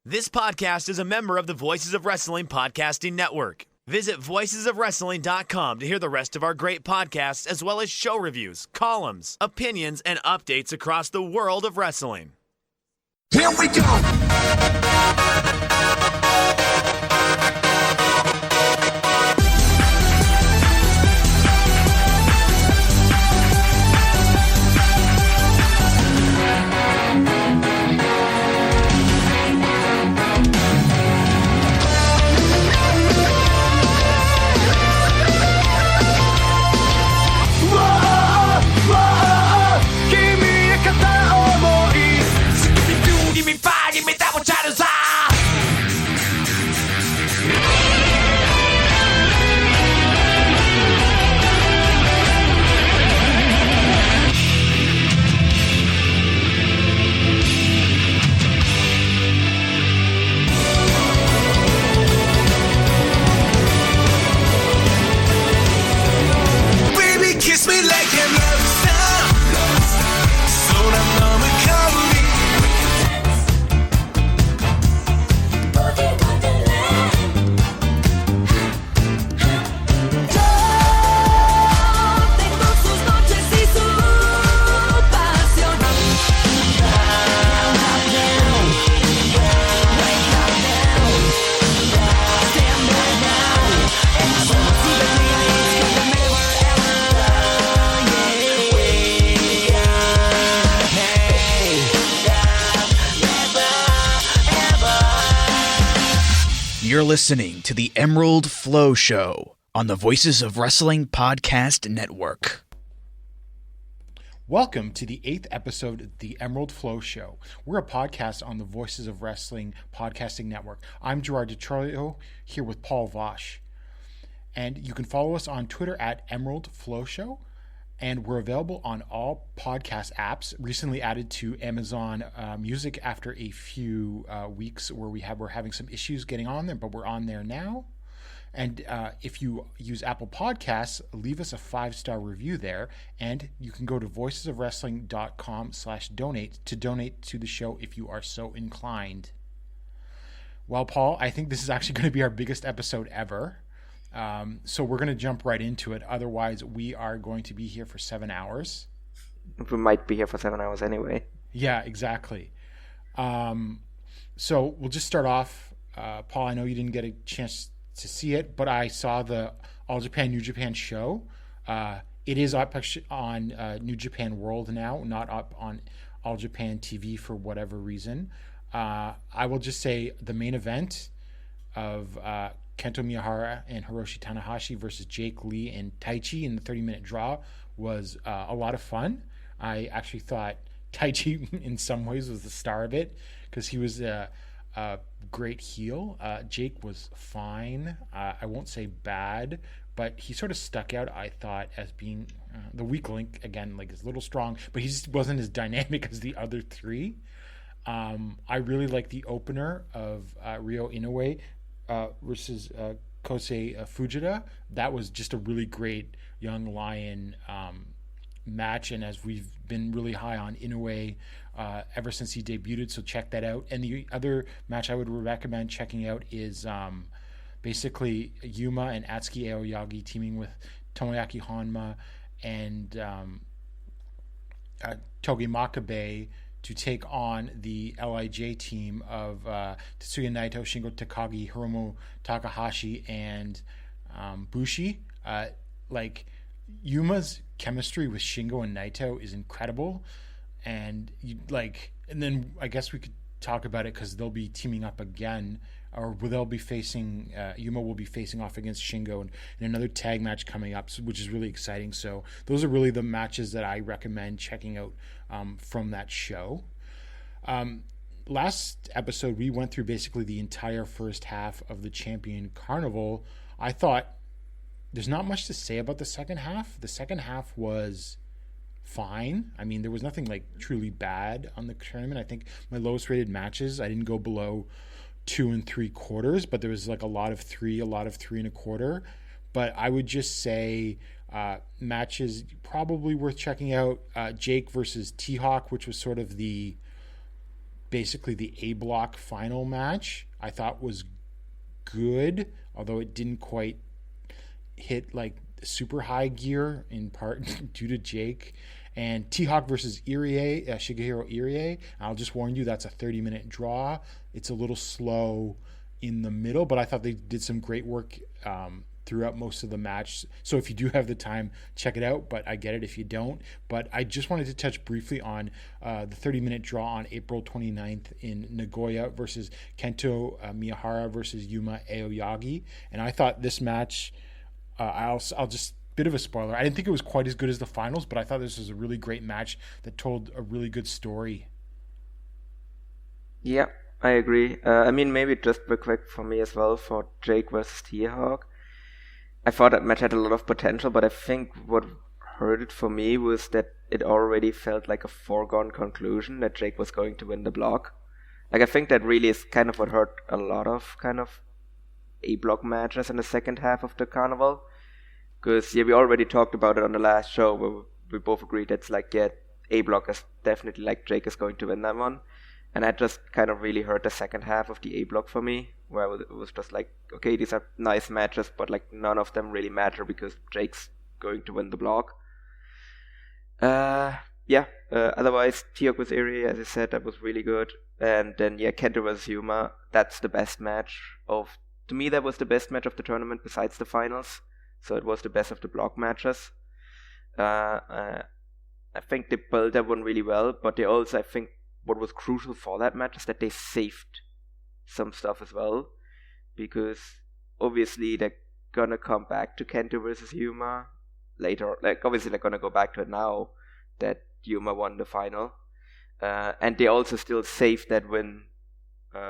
This podcast is a member of the Voices of Wrestling Podcasting Network. Visit voicesofwrestling.com to hear the rest of our great podcasts, as well as show reviews, columns, opinions, and updates across the world of wrestling. Here we go! You're listening to the Emerald FlowShow on the Voices of Wrestling Podcast Network. Welcome to the 8th episode of the Emerald FlowShow. We're a podcast on the Voices of Wrestling Podcasting Network. I'm Gerard here with Paul Vosh. And you can follow us on Twitter at Emerald FlowShow. And we're available on all podcast apps, recently added to Amazon Music after a few weeks where we're having some issues getting on there, but we're on there now. And if you use Apple Podcasts, leave us a 5-star review there. And you can go to voicesofwrestling.com/donate to donate to the show if you are so inclined. Well, Paul, I think this is actually going to be our biggest episode ever. So we're going to jump right into it. Otherwise, we are going to be here for 7 hours. We might be here for 7 hours anyway. Yeah, exactly. So we'll just start off. Paul, I know you didn't get a chance to see it, but I saw the All Japan, New Japan show. It is up on New Japan World now, not up on All Japan TV for whatever reason. I will just say the main event of Kento Miyahara and Hiroshi Tanahashi versus Jake Lee and Taichi in the 30-minute draw was a lot of fun. I actually thought Taichi in some ways was the star of it because he was a great heel. Jake was fine. I won't say bad, but he sort of stuck out, I thought, as being the weak link. Again, like he's a little strong, but he just wasn't as dynamic as the other three. I really like the opener of Ryo Inoue versus Kosei Fujita. That was just a really great young lion match, and as we've been really high on Inoue ever since he debuted, so check that out. And the other match I would recommend checking out is basically Yuma and Atsuki Aoyagi teaming with Tomoyaki Honma and Togi Makabe to take on the LIJ team of Tetsuya Naito, Shingo Takagi, Hiromu Takahashi, and Bushi. Yuma's chemistry with Shingo and Naito is incredible, and then I guess we could talk about it because they'll be teaming up again, or they'll be facing Yuma will be facing off against Shingo in another tag match coming up, which is really exciting. So those are really the matches that I recommend checking out from that show. Last episode, we went through basically the entire first half of the Championship Carnival. I thought there's not much to say about the second half. The second half was fine. I mean, there was nothing like truly bad on the tournament. I think my lowest rated matches, I didn't go below 2 3/4, but there was like a lot of 3, a lot of 3 1/4. But I would just say matches probably worth checking out. Jake versus T-Hawk, which was sort of the basically the A block final match, I thought was good, although it didn't quite hit like super high gear in part due to Jake. And T-Hawk versus Irie, Shigehiro Irie. I'll just warn you, that's a 30-minute draw. It's a little slow in the middle, but I thought they did some great work throughout most of the match. So if you do have the time, check it out, but I get it if you don't. But I just wanted to touch briefly on the 30-minute draw on April 29th in Nagoya versus Kento Miyahara versus Yuma Aoyagi. And I thought this match, I'll just, bit of a spoiler, I didn't think it was quite as good as the finals, but I thought this was a really great match that told a really good story. Yeah, I agree. I mean, maybe just real quick for me as well, for Jake versus T-Hawk. I thought that match had a lot of potential, but I think what hurt it for me was that it already felt like a foregone conclusion that Jake was going to win the block. Like, I think that really is kind of what hurt a lot of kind of A-block matches in the second half of the carnival. Because, yeah, we already talked about it on the last show where we both agreed that's like, yeah, A-block is definitely like Jake is going to win that one. And that just kind of really hurt the second half of the A-block for me, where it was just like, okay, these are nice matches, but like none of them really matter because Jake's going to win the block. Otherwise, T-Hawk with Irie, as I said, that was really good. And then, yeah, Kento versus Yuma, that's the best match to me, that was the best match of the tournament besides the finals. So it was the best of the block matches. I think they built that one really well, but they also, I think, what was crucial for that match is that they saved some stuff as well, because obviously they're gonna come back to Kento versus Yuma later. Like, obviously they're gonna go back to it now that Yuma won the final, and they also still saved that win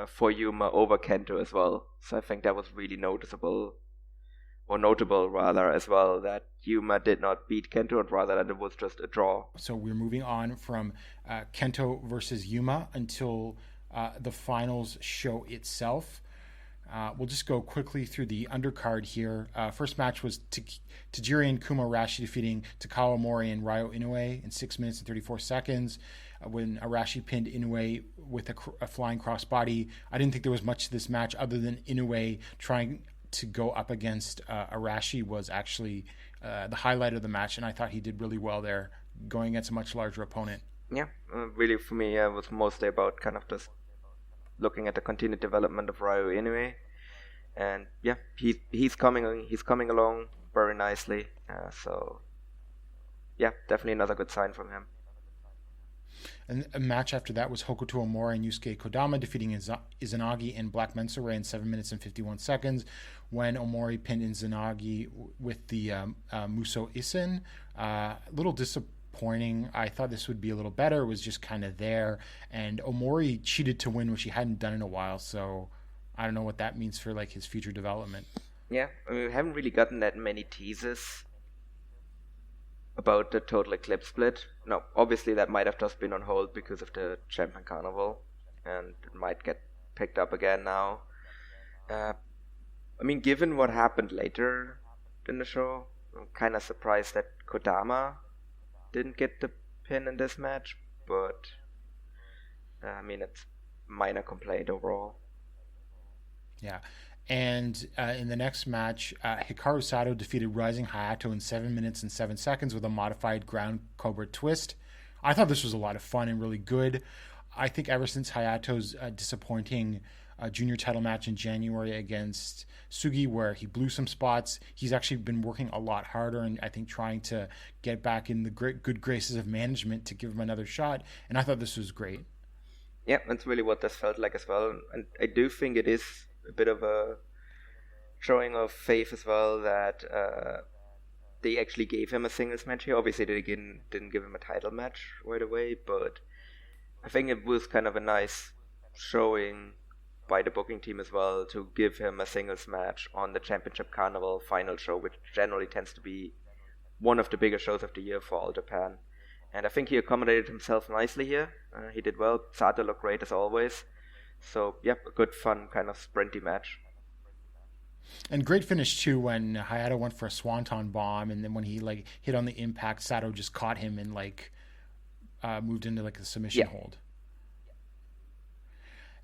for Yuma over Kento as well. So I think that was really notable rather as well, that Yuma did not beat Kento, and rather that it was just a draw. So we're moving on from Kento versus Yuma until the finals show itself. We'll just go quickly through the undercard here. First match was Tajiri and Kuma Arashi defeating Takao Mori and Ryo Inoue in 6 minutes and 34 seconds. When Arashi pinned Inoue with a flying crossbody. I didn't think there was much to this match other than Inoue trying to go up against Arashi was actually the highlight of the match, and I thought he did really well there, going against a much larger opponent. Yeah, really for me, it was mostly about kind of just looking at the continued development of Ryo Inoue, and yeah, he's coming along very nicely. So yeah, definitely another good sign from him. And a match after that was Hokuto Omori and Yusuke Kodama defeating Izanagi and Black Mensa-Re in 7 minutes and 51 seconds when Omori pinned Izanagi with the Muso Isen. A little disappointing. I thought this would be a little better. It was just kind of there. And Omori cheated to win, which he hadn't done in a while. So I don't know what that means for like his future development. Yeah, I mean, we haven't really gotten that many teases about the Total Eclipse split. No, obviously that might have just been on hold because of the Champion Carnival, and it might get picked up again now. I mean, given what happened later in the show, I'm kind of surprised that Kodama didn't get the pin in this match, but I mean, it's minor complaint overall. Yeah. And in the next match, Hikaru Sato defeated Rising Hayato in 7 minutes and 7 seconds with a modified ground cobra twist. I thought this was a lot of fun and really good. I think ever since Hayato's disappointing junior title match in January against Sugi, where he blew some spots, he's actually been working a lot harder and I think trying to get back in the good graces of management to give him another shot. And I thought this was great. Yeah, that's really what this felt like as well. And I do think it is a bit of a showing of faith as well that they actually gave him a singles match here. Obviously they didn't give him a title match right away, but I think it was kind of a nice showing by the booking team as well to give him a singles match on the Championship Carnival final show, which generally tends to be one of the bigger shows of the year for All Japan. And I think he accommodated himself nicely here. He did well. Sato looked great as always. So, yeah, a good, fun, kind of sprinty match. And great finish, too, when Hayato went for a Swanton bomb, and then when he, like, hit on the impact, Sato just caught him and, like, moved into, like, a submission hold.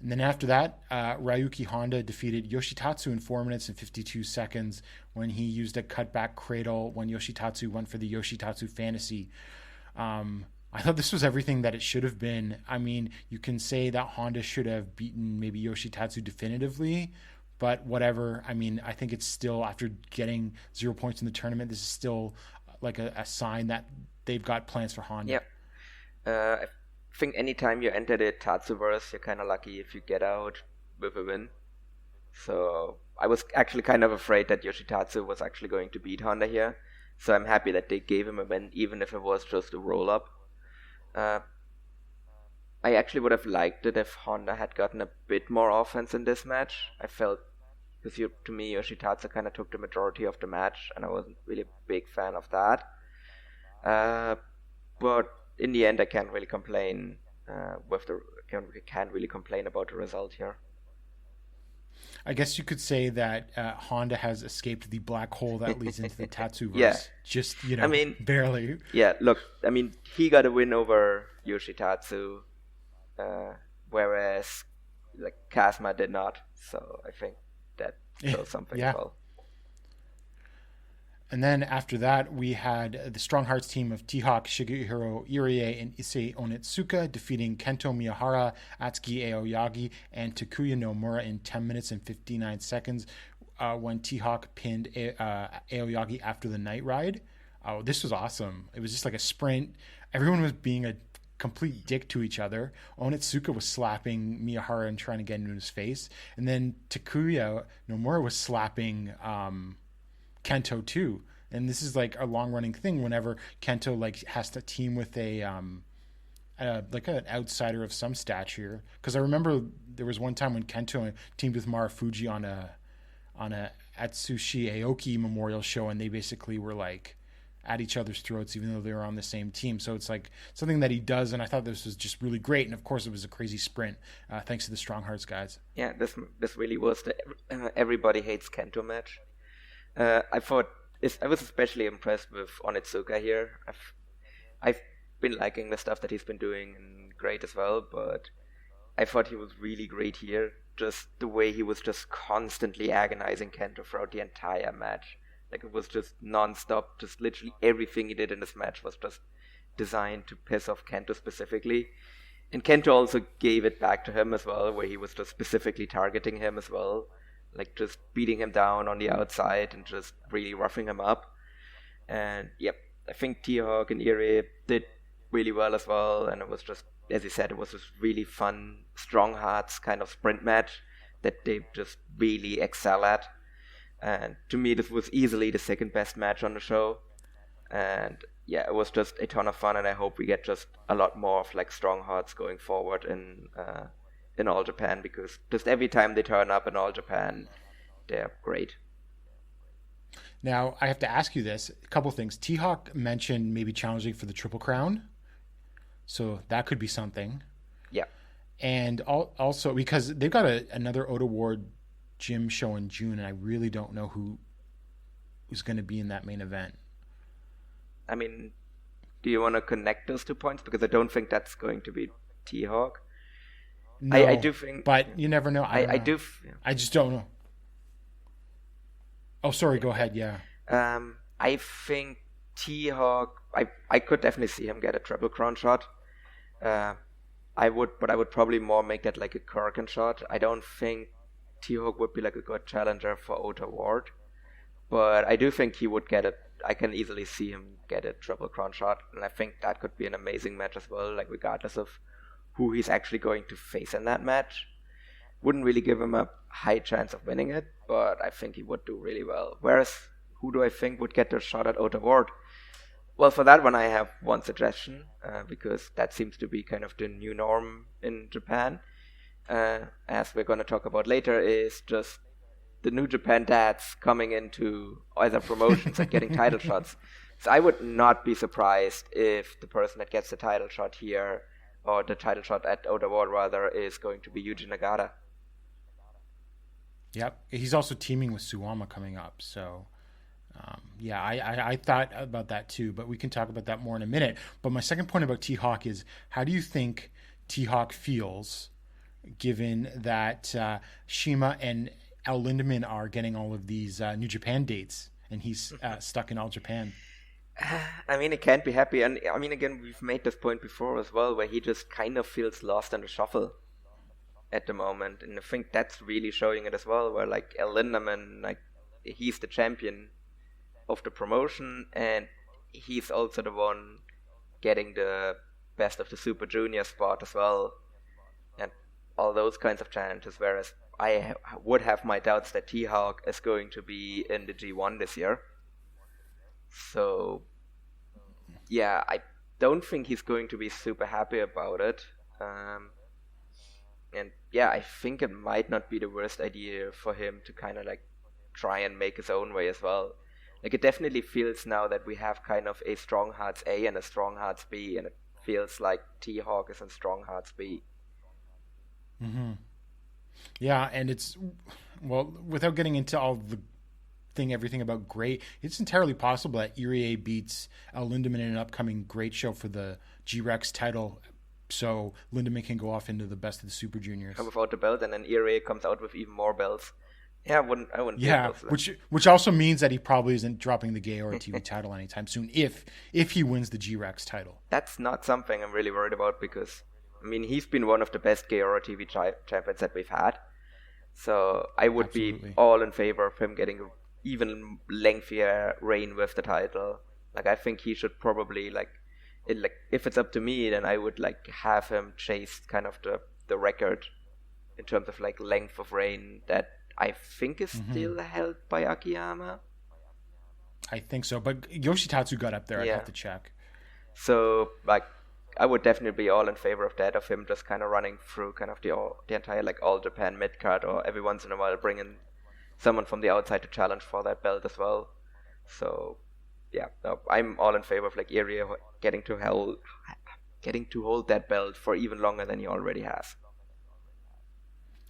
And then after that, Ryuki Honda defeated Yoshitatsu in 4 minutes and 52 seconds when he used a cutback cradle when Yoshitatsu went for the Yoshitatsu Fantasy. I thought this was everything that it should have been. I mean, you can say that Honda should have beaten maybe Yoshitatsu definitively, but whatever. I mean, I think it's still, after getting 0 points in the tournament, this is still like a sign that they've got plans for Honda. Yep. I think anytime you enter the Tatsuverse, you're kind of lucky if you get out with a win. So I was actually kind of afraid that Yoshitatsu was actually going to beat Honda here. So I'm happy that they gave him a win, even if it was just a roll-up. I actually would have liked it if Honda had gotten a bit more offense in this match. I felt, because to me, Yoshitatsu kind of took the majority of the match, and I wasn't really a big fan of that. But in the end, I can't really complain can't really complain about the result here. I guess you could say that Honda has escaped the black hole that leads into the Tatsuverse. Yeah. Just, I mean, barely. Yeah, look, I mean, he got a win over Yoshitatsu, whereas like Kazuma did not. So I think that shows something as well. And then after that, we had the Strong Hearts team of T-Hawk, Shigehiro Irie, and Issei Onitsuka defeating Kento Miyahara, Atsuki Aoyagi, and Takuya Nomura in 10 minutes and 59 seconds when T-Hawk pinned Aoyagi after the night ride. Oh, this was awesome. It was just like a sprint. Everyone was being a complete dick to each other. Onitsuka was slapping Miyahara and trying to get into his face. And then Takuya Nomura was slapping Kento too, and this is like a long-running thing. Whenever Kento like has to team with a like an outsider of some stature, because I remember there was one time when Kento teamed with Marufuji on a Atsushi Aoki memorial show, and they basically were like at each other's throats, even though they were on the same team. So it's like something that he does, and I thought this was just really great. And of course, it was a crazy sprint, thanks to the Strong Hearts guys. Yeah, this really was the everybody hates Kento match. I was especially impressed with Onitsuka here. I've been liking the stuff that he's been doing, and great as well, but I thought he was really great here. Just the way he was just constantly agonizing Kento throughout the entire match. Like, it was just non-stop. Just literally everything he did in this match was just designed to piss off Kento specifically. And Kento also gave it back to him as well, where he was just specifically targeting him as well. Like, just beating him down on the outside and just really roughing him up. And yep, I think T-Hawk and Irie did really well as well. And it was just, as you said, it was just really fun, Strong Hearts kind of sprint match that they just really excel at. And to me, this was easily the second best match on the show. And yeah, it was just a ton of fun. And I hope we get just a lot more of like Strong Hearts going forward in All Japan, because just every time they turn up in All Japan, they're great. Now, I have to ask you this. A couple things. T-Hawk mentioned maybe challenging for the Triple Crown. So that could be something. Yeah. And also, because they've got another Oda Ward gym show in June, and I really don't know who's going to be in that main event. I mean, do you want to connect those 2 points? Because I don't think that's going to be T-Hawk. No, I do think, but you never know. I do. I just don't know. Oh, sorry. Go ahead. Yeah. I think T-Hawk. I could definitely see him get a Triple Crown shot. I would probably more make that like a Kurgan shot. I don't think T-Hawk would be like a good challenger for Ota Ward, but I do think he would get it. I can easily see him get a Triple Crown shot, and I think that could be an amazing match as well. Like, regardless of who he's actually going to face in that match. Wouldn't really give him a high chance of winning it, but I think he would do really well. Whereas, who do I think would get the shot at Ota Ward? Well, for that one I have one suggestion, because that seems to be kind of the new norm in Japan. As we're going to talk about later, is just the New Japan dads coming into other promotions and getting title shots. So I would not be surprised if the person that gets the title shot here, or the title shot at Ota Ward rather, is going to be Yuji Nagata. Yep. He's also teaming with Suwama coming up. So, yeah, I thought about that too, but we can talk about that more in a minute. But my second point about T-Hawk is, how do you think T-Hawk feels given that Shima and Al Lindemann are getting all of these New Japan dates, and he's stuck in All Japan. I mean, he can't be happy. And I mean, again, we've made this point before as well, where he just kind of feels lost in the shuffle at the moment. And I think that's really showing it as well, where like Al Lindemann, like, he's the champion of the promotion, and he's also the one getting the best of the Super Junior spot as well, and all those kinds of challenges, whereas I would have my doubts that T-Hawk is going to be in the G1 this year. So, yeah, I don't think he's going to be super happy about it. And yeah, I think it might not be the worst idea for him to kind of like try and make his own way as well. Like, it definitely feels now that we have kind of a Strong Hearts A and a Strong Hearts B, and it feels like T-Hawk is in Strong Hearts B. Mm-hmm. Yeah, and it's, well, without getting into all the everything about Great, it's entirely possible that Irie beats Lindemann in an upcoming Great show for the G-Rex title, so Lindemann can go off into the best of the Super Juniors. And without the belt, and then Irie comes out with even more belts. Yeah, I wouldn't. Yeah, which also means that he probably isn't dropping the Gaora TV title anytime soon if he wins the G-Rex title. That's not something I'm really worried about, because I mean, he's been one of the best Gaora TV champions that we've had. So I would be all in favor of him getting a even lengthier reign with the title. Like, I think he should probably if it's up to me, then I would like have him chase kind of the record in terms of like length of reign that I think is still held by Akiyama. I think so, but Yoshitatsu got up there. I'd have to check. So like, I would definitely be all in favor of that, of him just kind of running through kind of the entire like All Japan mid card, or every once in a while bringing someone from the outside to challenge for that belt as well. So, yeah, no, I'm all in favor of like Irie getting to hold that belt for even longer than he already has.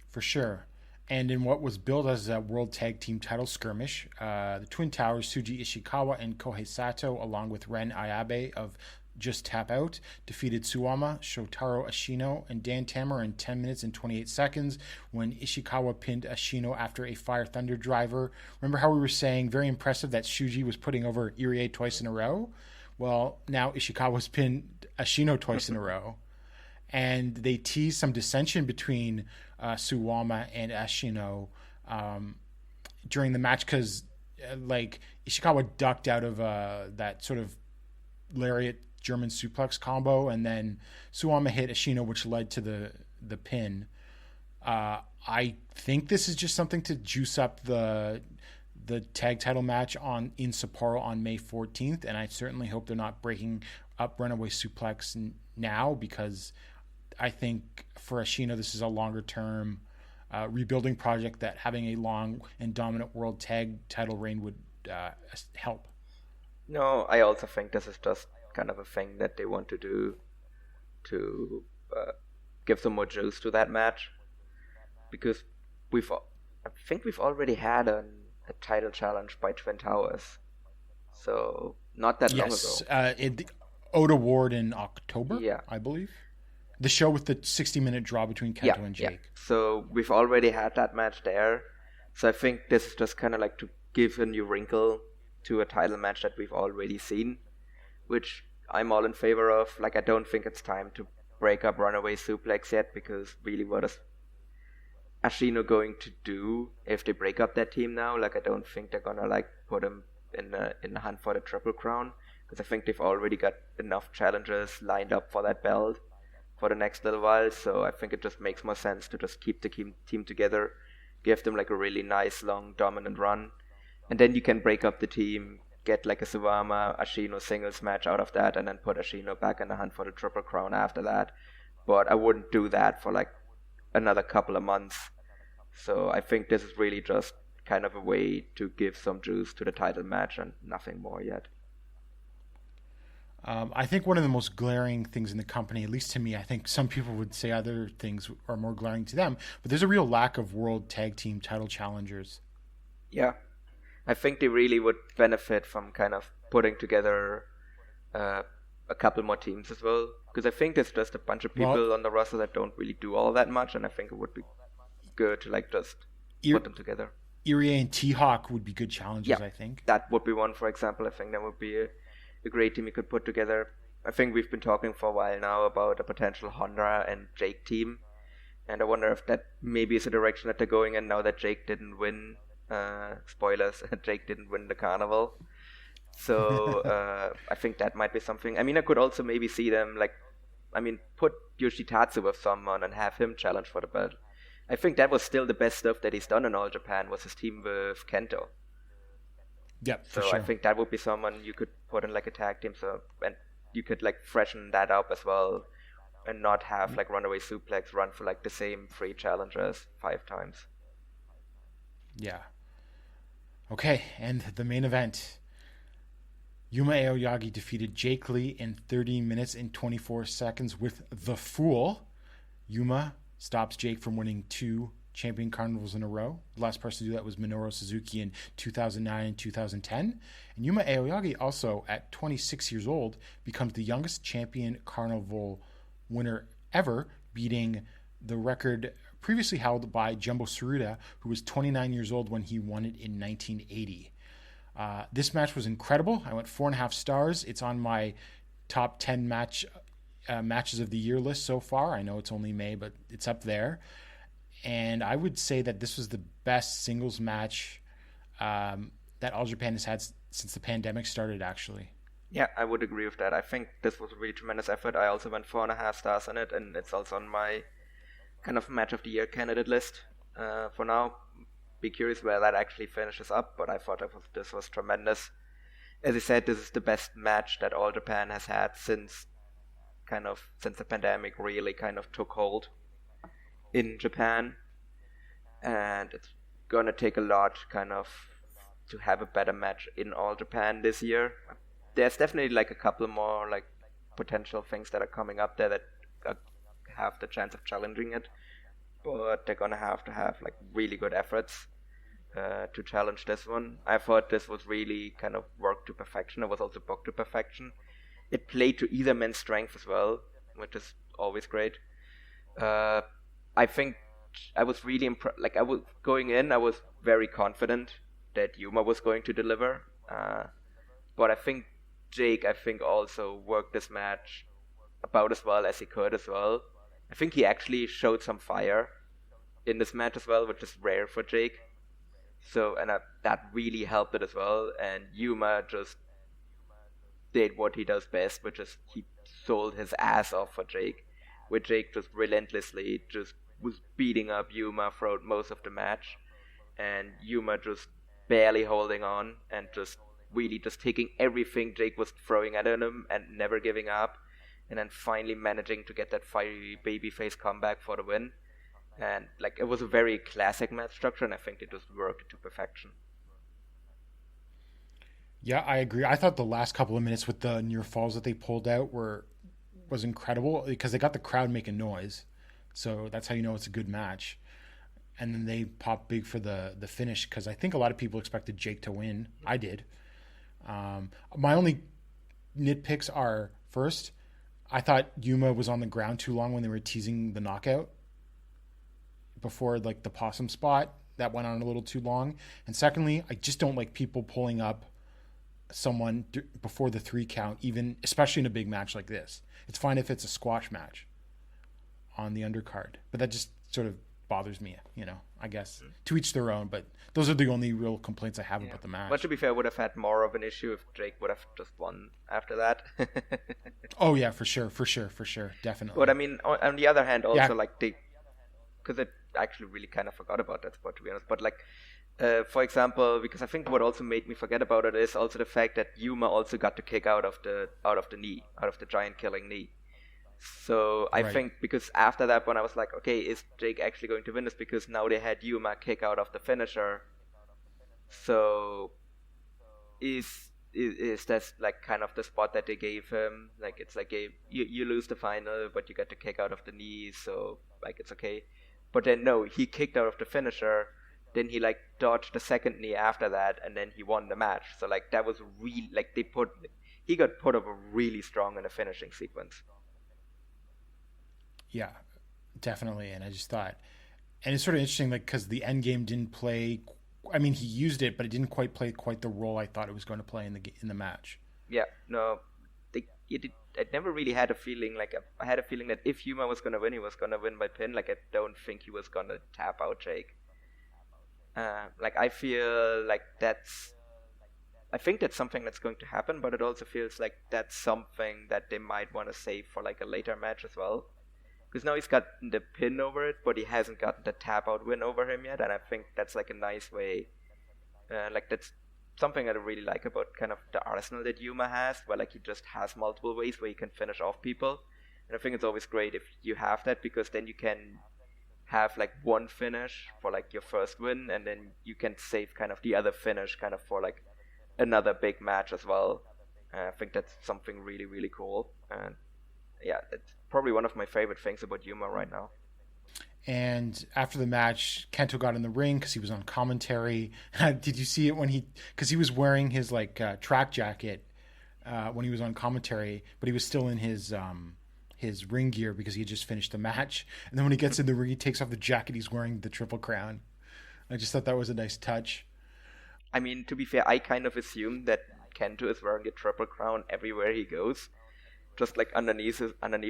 For sure. And in what was billed as a World Tag Team title skirmish, the Twin Towers, Suji Ishikawa and Kohei Sato, along with Ren Ayabe of Just Tap Out, defeated Suwama, Shotaro Ashino, and Dan Tammer in 10 minutes and 28 seconds when Ishikawa pinned Ashino after a Fire Thunder driver. Remember how we were saying very impressive that Shuji was putting over Irie twice in a row? Well, now Ishikawa's pinned Ashino twice in a row. And they teased some dissension between Suwama and Ashino during the match because like Ishikawa ducked out of that sort of lariat German suplex combo, and then Suwama hit Ashino, which led to the pin. I think this is just something to juice up the tag title match in Sapporo on May 14th, and I certainly hope they're not breaking up Runaway Suplex now, because I think for Ashino this is a longer term rebuilding project that having a long and dominant world tag title reign would help. No, I also think this is just kind of a thing that they want to do to give some more juice to that match, because I think we've already had a title challenge by Twin Towers, so not that long ago. Oda Ward in October, yeah, I believe. The show with the 60-minute draw between Kento and Jake. Yeah. So we've already had that match there. So I think this is just kind of like to give a new wrinkle to a title match that we've already seen, which I'm all in favor of. Like, I don't think it's time to break up Runaway Suplex yet, because really, what is Ashino going to do if they break up that team now? Like, I don't think they're gonna like put him in the hunt for the Triple Crown, because I think they've already got enough challengers lined up for that belt for the next little while. So I think it just makes more sense to just keep the team together, give them like a really nice, long, dominant run, and then you can break up the team, get like a Suwama Ashino singles match out of that, and then put Ashino back in the hunt for the Triple Crown after that. But I wouldn't do that for like another couple of months. So I think this is really just kind of a way to give some juice to the title match and nothing more yet. I think one of the most glaring things in the company, at least to me, I think some people would say other things are more glaring to them, but there's a real lack of world tag team title challengers. Yeah. I think they really would benefit from kind of putting together a couple more teams as well. Because I think there's just a bunch of people on the roster that don't really do all that much, and I think it would be good to like just put them together. Irie and T-Hawk would be good challenges, I think. That would be one, for example. I think that would be a great team you could put together. I think we've been talking for a while now about a potential Honda and Jake team, and I wonder if that maybe is a direction that they're going in now that Jake didn't win. Spoilers, Jake didn't win the carnival. So I think that might be something. I mean, I could also maybe see them put Yoshitatsu with someone and have him challenge for the belt. I think that was still the best stuff that he's done in All Japan was his team with Kento. Yep. So sure. I think that would be someone you could put in like a tag team. So and you could like freshen that up as well, and not have like runaway suplex run for like the same 3 challengers 5 times. Yeah. Okay, and the main event. Yuma Aoyagi defeated Jake Lee in 30 minutes and 24 seconds with the Fool. Yuma stops Jake from winning 2 champion carnivals in a row. The last person to do that was Minoru Suzuki in 2009 and 2010. And Yuma Aoyagi also, at 26 years old, becomes the youngest champion carnival winner ever, beating the record previously held by Jumbo Tsuruta, who was 29 years old when he won it in 1980. This match was incredible. I went 4.5 stars. It's on my top 10 matches of the year list so far. I know it's only May, but it's up there. And I would say that this was the best singles match that All Japan has had since the pandemic started, actually. Yeah, I would agree with that. I think this was a really tremendous effort. I also went 4.5 stars on it, and it's also on my kind of match of the year candidate list for now. Be curious where that actually finishes up, but I thought this was tremendous. As I said, this is the best match that All Japan has had since the pandemic really kind of took hold in Japan, and it's gonna take a lot kind of to have a better match in All Japan this year. There's definitely like a couple more like potential things that are coming up there that have the chance of challenging it, but they're gonna have to have like really good efforts to challenge this one. I thought this was really kind of worked to perfection. It was also booked to perfection. It played to either man's strength as well, which is always great. I think I was really going in, I was very confident that Yuma was going to deliver, but I think Jake also worked this match about as well as he could as well. I think he actually showed some fire in this match as well, which is rare for Jake. So, and that really helped it as well. And Yuma just did what he does best, which is he sold his ass off for Jake, where Jake just relentlessly just was beating up Yuma throughout most of the match, and Yuma just barely holding on and just really just taking everything Jake was throwing at him and never giving up, and then finally managing to get that fiery babyface comeback for the win. And like it was a very classic match structure, and I think it just worked to perfection. Yeah, I agree. I thought the last couple of minutes with the near falls that they pulled out was incredible because they got the crowd making noise. So that's how you know it's a good match. And then they popped big for the finish because I think a lot of people expected Jake to win. I did. My only nitpicks are, first, I thought Yuma was on the ground too long when they were teasing the knockout before like the possum spot. That went on a little too long. And secondly, I just don't like people pulling up someone before the 3 count, even especially in a big match like this. It's fine if it's a squash match on the undercard, but that just sort of bothers me, I guess. To each their own, but those are the only real complaints I have about the match. But to be fair, I would have had more of an issue if Drake would have just won after that. Oh yeah, for sure, definitely. But I mean, on the other hand, also because I actually really kind of forgot about that spot, to be honest, but like for example, because I think what also made me forget about it is also the fact that Yuma also got to kick out of the giant killing knee. So I think because after that one I was like, okay, is Jake actually going to win this? Because now they had Yuma kick out of the finisher. So is that like kind of the spot that they gave him? Like it's like you lose the final, but you get to kick out of the knee, so like it's okay. But then no, he kicked out of the finisher. Then he like dodged the second knee after that, and then he won the match. So like that was really like he got put over really strong in the finishing sequence. Yeah, definitely. And I just thought, and it's sort of interesting, like, because the end game didn't play. I mean, he used it, but it didn't quite play quite the role I thought it was going to play in the match. Yeah, no, I never really had a feeling like I had a feeling that if Yuma was gonna win, he was gonna win by pin. Like I don't think he was gonna tap out Jake. Like I feel like I think that's something that's going to happen, but it also feels like that's something that they might want to save for like a later match as well. Because now he's gotten the pin over it, but he hasn't gotten the tap out win over him yet, and I think that's like a nice way. Like that's something I really like about kind of the arsenal that Yuma has, where like he just has multiple ways where he can finish off people. And I think it's always great if you have that, because then you can have like one finish for like your first win, and then you can save kind of the other finish kind of for like another big match as well. I think that's something really, really cool. And yeah, it's probably one of my favorite things about Yuma right now. And after the match, Kento got in the ring because he was on commentary. Did you see it because he was wearing his like track jacket when he was on commentary, but he was still in his ring gear because he had just finished the match. And then when he gets in the ring, he takes off the jacket. He's wearing the Triple Crown. I just thought that was a nice touch. I mean, to be fair, I kind of assume that Kento is wearing a Triple Crown everywhere he goes, just like underneath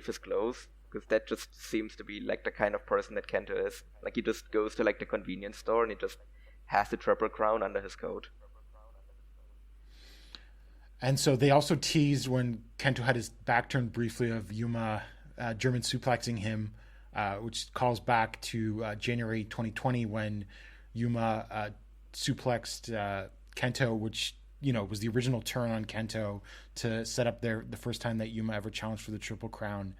his clothes. Because that just seems to be like the kind of person that Kento is. Like he just goes to like the convenience store and he just has the Triple Crown under his coat. And so they also teased when Kento had his back turned briefly of Yuma German suplexing him, which calls back to January 2020 when Yuma suplexed Kento, which was the original turn on Kento to set up the first time that Yuma ever challenged for the Triple Crown.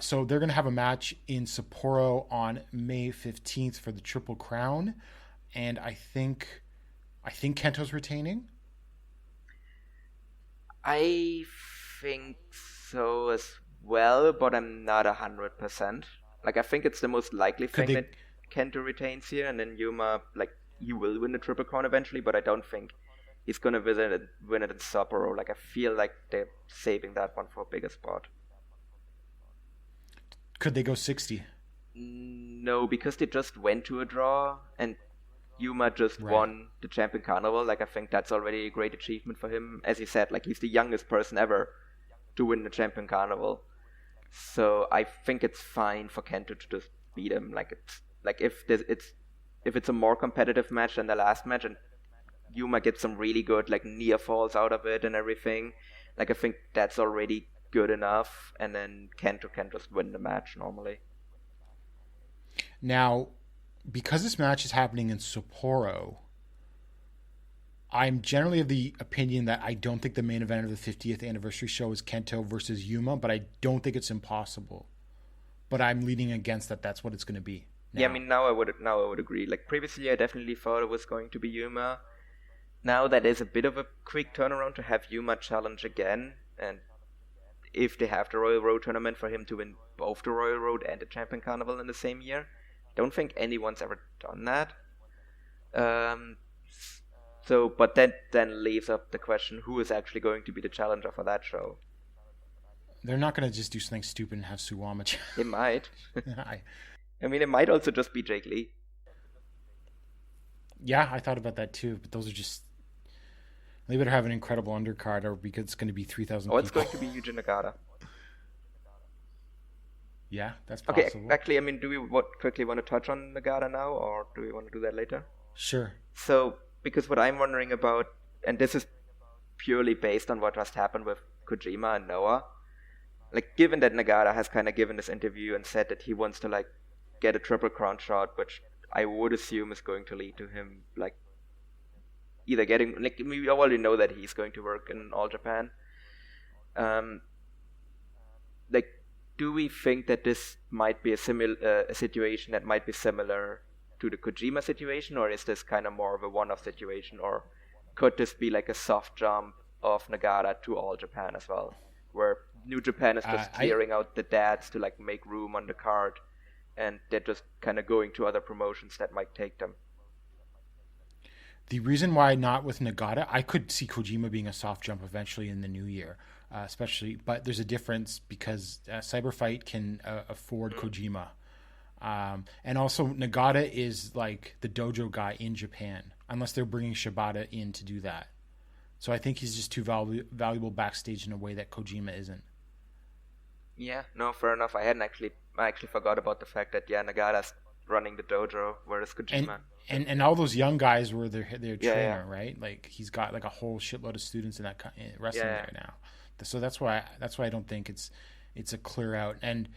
So they're going to have a match in Sapporo on May 15th for the Triple Crown. And I think Kento's retaining. I think so as well, but I'm not 100%. Like, I think it's the most likely thing that Kento retains here, and then Yuma, like, he will win the Triple Crown eventually, but I don't think he's going to win it in Sapporo. Like, I feel like they're saving that one for a bigger spot. Could they go 60? No, because they just went to a draw, and Yuma just won the Champion Carnival. Like, I think that's already a great achievement for him. As you said, like, he's the youngest person ever to win the Champion Carnival. So I think it's fine for Kento to just beat him. Like, if it's a more competitive match than the last match, and Yuma gets some really good like near falls out of it and everything, like I think that's already good enough, and then Kento can just win the match normally. Now, because this match is happening in Sapporo, I'm generally of the opinion that I don't think the main event of the 50th anniversary show is Kento versus Yuma, but I don't think it's impossible. But I'm leaning against that. That's what it's going to be. Now. Yeah, I mean, now I would agree. Like previously, I definitely thought it was going to be Yuma. Now that is a bit of a quick turnaround to have Yuma challenge again, and if they have the Royal Road tournament for him to win both the Royal Road and the Champion Carnival in the same year, I don't think anyone's ever done that. But that then leaves up the question: who is actually going to be the challenger for that show? They're not going to just do something stupid and have Suwama. They might. I mean, it might also just be Jake Lee. Yeah, I thought about that too, but those are just... They better have an incredible undercard, or because it's going to be 3,000 people. Oh, it's going to be Yuji Nagata. Yeah, that's possible. Okay, actually, I mean, do we quickly want to touch on Nagata now, or do we want to do that later? Sure. So, because what I'm wondering about, and this is purely based on what just happened with Kojima and Noah, like, given that Nagata has kind of given this interview and said that he wants to, like, get a Triple Crown shot, which I would assume is going to lead to him, like, either getting, like, we already know that he's going to work in All Japan. Like, do we think that this might be a situation that might be similar to the Kojima situation, or is this kind of more of a one-off situation, or could this be like a soft jump of Nagata to All Japan as well, where New Japan is just clearing out the dads to like make room on the card, and they're just kind of going to other promotions that might take them? The reason why not with Nagata, I could see Kojima being a soft jump eventually in the new year, especially. But there's a difference because Cyberfight can afford Kojima, and also Nagata is like the dojo guy in Japan, unless they're bringing Shibata in to do that. So I think he's just too valuable backstage in a way that Kojima isn't. Yeah, no, fair enough. I actually forgot about the fact that Nagata's running the dojo, whereas Kojima. And all those young guys were their trainer, yeah. right? Like he's got like a whole shitload of students in that wrestling there now. So that's why I don't think it's a clear out. And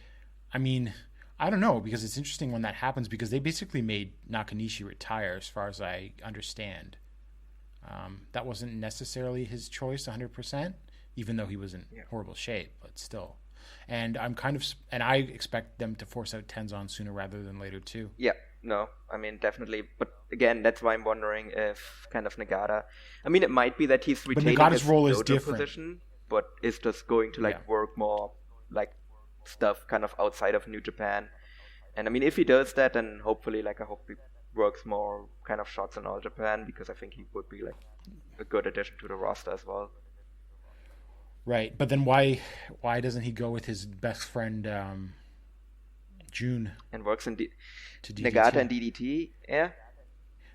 I mean, I don't know, because it's interesting when that happens, because they basically made Nakanishi retire, as far as I understand. That wasn't necessarily his choice 100%, even though he was in horrible shape, but still. And I expect them to force out Tenzan sooner rather than later too. Yeah, no, I mean, definitely. But again, that's why I'm wondering if kind of Nagata, I mean, it might be that he's retaining Nagata's his role is dojo different. position, but is just going to work more like stuff kind of outside of New Japan. And I mean, if he does that, then hopefully, I hope he works more kind of shots in All Japan, because I think he would be a good addition to the roster as well. Right, but then why doesn't he go with his best friend June and works in to DDT? Nagata and DDT? Yeah.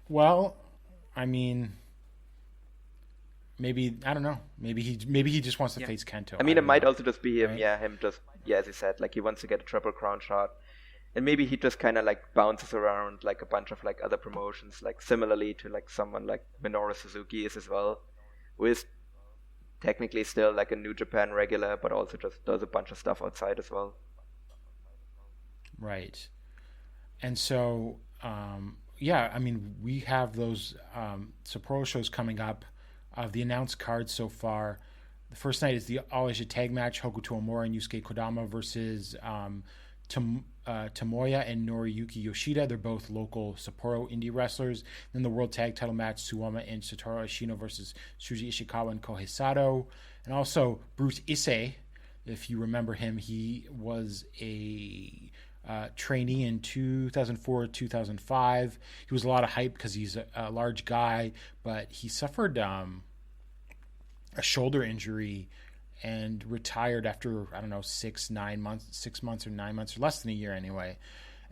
Well, I mean, maybe, I don't know. Maybe he just wants to face Kento. I mean, it might also just be him. Right? Yeah, him just as you said, he wants to get a Triple Crown shot, and maybe he just kind of bounces around a bunch of other promotions, similarly to someone like Minoru Suzuki is as well, who is technically still a New Japan regular, but also just does a bunch of stuff outside as well. Right. And so, I mean, we have those Sapporo shows coming up. The announced cards so far, the first night is the All Asia Tag Match, Hokuto Omura and Yusuke Kodama versus Tomoya and Noriyuki Yoshida. They're both local Sapporo indie wrestlers. Then the World Tag Title match, Suwama and Satoru Ashino versus Shuji Ishikawa and Kohei Sato. And also Bruce Issei, if you remember him, he was a trainee in 2004-2005. He was a lot of hype because he's a large guy, but he suffered a shoulder injury and retired after, 6 months or 9 months, or less than a year anyway.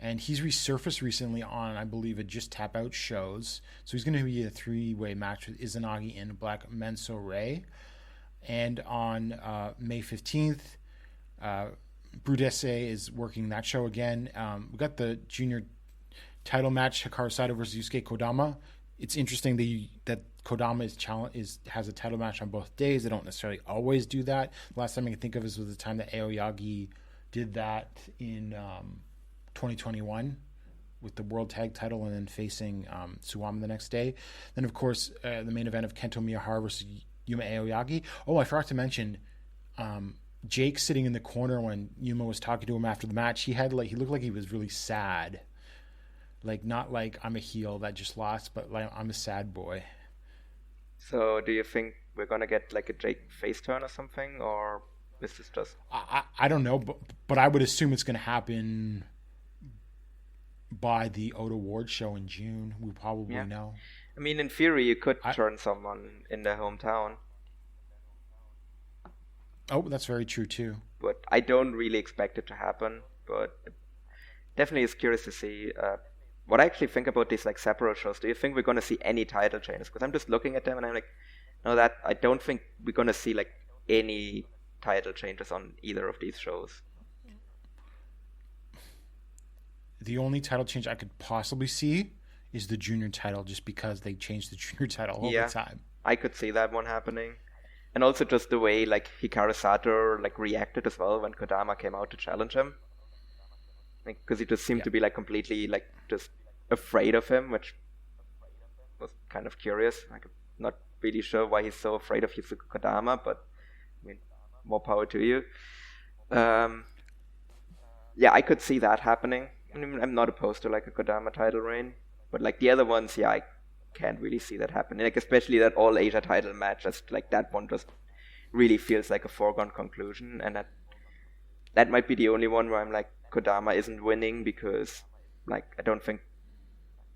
And he's resurfaced recently on, I believe, a Just Tap Out shows. So he's going to be a 3-way match with Izanagi and Black Menso Ray. And on May 15th, Brudesse is working that show again. We got the junior title match, Hikaru Sato versus Yusuke Kodama. It's interesting that Kodama has a title match on both days. They don't necessarily always do that. The last time I can think of was the time that Aoyagi did that in 2021 with the World Tag title and then facing Suwama the next day. Then, of course, the main event of Kento Miyahara versus Yuma Aoyagi. Oh, I forgot to mention Jake sitting in the corner when Yuma was talking to him after the match. He looked like he was really sad. Not like I'm a heel that just lost, but I'm a sad boy. So do you think we're going to get a Jake face turn or something, or is this just... I don't know, but I would assume it's going to happen by the Oda Ward show in June. We probably know. I mean, in theory, you could turn someone in their hometown. Oh, that's very true too. But I don't really expect it to happen, but definitely is curious to see what I actually think about these Sapporo shows. Do you think we're going to see any title changes? Because I'm just looking at them and I'm no, that I don't think we're going to see any title changes on either of these shows. The only title change I could possibly see is the junior title, just because they changed the junior title all the time. I could see that one happening. And also just the way Hikaru Sato reacted as well when Kodama came out to challenge him. Because he just seemed to be completely just afraid of him, which was kind of curious. I'm not really sure why he's so afraid of Yusuke Kodama, but I mean, more power to you. I could see that happening. I mean, I'm not opposed to a Kodama title reign, but the other ones, I can't really see that happening. Especially that All Asia title match, just that one just really feels like a foregone conclusion, and that might be the only one where I'm Kodama isn't winning, because I don't think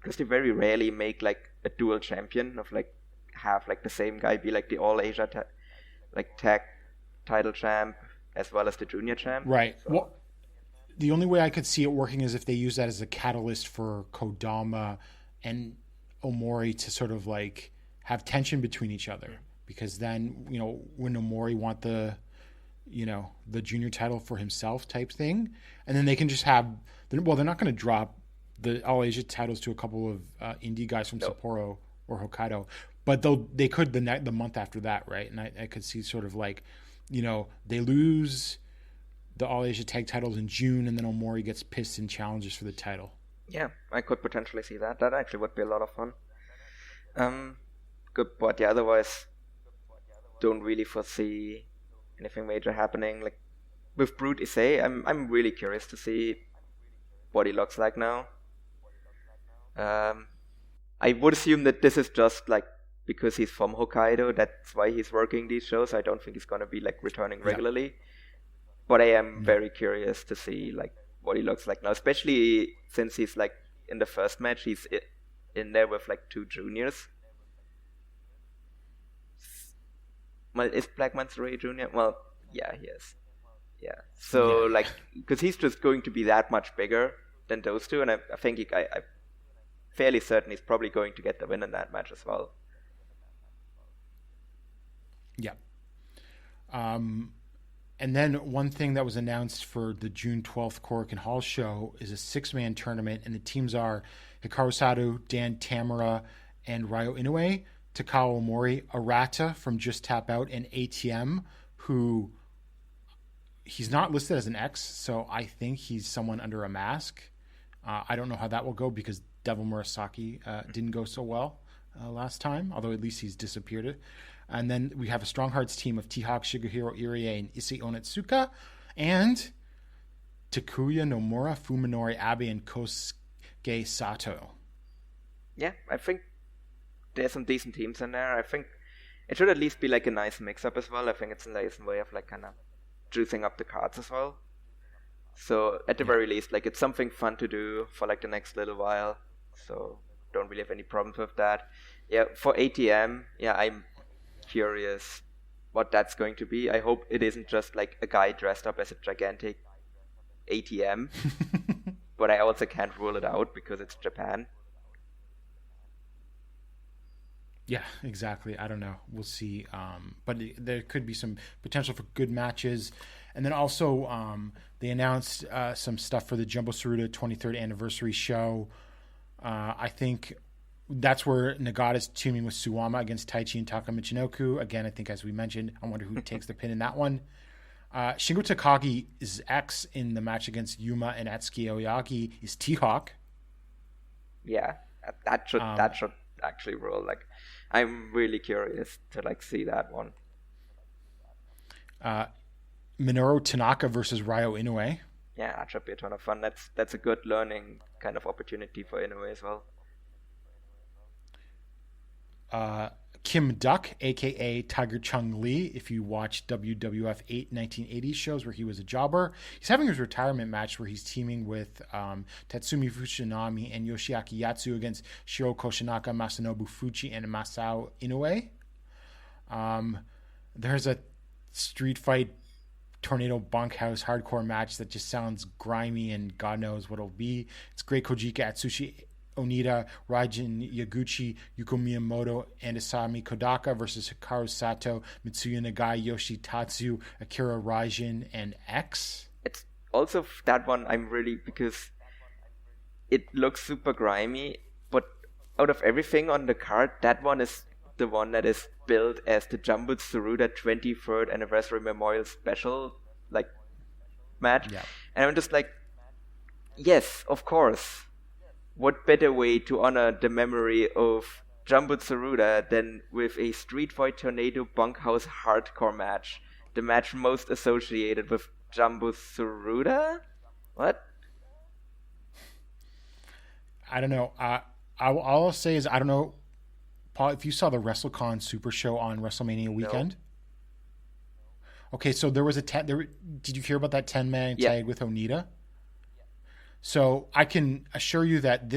because they very rarely make like a dual champion of like have like the same guy be like the All Asia tag title champ as well as the junior champ. Right. So, well, the only way I could see it working is if they use that as a catalyst for Kodama and Omori to sort of like have tension between each other, because then, you know, when Omori want the junior title for himself type thing, and then they can just have, well, they're not going to drop the All Asia titles to a couple of indie guys from Sapporo or Hokkaido, but they could the month after that, right? And I could see sort of like, you know, they lose the All Asia tag titles in June, and then Omori gets pissed and challenges for the title. Yeah, I could potentially see that. That actually would be a lot of fun. Good, but yeah, otherwise, don't really foresee anything major happening. Like with Brute Issei, I'm really curious to see what he looks like now. I would assume that this is just like because he's from Hokkaido, that's why he's working these shows. I don't think he's gonna be like returning regularly. But I am very curious to see like what he looks like now, especially since he's like in the first match, he's in there with like two juniors. Well, is Black Monster a junior? Well, yeah, he is. Yeah. So like, because he's just going to be that much bigger than those two, and I think I'm fairly certain he's probably going to get the win in that match as well. Yeah. And then one thing that was announced for the June 12th Korakuen Hall show is a 6-man tournament, and the teams are Hikaru Sato, Dan Tamura, and Ryo Inoue, Takao Omori, Arata from Just Tap Out, and ATM, who he's not listed as an X, so I think he's someone under a mask. I don't know how that will go because Devil Murasaki didn't go so well last time, although at least he's disappeared. And then we have a Strong Hearts team of T-Hawk, Shigehiro Irie, and Issei Onitsuka, and Takuya Nomura, Fuminori Abe, and Kosuke Sato. Yeah, I think there's some decent teams in there. I think it should at least be like a nice mix-up as well. I think it's a nice way of like kind of juicing up the cards as well. So at the very least, like it's something fun to do for like the next little while. So don't really have any problems with that. Yeah, for ATM, yeah, I'm curious what that's going to be. I hope it isn't just like a guy dressed up as a gigantic ATM. But I also can't rule it out because it's Japan. Yeah, exactly. I don't know. We'll see. But there could be some potential for good matches. And then also they announced some stuff for the Jumbo Tsuruta 23rd anniversary show. I think that's where Nagata's teaming with Suwama against Taichi and Taka Michinoku. Again, I think as we mentioned, I wonder who takes the pin in that one. Shingo Takagi is X in the match against Yuma, and Atsuki Aoyagi is T-Hawk. Yeah, that should actually roll. Like, I'm really curious to like see that one. Minoru Tanaka versus Ryo Inoue. Yeah, that should be a ton of fun. That's a good learning kind of opportunity for Inoue as well. Kim Duck, a.k.a. Tiger Chung Lee, if you watch WWF 1980s shows where he was a jobber. He's having his retirement match where he's teaming with Tatsumi Fushinami and Yoshiaki Yatsu against Shiro Koshinaka, Masanobu Fuji, and Masao Inoue. There's a street fight tornado bunkhouse hardcore match that just sounds grimy and God knows what it'll be. It's Great Kojika, Atsushi Onita, Raijin Yaguchi, Yuko Miyamoto, and Asami Kodaka versus Hikaru Sato, Mitsuya Nagai, Yoshitatsu, Akira Raijin, and X. It's also that one I'm really, because it looks super grimy, but out of everything on the card, that one is the one that is billed as the Jumbo Tsuruta 23rd Anniversary Memorial Special like match. Yeah. And I'm just like, yes, of course. What better way to honor the memory of Jumbo Tsuruta than with a Street Fight Tornado Bunkhouse hardcore match? The match most associated with Jumbo Tsuruta? What? I don't know. All I'll say is I don't know, Paul, if you saw the WrestleCon Super Show on WrestleMania weekend. No. Okay, so there was did you hear about that 10-man tag with Onita? So I can assure you that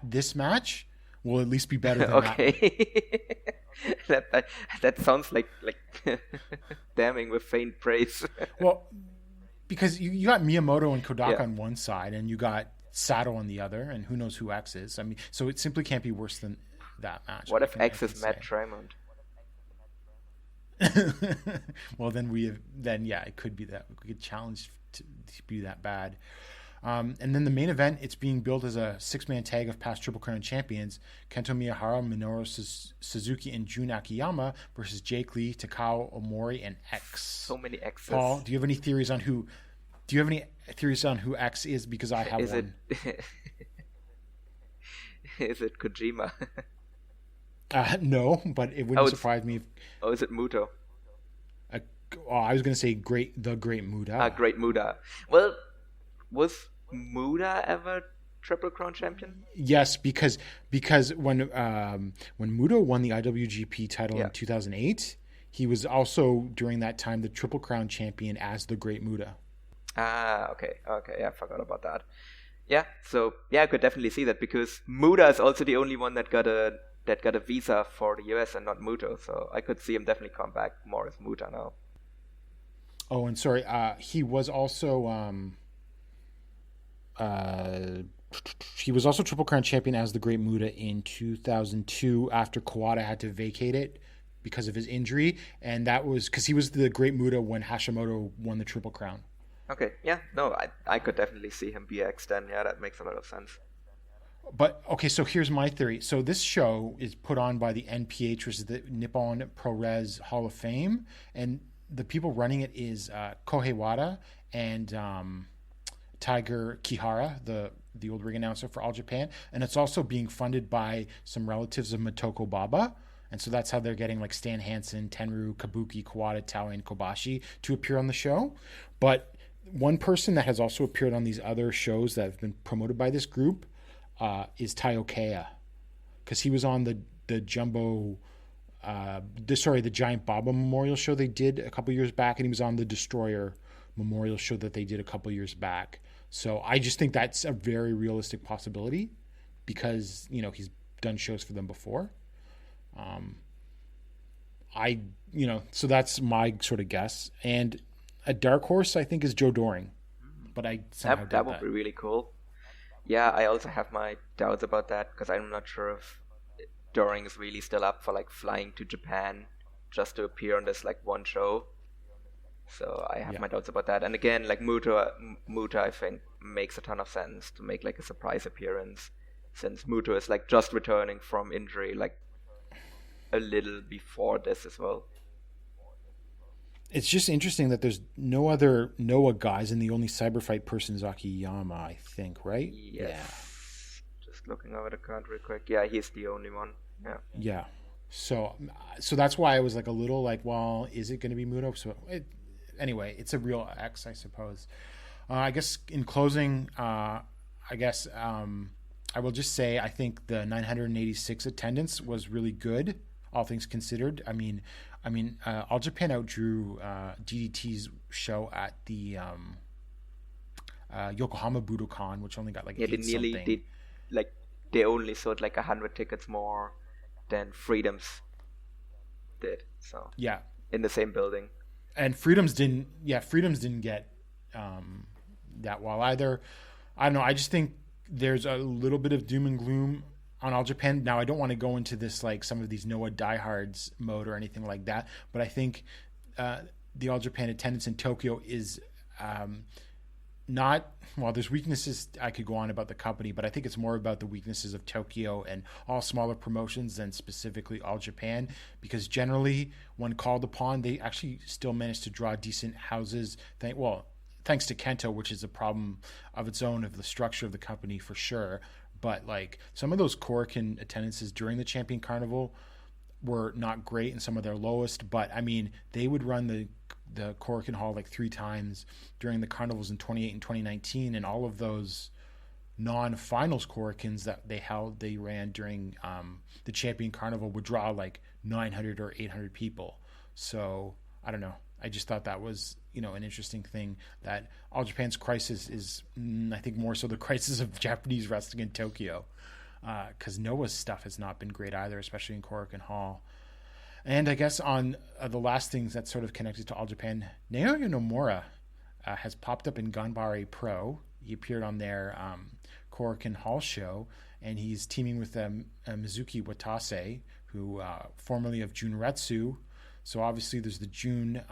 this match will at least be better than Okay. that sounds like damning with faint praise. Well, because you got Miyamoto and Kodaka Yeah. on one side, and you got Sato on the other, and who knows who X is. I mean, so it simply can't be worse than that match. What I if can- I X can is Matt say. Tremont? Well, then it could be that we could challenge to be that bad. And then the main event, it's being billed as a 6-man tag of past Triple Crown champions: Kento Miyahara, Minoru Suzuki, and Jun Akiyama versus Jake Lee, Takao Omori, and X. So many X's. Paul, do you have any theories on who? Do you have any theories on who X is? Because I have Is one. Is it Kojima? No, but it wouldn't surprise me. Oh, is it Muto? I was going to say the Great Muda. Great Muda. Well, was Muda ever Triple Crown champion? Yes, because when Muda won the IWGP title in 2008, he was also during that time the Triple Crown champion as the Great Muda. Okay. I forgot about that. Yeah, so I could definitely see that, because Muda is also the only one that got a visa for the US and not Muto. So I could see him definitely come back more as Muta now. Oh, and sorry, he was also Triple Crown champion as the Great Muda in 2002 after Kawada had to vacate it because of his injury, and that was because he was the Great Muda when Hashimoto won the Triple Crown. Okay, yeah, no, I could definitely see him be X then. Yeah, that makes a lot of sense. But okay, so here's my theory. So this show is put on by the NPH, which is the Nippon Pro Res Hall of Fame, and the people running it is Kohei Wada and Tiger Kihara, the old ring announcer for All Japan, and it's also being funded by some relatives of Motoko Baba, and so that's how they're getting like Stan Hansen, Tenryu, Kabuki, Kawada, Taue, and Kobashi to appear on the show. But one person that has also appeared on these other shows that have been promoted by this group is Taiokeya, because he was on the Jumbo, the Giant Baba Memorial show they did a couple years back, and he was on the Destroyer Memorial show that they did a couple years back. So I just think that's a very realistic possibility, because he's done shows for them before. So that's my sort of guess. And a dark horse, I think, is Joe Doring, but I somehow doubt that would be really cool. Yeah, I also have my doubts about that, because I'm not sure if Doring is really still up for like flying to Japan just to appear on this like one show. So I have my doubts about that. And again, like Muta, I think makes a ton of sense to make like a surprise appearance, since Muta is like just returning from injury, like a little before this as well. It's just interesting that there's no other Noah guys, and the only cyberfight person is Akiyama, I think, right? Yes. Yeah. Just looking over the card real quick. Yeah, he's the only one. Yeah. Yeah. So that's why I was like a little like, well, is it going to be Muto? So anyway, it's a real X, I suppose. I guess in closing, I will just say I think the 986 attendance was really good, all things considered. I mean, All Japan outdrew DDT's show at the Yokohama Budokan, which only got like 8 something. They only sold like 100 tickets more than Freedom's did. So yeah, in the same building. And Freedom's didn't get that well either. I don't know. I just think there's a little bit of doom and gloom on All Japan. Now, I don't want to go into this like some of these Noah diehards mode or anything like that, but I think the All Japan attendance in Tokyo is not, well, there's weaknesses I could go on about the company, but I think it's more about the weaknesses of Tokyo and all smaller promotions than specifically All Japan, because generally when called upon, they actually still manage to draw decent houses. Thanks to Kento, which is a problem of its own of the structure of the company for sure. But like some of those Korakuen attendances during the Champion Carnival were not great, and some of their lowest. But I mean, they would run the Korakuen Hall like 3 times during the carnivals in 2008 and 2019, and all of those non-finals Korakuens that they ran during the Champion Carnival would draw like 900 or 800 people. So I don't know. I just thought that was, an interesting thing, that All Japan's crisis is, I think, more so the crisis of Japanese wrestling in Tokyo, because Noah's stuff has not been great either, especially in Korakuen Hall. And I guess on the last things that's sort of connected to All Japan, Naoya Nomura has popped up in Ganbare Pro. He appeared on their Korakuen Hall show, and he's teaming with Mizuki Watase, who formerly of Junretsu. So obviously there's the Jun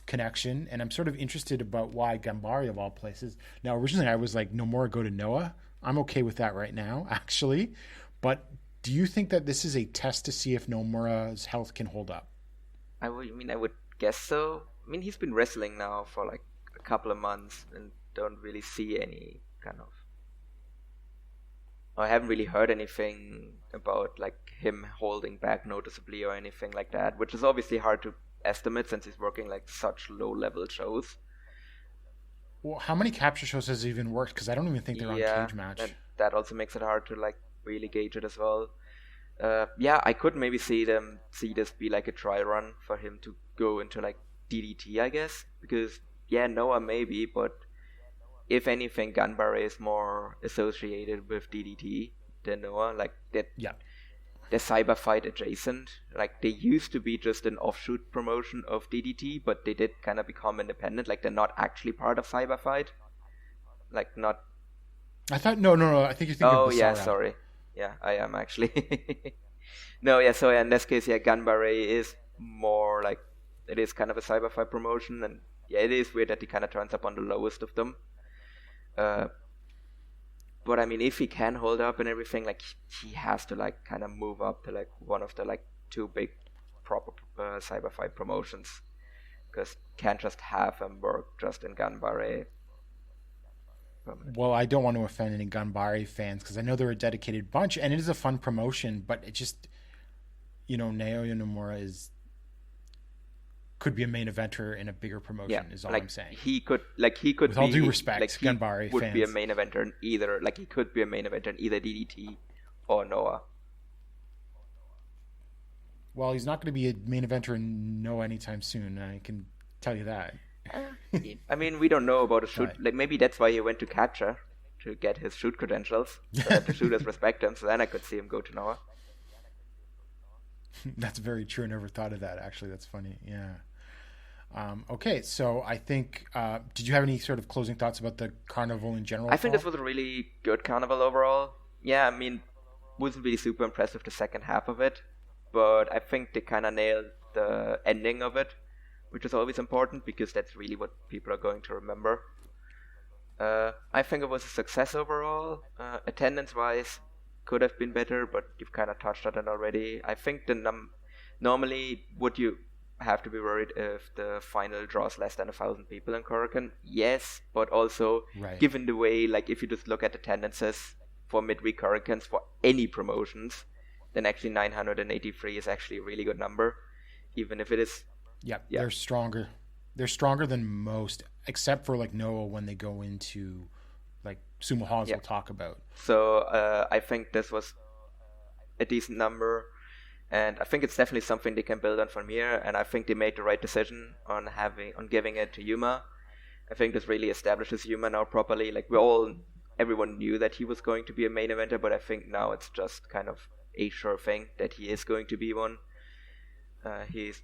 connection, and I'm sort of interested about why Ganbare of all places. Now originally I was like, Nomura go to Noah. I'm okay with that right now, actually. But do you think that this is a test to see if Nomura's health can hold up? I would guess so. I mean, he's been wrestling now for like a couple of months and don't really see any kind of... I haven't really heard anything about like him holding back noticeably or anything like that, which is obviously hard to estimate since he's working like such low-level shows. Well, how many capture shows has he even worked? Because I don't even think they're on Cage Match. That also makes it hard to like really gauge it as well. I could maybe see this be like a trial run for him to go into like DDT, I guess, because Noah maybe, but if anything, Ganbare is more associated with DDT than Noah. Like that, they're cyber fight adjacent. Like they used to be just an offshoot promotion of DDT, but they did kind of become independent. Like they're not actually part of cyber fight. Like not. I thought no. I think you're thinking. Oh of yeah, sorry. Yeah, I am actually. No, so in this case, Ganbare is more like it is kind of a cyber fight promotion, and it is weird that he kind of turns up on the lowest of them. But I mean, if he can hold up and everything, like he has to like kind of move up to like one of the like two big proper cyber fight promotions, because can't just have him work just in Ganbare. Well, I don't want to offend any Ganbare fans because I know they're a dedicated bunch and it is a fun promotion, but it just, Naoya Nomura could be a main eventer in a bigger promotion is all like I'm saying. He could with all due respect, like Ganbare would fans. be a main eventer in either, like he could be a main eventer in either DDT or Noah. Well, he's not going to be a main eventer in Noah anytime soon. I can tell you that. I mean, we don't know about a shoot. Like maybe that's why he went to Catcher to get his shoot credentials, so that the shooters respect him. So then I could see him go to Noah. That's very true. I never thought of that. Actually, that's funny. Yeah. Okay, so I think. Did you have any sort of closing thoughts about the carnival in general? I think this was a really good carnival overall. Yeah, I mean, wasn't really super impressed with the second half of it, but I think they kind of nailed the ending of it, which is always important because that's really what people are going to remember. I think it was a success overall. Attendance-wise, could have been better, but you've kind of touched on it already. I think normally would you have to be worried if the final draws less than 1,000 people in Korakuen? Yes, but also given the way, like if you just look at attendances for midweek Korakuens for any promotions, then actually 983 is actually a really good number, even if it is. Yeah, they're stronger. They're stronger than most, except for like Noah when they go into like Sumo Halls we'll talk about. So I think this was a decent number, and I think it's definitely something they can build on from here. And I think they made the right decision on giving it to Yuma. I think this really establishes Yuma now properly. Like everyone knew that he was going to be a main eventer, but I think now it's just kind of a sure thing that he is going to be one. He's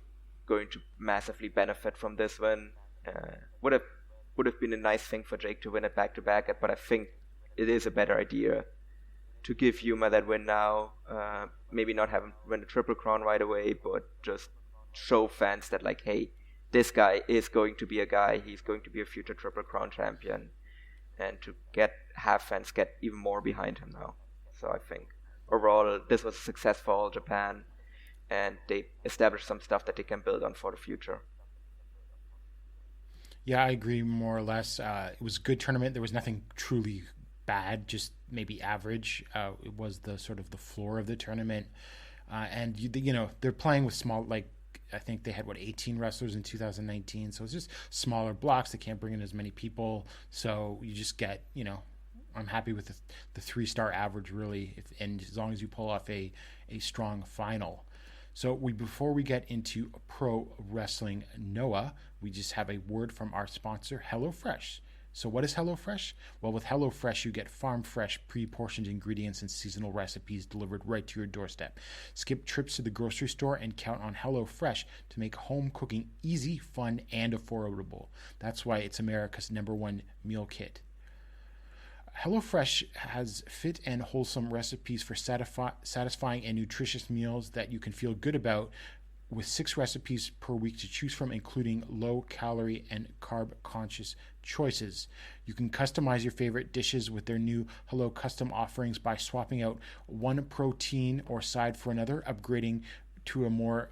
going to massively benefit from this win. Would have been a nice thing for Jake to win it back to back, but I think it is a better idea to give Yuma that win now. Maybe not have him win the Triple Crown right away, but just show fans that like, hey, this guy is going to be a guy. He's going to be a future Triple Crown champion, and to have fans get even more behind him now. So I think overall this was a success for All Japan, and they established some stuff that they can build on for the future. Yeah, I agree more or less. It was a good tournament. There was nothing truly bad, just maybe average. It was the sort of the floor of the tournament. And, they're playing with small, like, I think they had, 18 wrestlers in 2019. So it's just smaller blocks. They can't bring in as many people. So you just get, I'm happy with the 3-star average, really, and as long as you pull off a strong final. So before we get into pro wrestling Noah, we just have a word from our sponsor, HelloFresh. So what is HelloFresh? Well, with HelloFresh, you get farm-fresh, pre-portioned ingredients and seasonal recipes delivered right to your doorstep. Skip trips to the grocery store and count on HelloFresh to make home cooking easy, fun, and affordable. That's why it's America's #1 meal kit. HelloFresh has fit and wholesome recipes for satisfying and nutritious meals that you can feel good about, with 6 recipes per week to choose from, including low-calorie and carb-conscious choices. You can customize your favorite dishes with their new Hello Custom offerings by swapping out one protein or side for another, upgrading to a more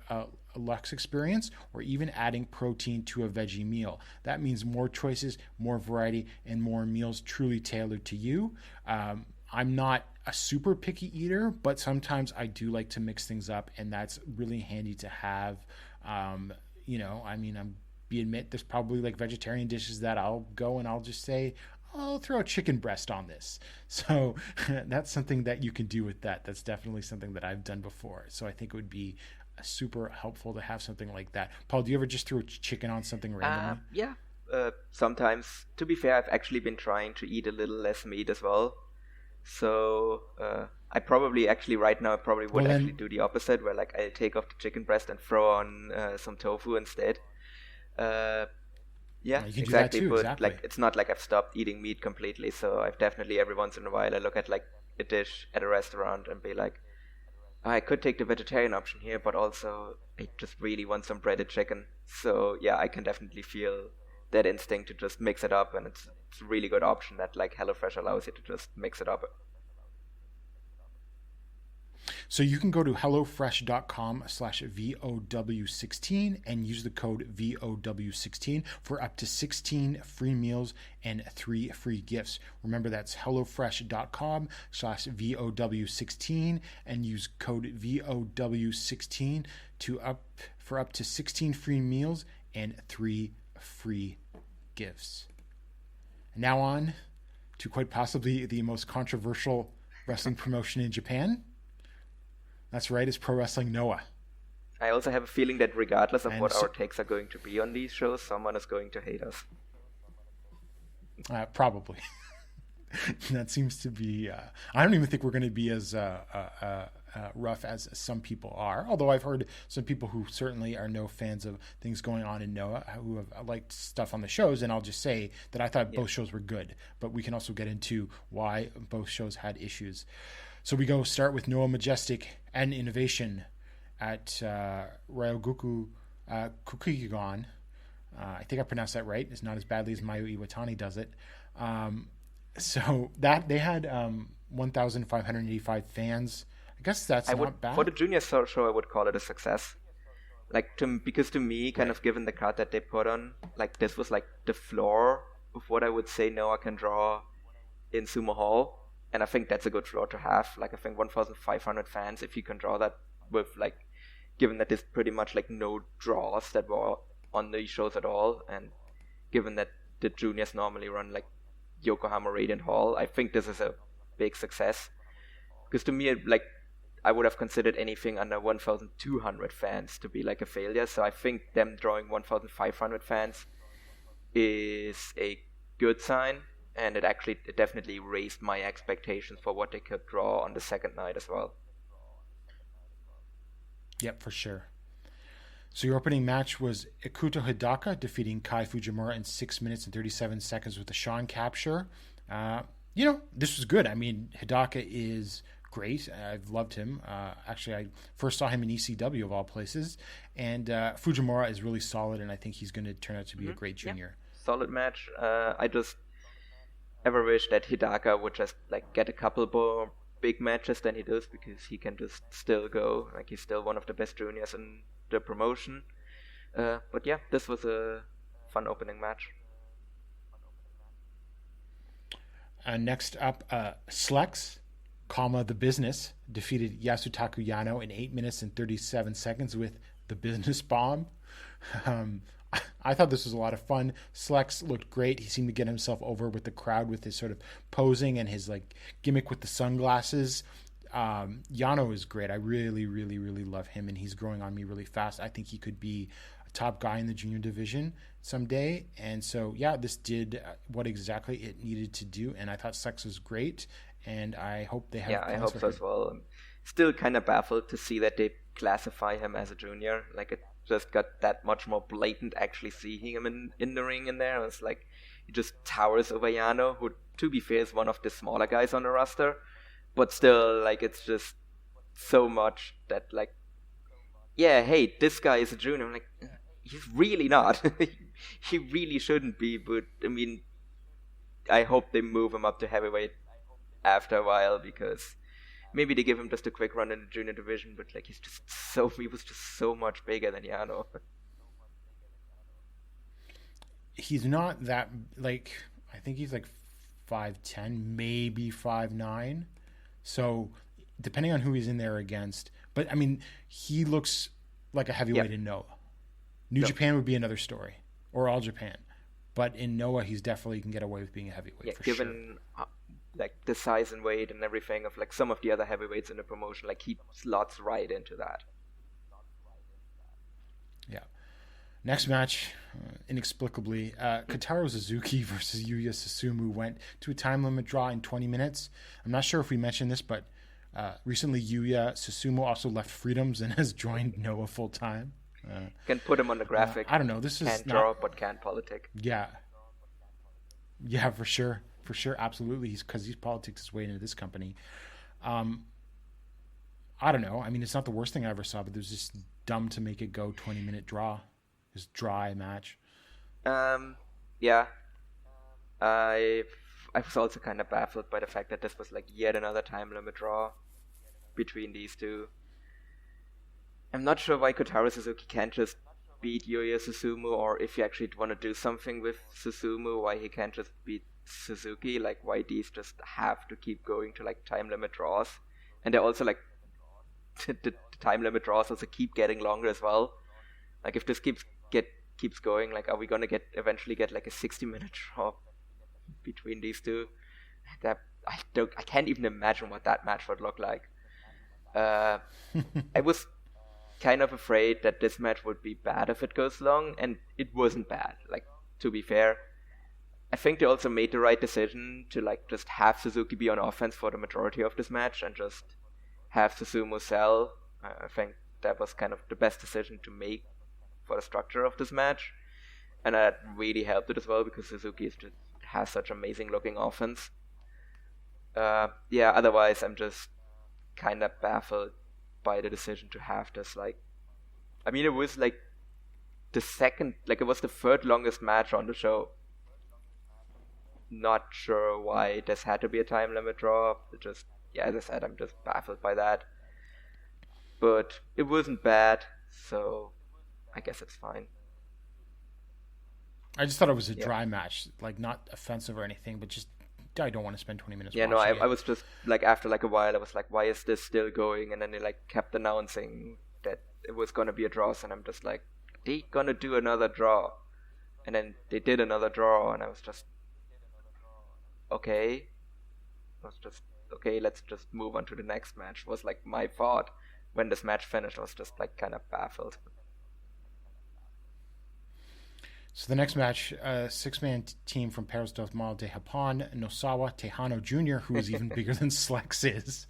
luxe experience, or even adding protein to a veggie meal. That means more choices, more variety, and more meals truly tailored to you. I'm not a super picky eater, but sometimes I do like to mix things up, and that's really handy to have. We admit there's probably like vegetarian dishes that I'll go and I'll just say, I'll throw a chicken breast on this. So that's something that you can do with that. That's definitely something that I've done before. So I think it would be super helpful to have something like that. Paul, do you ever just throw chicken on something randomly? Yeah, sometimes. To be fair, I've actually been trying to eat a little less meat as well. So I probably actually right now would actually do the opposite, where like I take off the chicken breast and throw on some tofu instead. Yeah, you can exactly. Do that too, but exactly. like it's not like I've stopped eating meat completely. So I've definitely every once in a while I look at like a dish at a restaurant and be like, I could take the vegetarian option here, but also I just really want some breaded chicken. So yeah, I can definitely feel that instinct to just mix it up, and it's a really good option that like HelloFresh allows you to just mix it up. So you can go to hellofresh.com/VOW16 and use the code VOW16 for up to 16 free meals and 3 free gifts. Remember, that's hellofresh.com/VOW16 and use code VOW16 for up to 16 free meals and 3 free gifts. And now on to quite possibly the most controversial wrestling promotion in Japan. That's right, it's Pro Wrestling Noah. I also have a feeling that regardless of what our takes are going to be on these shows, someone is going to hate us. Probably. That seems to be... I don't even think we're going to be as rough as some people are. Although I've heard some people who certainly are no fans of things going on in Noah who have liked stuff on the shows. And I'll just say that I thought both shows were good. But we can also get into why both shows had issues. So we start with Noah Majestic and Innovation at Ryogoku Kukigan. I think I pronounced that right. It's not as badly as Mayu Iwatani does it. So that they had 1,585 fans. I guess that's not bad. For the junior show, I would call it a success. Because to me, kind of given the card that they put on, like this was like the floor of what I would say Noah can draw in Sumo Hall. And I think that's a good floor to have. Like, I think 1,500 fans, if you can draw that with, like, given that there's pretty much, like, no draws that were on these shows at all, and given that the juniors normally run, like, Yokohama Radiant Hall, I think this is a big success. Because to me, I would have considered anything under 1,200 fans to be, like, a failure. So I think them drawing 1,500 fans is a good sign. And it definitely raised my expectations for what they could draw on the second night as well. Yep, for sure. So your opening match was Ikuto Hidaka defeating Kai Fujimura in 6 minutes and 37 seconds with a Sean capture. This was good. I mean, Hidaka is great. I've loved him. Actually, I first saw him in ECW of all places. And Fujimura is really solid, and I think he's going to turn out to be a great junior. Yeah. Solid match. I just ever wish that Hidaka would just like get a couple more big matches than he does, because he can just still go. Like, he's still one of the best juniors in the promotion. But yeah, this was a fun opening match. Next up, Slex, The Business, defeated Yasutaku Yano in 8 minutes and 37 seconds with the Business Bomb. I thought this was a lot of fun. Slex looked great. He seemed to get himself over with the crowd with his sort of posing and his like gimmick with the sunglasses. Yano is great. I really, really, really love him, and he's growing on me really fast. I think he could be a top guy in the junior division someday. And so, yeah, this did what exactly it needed to do, and I thought Sex was great, and I hope they have. Yeah, I hope so as well. I'm still kind of baffled to see that they classify him as a junior. Like, it just got that much more blatant actually seeing him in the ring in there. It's like he just towers over Yano, who, to be fair, is one of the smaller guys on the roster. But still, like, it's just so much that, like, yeah, hey, this guy is a junior. I'm like, he's really not. He really shouldn't be, but, I mean, I hope they move him up to heavyweight after a while, because maybe they give him just a quick run in the junior division, but, like, he was just so much bigger than Yano. He's not that, like, I think he's, like, 5'10", maybe 5'9". So, depending on who he's in there against. But, I mean, he looks like a heavyweight in Noah. New Japan would be another story. Or All Japan. But in Noah, he's definitely can get away with being a heavyweight, for given, sure. Like, the size and weight and everything of, like, some of the other heavyweights in the promotion, like, he slots right into that. Yeah. Next match, inexplicably, Kotaro Suzuki versus Yuya Susumu went to a time limit draw in 20 minutes. I'm not sure if we mentioned this, but recently Yuya Susumu also left Freedoms and has joined Noah full time. Can put him on the graphic. I don't know. This is can't not... draw, but can politic. Yeah, for sure, absolutely. Because he's politics his way into this company. I don't know. I mean, it's not the worst thing I ever saw, but it was just dumb to make it go 20-minute draw. This dry match. Yeah. I was also kind of baffled by the fact that this was like yet another time limit draw between these two. I'm not sure why Kotaro Suzuki can't just beat Yuya Susumu, or if you actually want to do something with Susumu, why he can't just beat Suzuki, like why these just have to keep going to like time limit draws. And they're also like the time limit draws also keep getting longer as well. Like if this keeps going, like are we gonna eventually get like a 60-minute draw between these two? That I can't even imagine what that match would look like. I was kind of afraid that this match would be bad if it goes long, and it wasn't bad. Like, to be fair, I think they also made the right decision to like just have Suzuki be on offense for the majority of this match and just have Susumu sell. I think that was kind of the best decision to make for the structure of this match, and that really helped it as well because Suzuki has such amazing looking offense. Otherwise I'm just kind of baffled by the decision to have this. Like, I mean, it was like it was the third longest match on the show. Not sure why this had to be a time limit draw. As I said, I'm just baffled by that. But it wasn't bad, so I guess it's fine. I just thought it was a dry match, like not offensive or anything, but just I don't want to spend 20 minutes watching it. I was just like, after like a while, I was like, why is this still going? And then they like kept announcing that it was going to be a draw, and I'm just like, they gonna do another draw? And then they did another draw, and I was just, okay. Let's just move on to the next match, was like my thought when this match finished. I was just like kind of baffled. So the next match, a six-man team from Paris del Mal de Japón, Nosawa Tejano Jr., who is even bigger than Slex is,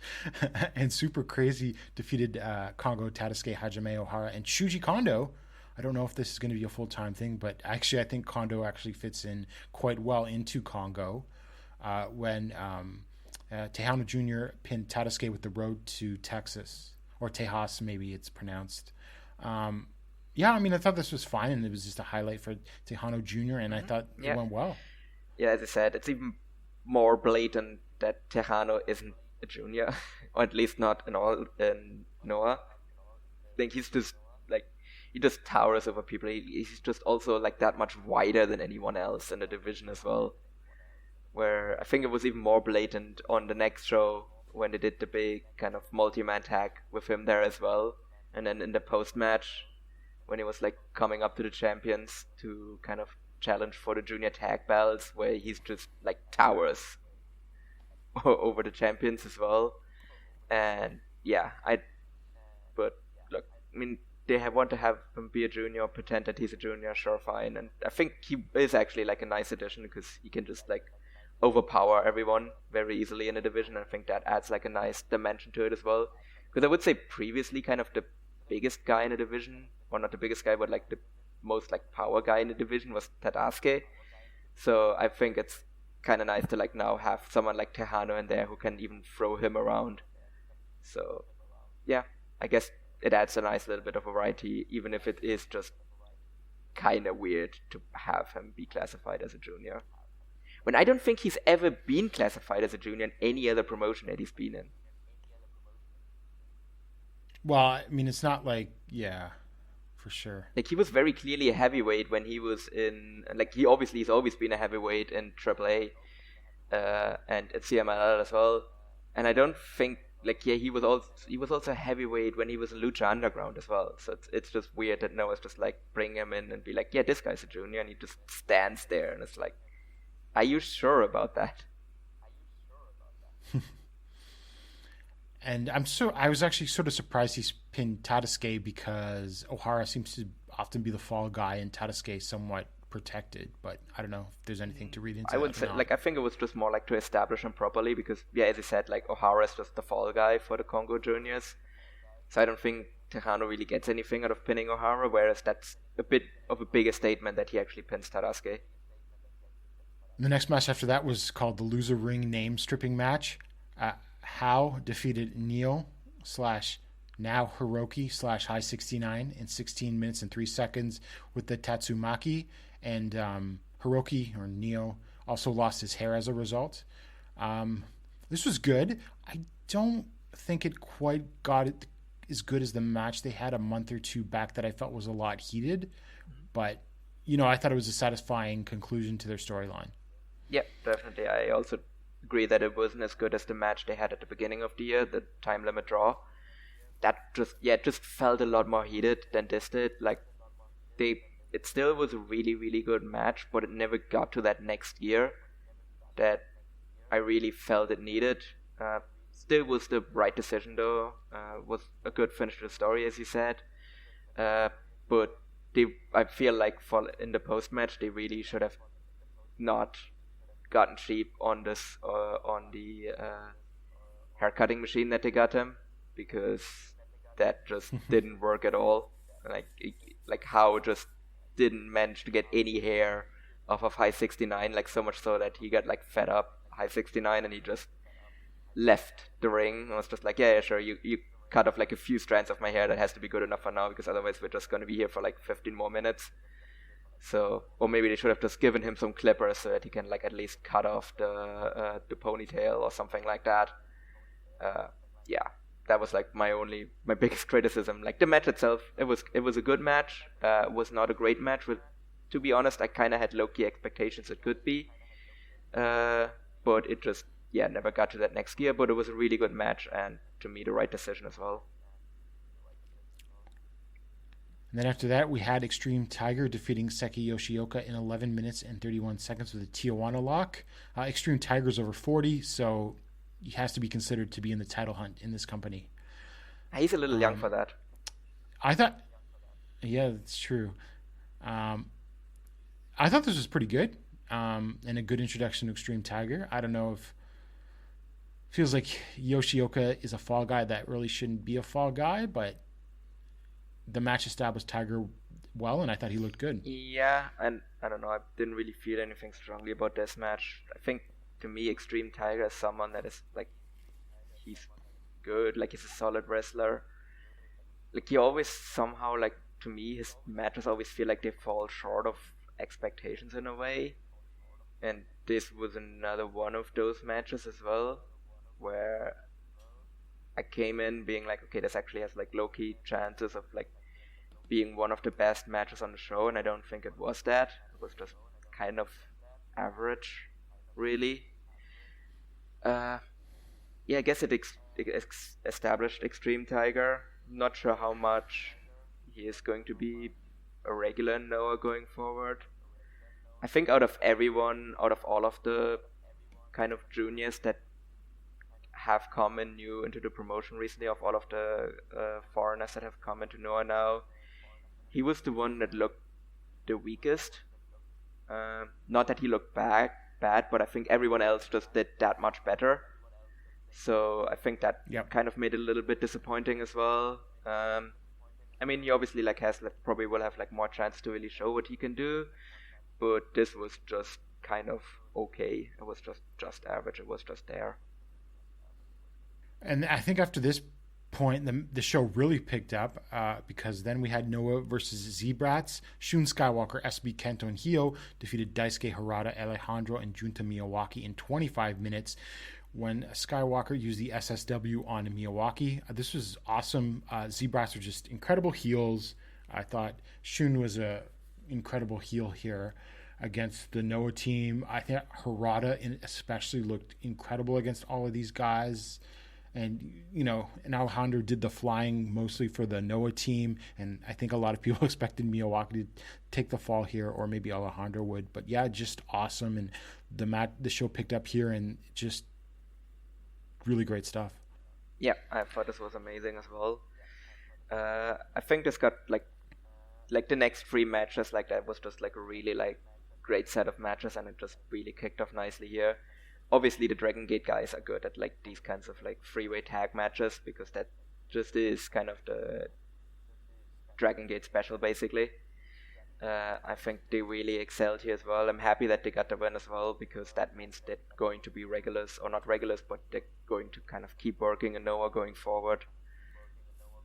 and Super Crazy defeated Kongo Tadasuke Hajime Ohara and Shuji Kondo. I don't know if this is going to be a full-time thing, but actually I think Kondo actually fits in quite well into Kongo when Tejano Jr. pinned Tadasuke with the Road to Texas, or Tejas maybe it's pronounced. Yeah, I mean, I thought this was fine, and it was just a highlight for Tejano Jr., and I thought it went well. Yeah, as I said, it's even more blatant that Tejano isn't a junior, or at least not in Noah. I think he's just, like, he just towers over people. He's just also, like, that much wider than anyone else in the division as well. Where I think it was even more blatant on the next show when they did the big kind of multi-man tag with him there as well. And then in the post-match, when he was like coming up to the champions to kind of challenge for the junior tag belts, where he's just like towers over the champions as well. And yeah, but look, I mean, they want to have him be a junior, pretend that he's a junior, sure, fine. And I think he is actually like a nice addition because he can just like overpower everyone very easily in a division. I think that adds like a nice dimension to it as well. Because I would say previously kind of the biggest guy in a division, or not the biggest guy, but like the most like power guy in the division was Tadasuke. So I think it's kind of nice to like now have someone like Tejano in there who can even throw him around. So yeah, I guess it adds a nice little bit of variety, even if it is just kind of weird to have him be classified as a junior. When I don't think he's ever been classified as a junior in any other promotion that he's been in. Well, I mean, it's not like, yeah, for sure. Like, he was very clearly a heavyweight when he was in, like, he's always been a heavyweight in AAA and at CMLL as well. And I don't think, like, yeah, he was also a heavyweight when he was in Lucha Underground as well. So it's just weird that Noah's just like bring him in and be like, yeah, this guy's a junior, and he just stands there, and it's like, are you sure about that? And I was actually sort of surprised he's pinned Tadasuke because Ohara seems to often be the fall guy and Tadasuke somewhat protected, but I don't know if there's anything to read into that. I would say, like, I think it was just more like to establish him properly because, yeah, as I said, like, Ohara is just the fall guy for the Congo Juniors. So I don't think Tejano really gets anything out of pinning Ohara, whereas that's a bit of a bigger statement that he actually pins Tadasuke. The next match after that was called the Loser Ring Name Stripping Match. How defeated Neo / now Hiroki / High 69 in 16 minutes and 3 seconds with the Tatsumaki. And Hiroki, or Neo, also lost his hair as a result. This was good. I don't think it quite got it as good as the match they had a month or two back that I felt was a lot heated. But, you know, I thought it was a satisfying conclusion to their storyline. Yeah, definitely. I also agree that it wasn't as good as the match they had at the beginning of the year, the time limit draw. That just felt a lot more heated than this did. Like, it still was a really, really good match, but it never got to that next year that I really felt it needed. Still was the right decision though. Was a good finish to the story, as you said. But I feel like in the post match they really should have not gotten cheap on this on the haircutting machine that they got him, because that just didn't work at all. Like how just didn't manage to get any hair off of High 69, like so much so that he got like fed up High 69 and he just left the ring. I was just like, yeah, sure, you cut off like a few strands of my hair, that has to be good enough for now, because otherwise we're just going to be here for like 15 more minutes. So, or maybe they should have just given him some clippers so that he can like at least cut off the ponytail or something like that. Yeah, that was like my biggest criticism. Like the match itself, it was a good match. Was not a great match. To be honest, I kind of had low-key expectations it could be, but it just never got to that next gear. But it was a really good match, and to me the right decision as well. And then after that, we had Extreme Tiger defeating Seki Yoshioka in 11 minutes and 31 seconds with a Tijuana lock. Extreme Tiger's over 40, so he has to be considered to be in the title hunt in this company. He's a little young for that. I thought, yeah, that's true. I thought this was pretty good, and a good introduction to Extreme Tiger. I don't know if feels like Yoshioka is a fall guy that really shouldn't be a fall guy, but the match established Tiger well, and I thought he looked good. Yeah, and I don't know, I didn't really feel anything strongly about this match. I think, to me, Extreme Tiger is someone that is, like, he's good, like, he's a solid wrestler. Like, he always somehow, like, to me, his matches always feel like they fall short of expectations in a way. And this was another one of those matches as well, where I came in being like, okay, this actually has, like, low-key chances of, like, being one of the best matches on the show, and I don't think it was that. It was just kind of average, really. I guess it established Extreme Tiger. Not sure how much he is going to be a regular in Noah going forward. I think out of all of the kind of juniors that have come in new into the promotion recently, of all of the foreigners that have come into Noah now, he was the one that looked the weakest. Not that he looked bad, but I think everyone else just did that much better. So I think that kind of made it a little bit disappointing as well. I mean, he obviously probably will have more chance to really show what he can do, but this was just kind of okay. It was just average. It was just there. And I think after this point, the show really picked up because then we had Noah versus Z-Brats. Shun Skywalker, SB Kento, and Hio defeated Daisuke Harada, Alejandro, and Junta Miyawaki in 25 minutes when Skywalker used the SSW on Miyawaki. This was awesome. Z-Brats were just incredible heels. I thought Shun was a incredible heel here against the Noah team. I think Harada especially looked incredible against all of these guys. And, and Alejandro did the flying mostly for the Noah team. And I think a lot of people expected Miyawaki to take the fall here, or maybe Alejandro would. But yeah, just awesome. And the show picked up here, and just really great stuff. Yeah, I thought this was amazing as well. I think this got like the next 3 matches that was just a really great set of matches, and it just really kicked off nicely here. Obviously, the Dragon Gate guys are good at these kinds of freeway tag matches, because that just is kind of the Dragon Gate special, basically. I think they really excelled here as well. I'm happy that they got the win as well, because that means they're going to be regulars, or not regulars, but they're going to kind of keep working in Noah going forward.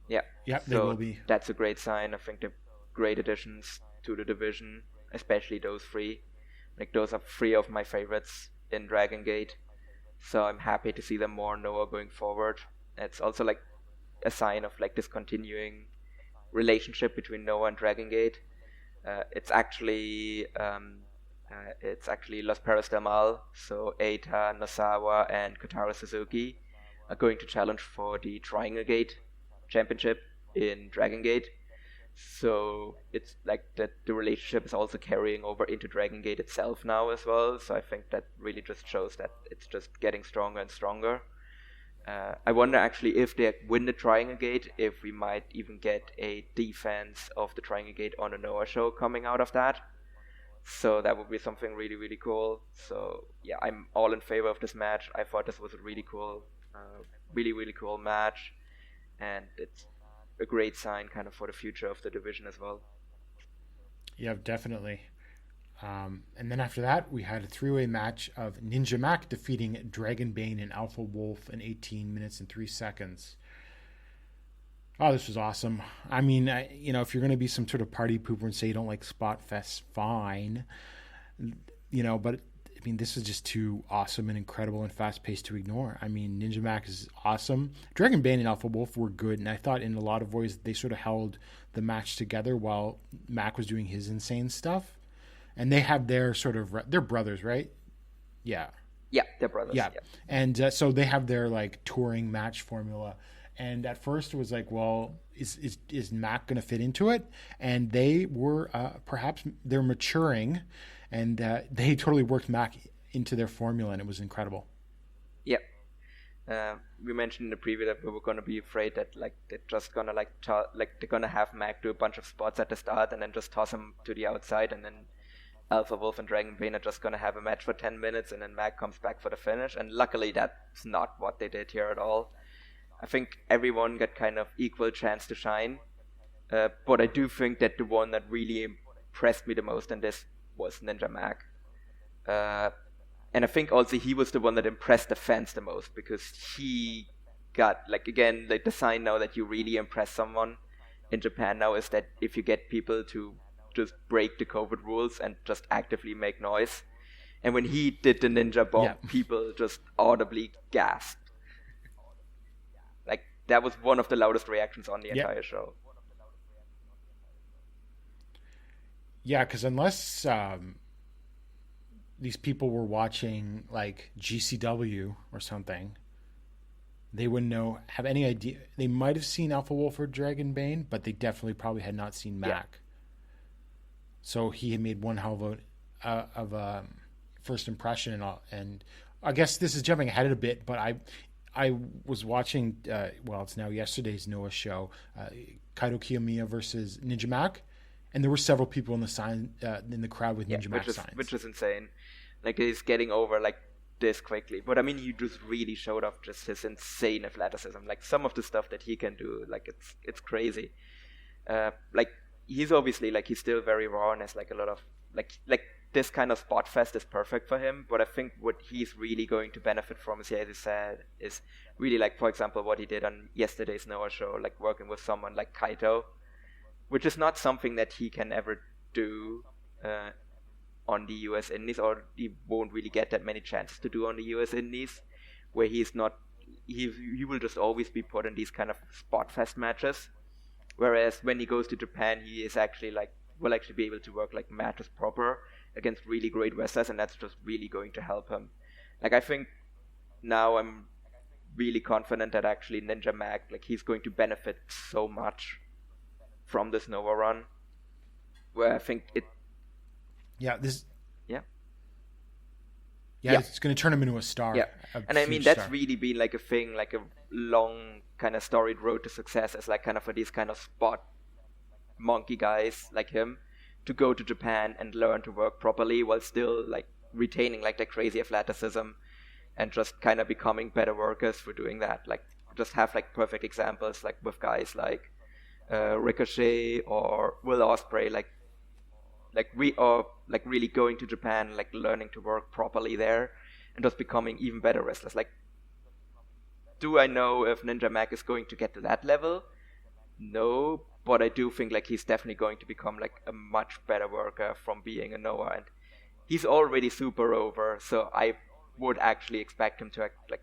Yeah, they will be. That's a great sign. I think they're great additions to the division, especially those 3. Those are 3 of my favorites in Dragon Gate, so I'm happy to see them more Noah going forward. It's also a sign of this continuing relationship between Noah and Dragon Gate. It's actually Los Perros del Mal, so Eita, NOSAWA, and Kotaro Suzuki are going to challenge for the Triangle Gate Championship in Dragon Gate. So it's that the relationship is also carrying over into Dragon Gate itself now as well. So I think that really just shows that it's just getting stronger and stronger. I wonder actually if they win the Triangle Gate, if we might even get a defense of the Triangle Gate on a Noah show coming out of that. So that would be something really, really cool. So yeah, I'm all in favor of this match. I thought this was a really cool, really cool match, and it's a great sign kind of for the future of the division as well. Yeah, definitely. And then after that, we had a 3-way match of Ninja Mac defeating Dragon Bain and Alpha Wolf in 18 minutes and 3 seconds. Oh, this was awesome. I mean, if you're going to be some sort of party pooper and say you don't like Spot Fest, fine. But I mean, this is just too awesome and incredible and fast-paced to ignore. I mean, Ninja Mac is awesome. Dragon Bain and Alpha Wolf were good, and I thought in a lot of ways they sort of held the match together while Mac was doing his insane stuff. And they have their they're brothers, right? Yeah. Yeah, they're brothers. Yeah. And so they have their touring match formula. And at first it was well, is Mac going to fit into it? And they were perhaps they're maturing, and they totally worked Mac into their formula, and it was incredible. Yeah. We mentioned in the preview that we were going to be afraid that they're just going to they're going to have Mac do a bunch of spots at the start and then just toss him to the outside, and then Alpha Wolf and Dragon Bain are just going to have a match for 10 minutes and then Mac comes back for the finish. And luckily that's not what they did here at all. I think everyone got kind of equal chance to shine. But I do think that the one that really impressed me the most in this was Ninja Mac. And I think also he was the one that impressed the fans the most, because he got, again, the sign now that you really impress someone in Japan now is that if you get people to just break the COVID rules and just actively make noise. And when he did the ninja bomb, people just audibly gasped. That was one of the loudest reactions on the entire show. Yeah, because unless these people were watching GCW or something, they wouldn't have any idea. They might have seen Alpha Wolf or Dragon Bain, but they definitely probably had not seen Mac. Yeah. So he had made one hell of a first impression, and I guess this is jumping ahead a bit, but I was watching, it's now yesterday's Noah show, Kaito Kiyomiya versus Ninja Mac, and there were several people in the crowd with Ninja Mac signs. Which is insane. Like, he's getting over, like, this quickly. But, I mean, he just really showed off just his insane athleticism. Like, some of the stuff that he can do, like, it's crazy. Like, he's obviously, like, he's still very raw and has, like, a lot of, like this kind of spot fest is perfect for him. But I think what he's really going to benefit from, as you said, is really, like, for example, what he did on yesterday's Noah show, like, working with someone like Kaito, which is not something that he can ever do on the US Indies, or he won't really get that many chances to do on the US Indies, where he's not, he will just always be put in these kind of spot fest matches. Whereas when he goes to Japan, he is actually will actually be able to work like matches proper against really great wrestlers, and that's just really going to help him. Like, I think now I'm really confident that actually Ninja Mac, like, he's going to benefit so much from this Nova run, where I think it. Yeah, Yeah, it's going to turn him into a star. Yeah, and I mean, that's really been like a thing, like a long kind of storied road to success, as like kind of for these kind of spot monkey guys like him to go to Japan and learn to work properly while still like retaining like the crazy athleticism and just kind of becoming better workers for doing that. Like, just have like perfect examples like with guys like Ricochet or Will Ospreay, really going to Japan, like learning to work properly there and just becoming even better wrestlers. Like, do I know if Ninja Mac is going to get to that level? No, but I do think like he's definitely going to become like a much better worker from being a Noah, and he's already super over, so I would actually expect him to act like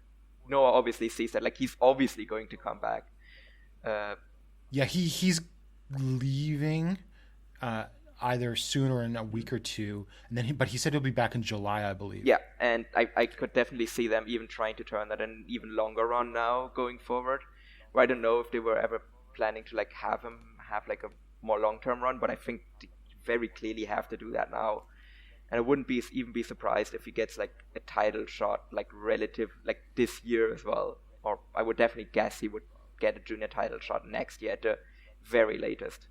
Noah obviously sees that, like, he's obviously going to come back. He's leaving either soon or in a week or two, and then but he said he'll be back in July, I believe. Yeah, and I could definitely see them even trying to turn that an even longer run now going forward. Where I don't know if they were ever planning to like have him have like a more long-term run, but I think they very clearly have to do that now. And I wouldn't even be surprised if he gets like a title shot like relative like this year as well. Or I would definitely guess he would get a junior title shot next year at the very latest.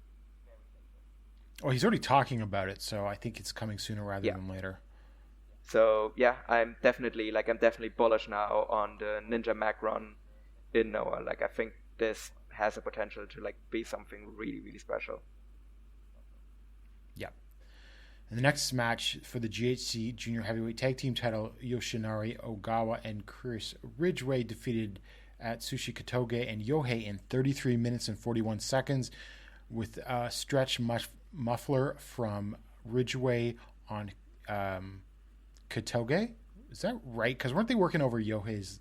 Oh, he's already talking about it, so I think it's coming sooner rather than later. So yeah, I'm definitely bullish now on the Ninja Mac run in Noah. Like, I think this has the potential to like be something really, really special. Yeah. And the next match for the GHC Junior Heavyweight Tag Team title, Yoshinari Ogawa and Chris Ridgway defeated Atsushi Katoge and Yohei in 33 minutes and 41 seconds with a stretch muffler from Ridgway on Katoge. Is that right? Because weren't they working over Yohei's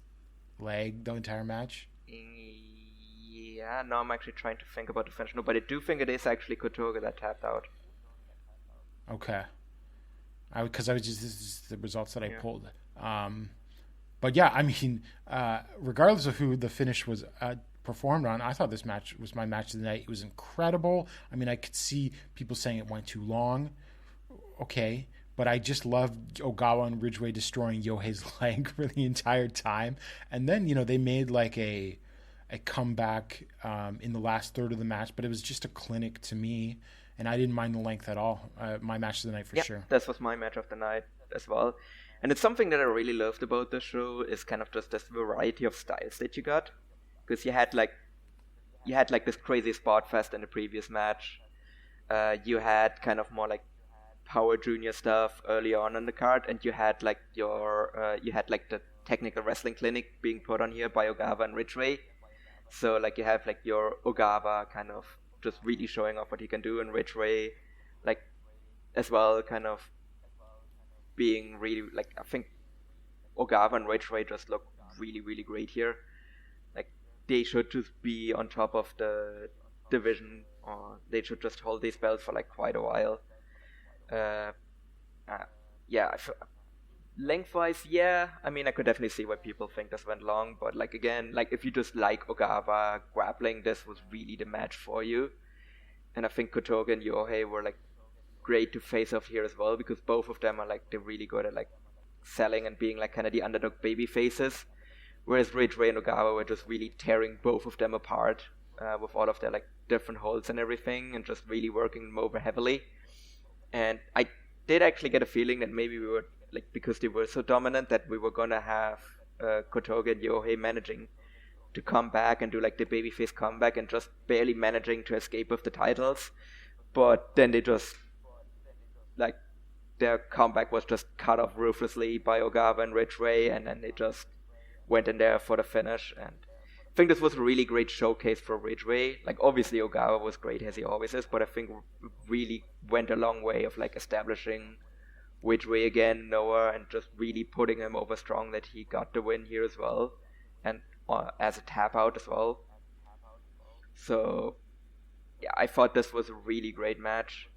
leg the entire match? Yeah, no, I'm actually trying to think about the finish. No, but I do think it is actually Katoge that tapped out. Okay. Because this is the results that I pulled. But yeah, I mean, regardless of who the finish was performed on, I thought this match was my match of the night. It was incredible. I mean, I could see people saying it went too long. Okay. But I just loved Ogawa and Ridgway destroying Yohei's leg for the entire time. And then, they made like a comeback in the last third of the match, but it was just a clinic to me, and I didn't mind the length at all. My match of the night for sure. This was my match of the night as well. And it's something that I really loved about the show is kind of just this variety of styles that you got. Because you had this crazy spot fest in the previous match. You had kind of more like Power Junior stuff early on in the card, and you had like the technical wrestling clinic being put on here by Ogawa and Ridgway. So like you have like your Ogawa kind of just really showing off what he can do, and Ridgway like as well kind of being really like, I think Ogawa and Ridgway just look really, really great here. Like, they should just be on top of the division, or they should just hold these belts for like quite a while. Lengthwise, I mean, I could definitely see why people think this went long, but like, again, like, if you just like Ogawa grappling, this was really the match for you. And I think Katoge and Yohei were like great to face off here as well, because both of them are like, they're really good at like selling and being like kind of the underdog baby faces, whereas Ray and Ogawa were just really tearing both of them apart with all of their like different holds and everything, and just really working them over heavily. And I did actually get a feeling that maybe we were like, because they were so dominant, that we were gonna have Kotoge and Yohei managing to come back and do like the babyface comeback and just barely managing to escape with the titles. But then they just, like, their comeback was just cut off ruthlessly by Ogawa and Rich Ray, and then they just went in there for the finish. And I think this was a really great showcase for Rich Ray. Like, obviously Ogawa was great, as he always is, but I think it really went a long way of like establishing Rich Ray again, Noah, and just really putting him over strong that he got the win here as well, and as a tap out as well. So yeah, I thought this was a really great match.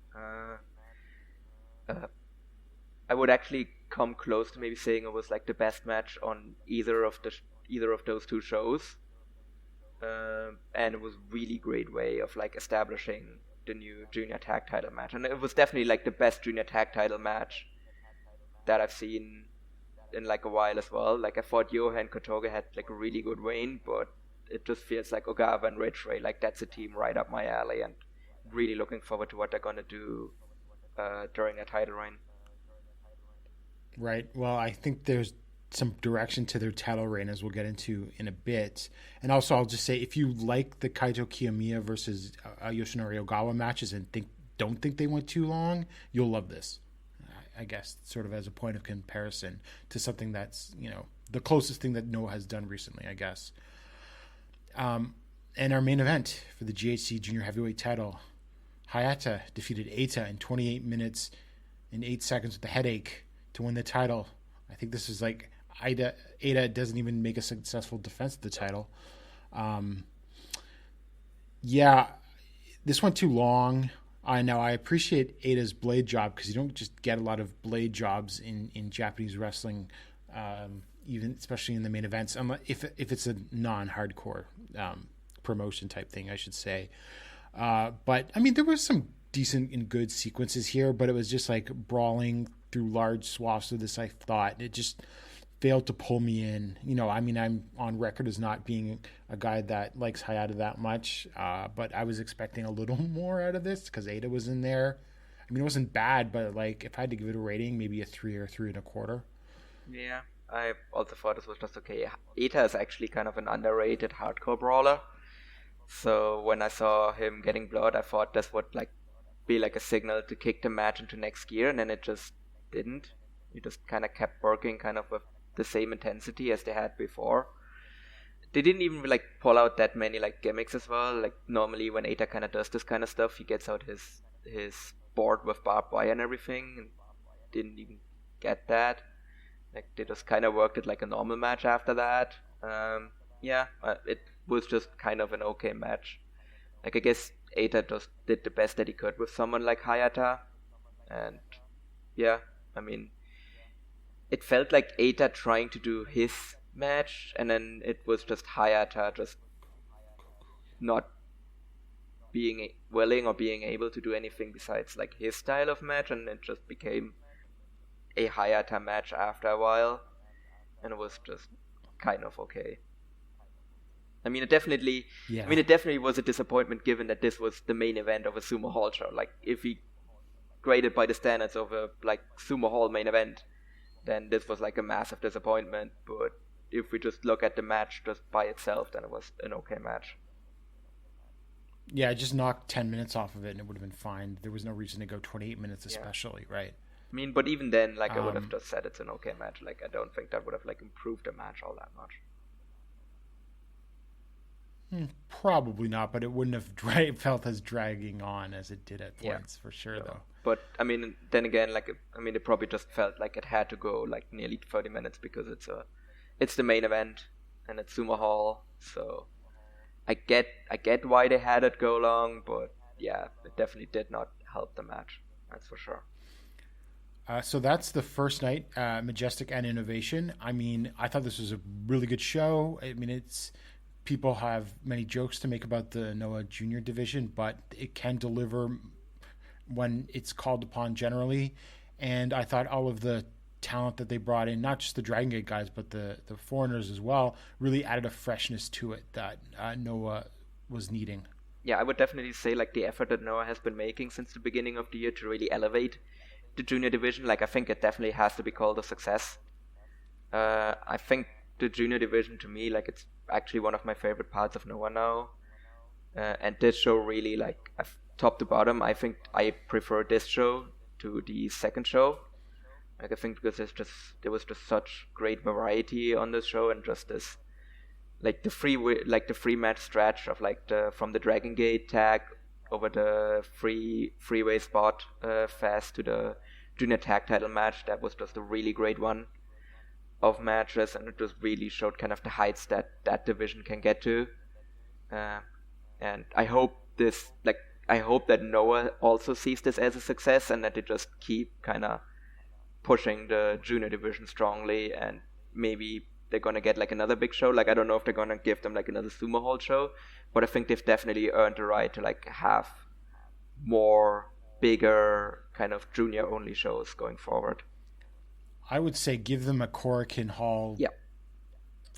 I would actually come close to maybe saying it was like the best match on either of those two shows, and it was really great way of like establishing the new junior tag title match, and it was definitely like the best junior tag title match that I've seen in like a while as well. Like, I thought Yohei and Kotoge had like a really good reign, but it just feels like Ogawa and Rich Ray, like that's a team right up my alley, and really looking forward to what they're gonna do during a title reign. Right. Well, I think there's some direction to their title reign, as we'll get into in a bit. And also, I'll just say, if you like the Kaito Kiyomiya versus Yoshinori Ogawa matches and don't think they went too long, you'll love this. I guess, sort of as a point of comparison to something that's, you know, the closest thing that Noah has done recently, I guess. And our main event for the GHC Junior Heavyweight title, Hayato defeated Eita in 28 minutes and 8 seconds with a headache to win the title. I think this is like Eita doesn't even make a successful defense of the title. Yeah, this went too long. Now, I appreciate Eita's blade job, because you don't just get a lot of blade jobs in Japanese wrestling, even especially in the main events, if it's a non-hardcore promotion type thing, I should say. But I mean, there was some decent and good sequences here, but it was just like brawling through large swaths of this. I thought it just failed to pull me in. You know, I mean, I'm on record as not being a guy that likes Hayato that much, but I was expecting a little more out of this because Eita was in there. I mean, it wasn't bad, but like, if I had to give it a rating, maybe a 3 or 3.25. Yeah, I also thought this was just okay. Eita is actually kind of an underrated hardcore brawler. So when I saw him getting blood, I thought this would like be like a signal to kick the match into next gear, and then it just didn't. It just kind of kept working kind of with the same intensity as they had before. They didn't even like pull out that many like gimmicks as well. Like, normally when Eita kind of does this kind of stuff, he gets out his board with barbed wire and everything, and didn't even get that. Like, they just kind of worked it like a normal match after that. It was just kind of an okay match. Like, I guess Eita just did the best that he could with someone like Hayato, and yeah, I mean, it felt like Eita trying to do his match, and then it was just Hayato just not being willing or being able to do anything besides like his style of match, and it just became a Hayato match after a while, and it was just kind of okay. I mean, it definitely was a disappointment, given that this was the main event of a Sumo Hall show. Like, if we graded by the standards of a like Sumo Hall main event, then this was like a massive disappointment. But if we just look at the match just by itself, then it was an okay match. Yeah, I just knocked 10 minutes off of it and it would have been fine. There was no reason to go 28 minutes especially, right? I mean, but even then, like, I would have just said it's an okay match. Like, I don't think that would have like improved the match all that much. Probably not, but it wouldn't have felt as dragging on as it did at points, for sure, though. But, I mean, then again, like, I mean, it probably just felt like it had to go, like, nearly 30 minutes because it's the main event, and it's Sumo Hall, so I get why they had it go long, but, yeah, it definitely did not help the match, that's for sure. So that's the first night, Majestic and Innovation. I mean, I thought this was a really good show. I mean, people have many jokes to make about the Noah Junior division, but it can deliver when it's called upon generally. And I thought all of the talent that they brought in, not just the Dragon Gate guys, but the foreigners as well, really added a freshness to it that Noah was needing. Yeah, I would definitely say like the effort that Noah has been making since the beginning of the year to really elevate the junior division, like I think it definitely has to be called a success. I think the junior division to me, like it's actually one of my favorite parts of Noah now. And this show really, like top to bottom, I think I prefer this show to the second show. Like I think because there was just such great variety on this show, and just this like the free match stretch of like from the Dragon Gate tag over the freeway spot fast to the junior tag title match. That was just a really great one of matches, and it just really showed kind of the heights that division can get to. And I hope that Noah also sees this as a success, and that they just keep kind of pushing the junior division strongly, and maybe they're gonna get like another big show. Like I don't know if they're gonna give them like another Sumo Hall show, but I think they've definitely earned the right to like have more bigger kind of junior only shows going forward. I would say give them a Korakuen Hall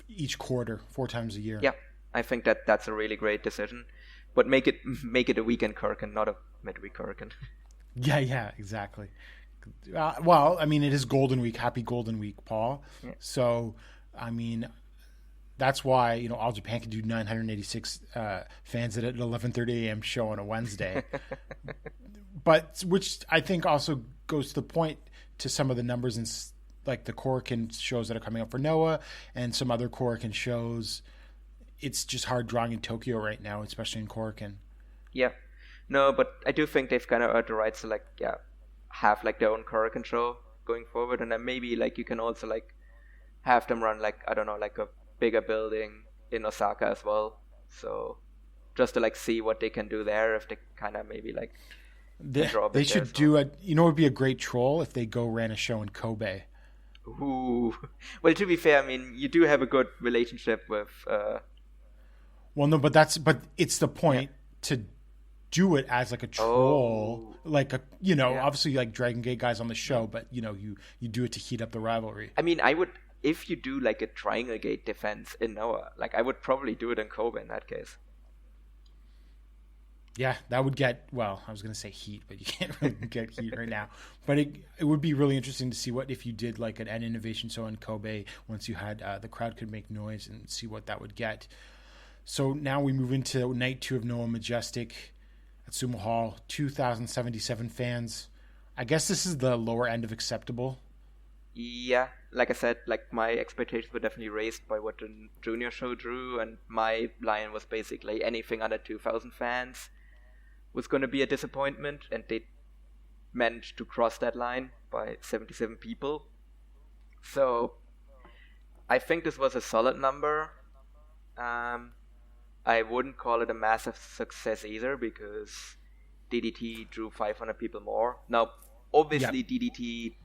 each quarter, 4 times a year. Yeah, I think that's a really great decision. But make it a weekend Korakuen, not a midweek Korakuen. Yeah, exactly. Well, I mean, it is Golden Week. Happy Golden Week, Paul. Yeah. So, I mean, that's why, you know, All Japan can do 986 fans at an 11:30 a.m. show on a Wednesday. But which I think also goes to the point to some of the numbers in like the Korakuen shows that are coming up for Noah and some other Korakuen shows. It's just hard drawing in Tokyo right now, especially in Korakuen. Yeah. No, but I do think they've kind of earned the rights to have like their own Korakuen show going forward, and then maybe like you can also like have them run like, I don't know, like a bigger building in Osaka as well. So just to like see what they can do there, if they kind of maybe like they should do a, you know, it would be a great troll if they ran a show in Kobe. Ooh. Well, to be fair, I mean, you do have a good relationship with well, no, but it's the point to do it as like a troll, like a, you know, obviously like Dragon Gate guys on the show, but you know, you do it to heat up the rivalry. I mean, I would, if you do like a Triangle Gate defense in Noah, like I would probably do it in Kobe in that case. Yeah, that would get, well, I was going to say heat, but you can't really get heat right now. But it would be really interesting to see what if you did like an innovation show in Kobe, once you had the crowd could make noise, and see what that would get. So now we move into night 2 of Noah Majestic at Sumo Hall, 2,077 fans. I guess this is the lower end of acceptable. Yeah, like I said, like my expectations were definitely raised by what the junior show drew, and my line was basically anything under 2,000 fans was going to be a disappointment, and they managed to cross that line by 77 people. So I think this was a solid number. I wouldn't call it a massive success either, because DDT drew 500 people more. Now, obviously, DDT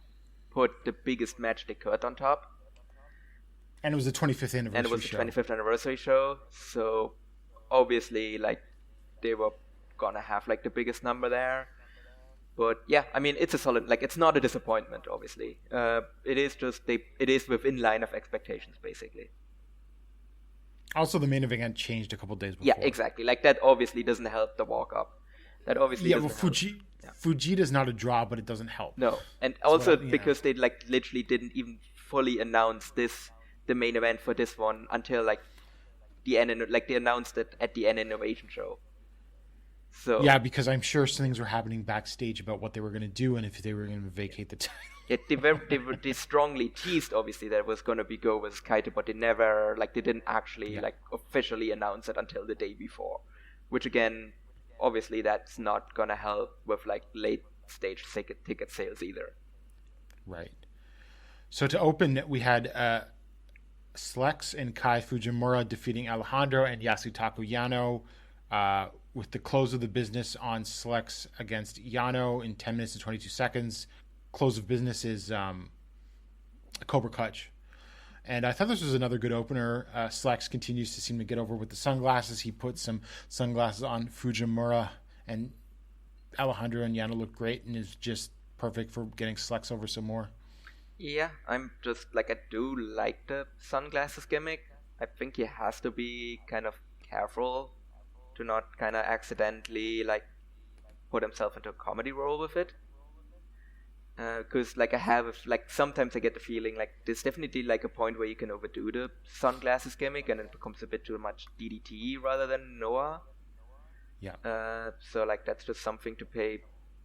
put the biggest match they could on top. And it was the 25th anniversary show. And it was the 25th anniversary show. So, obviously, like, they were gonna have, like, the biggest number there. But, yeah, I mean, it's a solid, like, it's not a disappointment, obviously. It is just, it is within line of expectations, basically. Also, the main event changed a couple days before. Yeah, exactly. Like, that obviously doesn't help the walk-up. That obviously doesn't help. Fujita is not a draw, but it doesn't help. No, and also because they, like, literally didn't even fully announce the main event for this one until, like, the end, like, they announced it at the N Innovation show. So yeah, because I'm sure some things were happening backstage about what they were going to do and if they were going to vacate the title. Yeah, they strongly teased, obviously, that it was going to be Go versus Kaito, but they didn't actually like officially announce it until the day before, which again, obviously, that's not going to help with like late stage ticket sales either. Right. So to open, we had Slex and Kai Fujimura defeating Alejandro and Yasutaka Yano, with the close of the business on Slex against Yano in 10 minutes and 22 seconds. Close of business is Cobra Clutch. And I thought this was another good opener. Slex continues to seem to get over with the sunglasses. He put some sunglasses on Fujimura, and Alejandro and Yano look great, and is just perfect for getting Slex over some more. Yeah, I'm just like, I do like the sunglasses gimmick. I think he has to be kind of careful to not kind of accidentally like put himself into a comedy role with it. Because like sometimes I get the feeling like there's definitely like a point where you can overdo the sunglasses gimmick and it becomes a bit too much DDT rather than Noah. Yeah. So like that's just something to pay.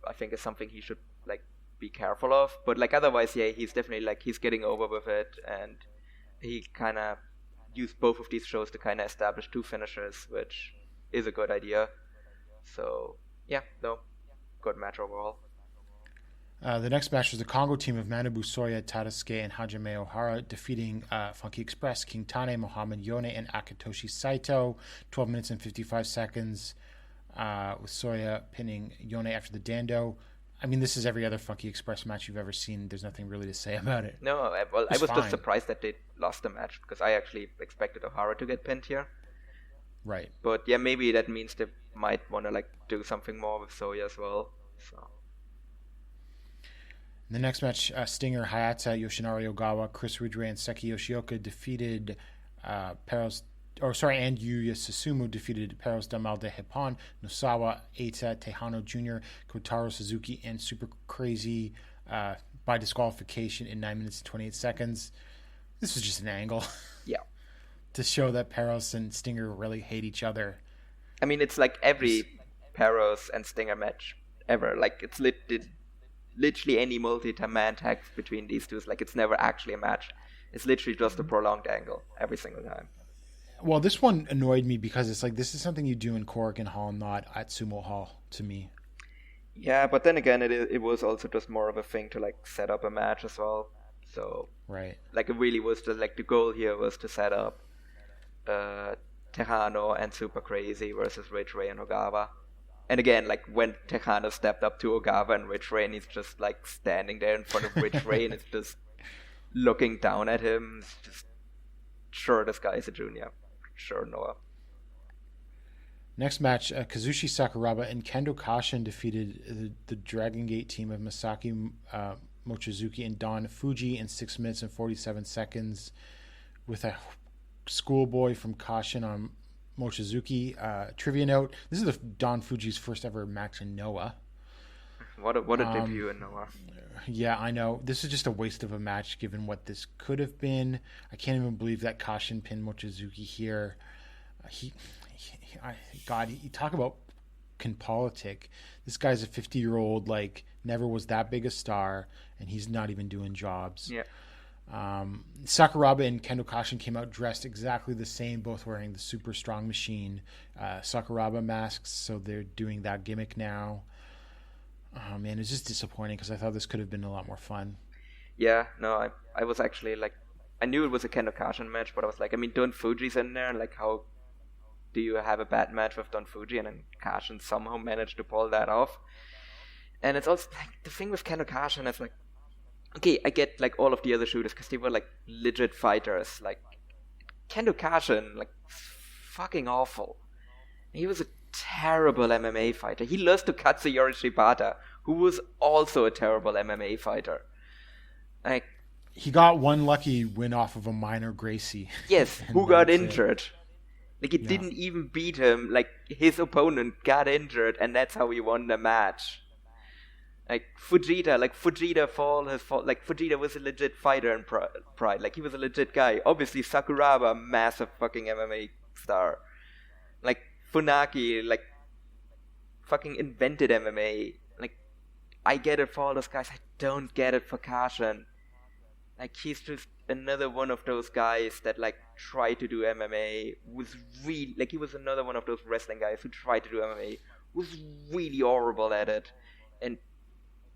I think is something he should like be careful of. But like otherwise, yeah, he's definitely like he's getting over with it, and he kind of used both of these shows to kind of establish two finishers, which is a good idea. So yeah, no, good match overall. The next match was the Congo team of Manabu Soya, Tadasuke, and Hajime Ohara defeating Funky Express, King Tane, Mohamed Yone, and Akitoshi Saito. 12 minutes and 55 seconds with Soya pinning Yone after the Dando. I mean, this is every other Funky Express match you've ever seen. There's nothing really to say about it. No, I was just surprised that they lost the match because I actually expected Ohara to get pinned here. Right. But yeah, maybe that means they might want to like do something more with Soya as well. So. In the next match, Stinger, Hayata, Yoshinari Ogawa, Chris Ridgway, and Seki Yoshioka defeated and Yuya Susumu defeated Perros del Mal de Japón, Nosawa, Eita, Tejano Jr., Kotaro, Suzuki, and Super Crazy by disqualification in 9 minutes and 28 seconds. This was just an angle. Yeah. To show that Perros and Stinger really hate each other. I mean, it's like every Perros and Stinger match ever. Like, it's literally any multi-man tag between these two. Like, it's never actually a match. It's literally just a prolonged angle every single time. Well, this one annoyed me because it's like, this is something you do in Korakuen Hall, not at Sumo Hall, to me. Yeah, but then again, it was also just more of a thing to, like, set up a match as well. So, right. Like, it really was just, like, the goal here was to set up Tejano and Super Crazy versus Ridgway and Ogawa. And again, like, when Tejano stepped up to Ogawa and Ridgway, and he's just, like, standing there in front of Ridgway and it's just looking down at him. It's just, sure, this guy is a junior. Sure, Noah. Next match, Kazushi Sakuraba and Kendo Kashin defeated the Dragon Gate team of Masaki Mochizuki and Don Fuji in 6 minutes and 47 seconds with a schoolboy from Kashin on Mochizuki. Trivia note, this is Don Fuji's first ever match in Noah. What a debut in Noah. Yeah, I know. This is just a waste of a match given what this could have been. I can't even believe that Kashin pinned Mochizuki here. God, you talk about politic. This guy's a 50-year-old, like, never was that big a star, and he's not even doing jobs. Yeah. Sakuraba and Kendo Kashin came out dressed exactly the same, both wearing the Super Strong Machine Sakuraba masks, so they're doing that gimmick now. Oh man, it's just disappointing because I thought this could have been a lot more fun. Yeah, no, I was actually like, I knew it was a Kendo Kashin match, but I was like, I mean, Don Fuji's in there, like, how do you have a bad match with Don Fuji? And then Kashin somehow managed to pull that off. And it's also like, the thing with Kendo Kashin is like, okay, I get like all of the other shooters because they were like legit fighters. Like, Kendo Kashin, like, fucking awful. He was a terrible MMA fighter. He lost to Katsuyori Shibata, who was also a terrible MMA fighter. Like, he got one lucky win off of a minor Gracie. Yes, who got injured. Like, it didn't even beat him. Like, his opponent got injured, and that's how he won the match. Like, Fujita was a legit fighter in Pride. Like, he was a legit guy. Obviously, Sakuraba, massive fucking MMA star. Like, Funaki, like, fucking invented MMA. Like, I get it for all those guys. I don't get it for Kashin. Like, he's just another one of those guys that, like, tried to do MMA. He was another one of those wrestling guys who tried to do MMA. Was really horrible at it. And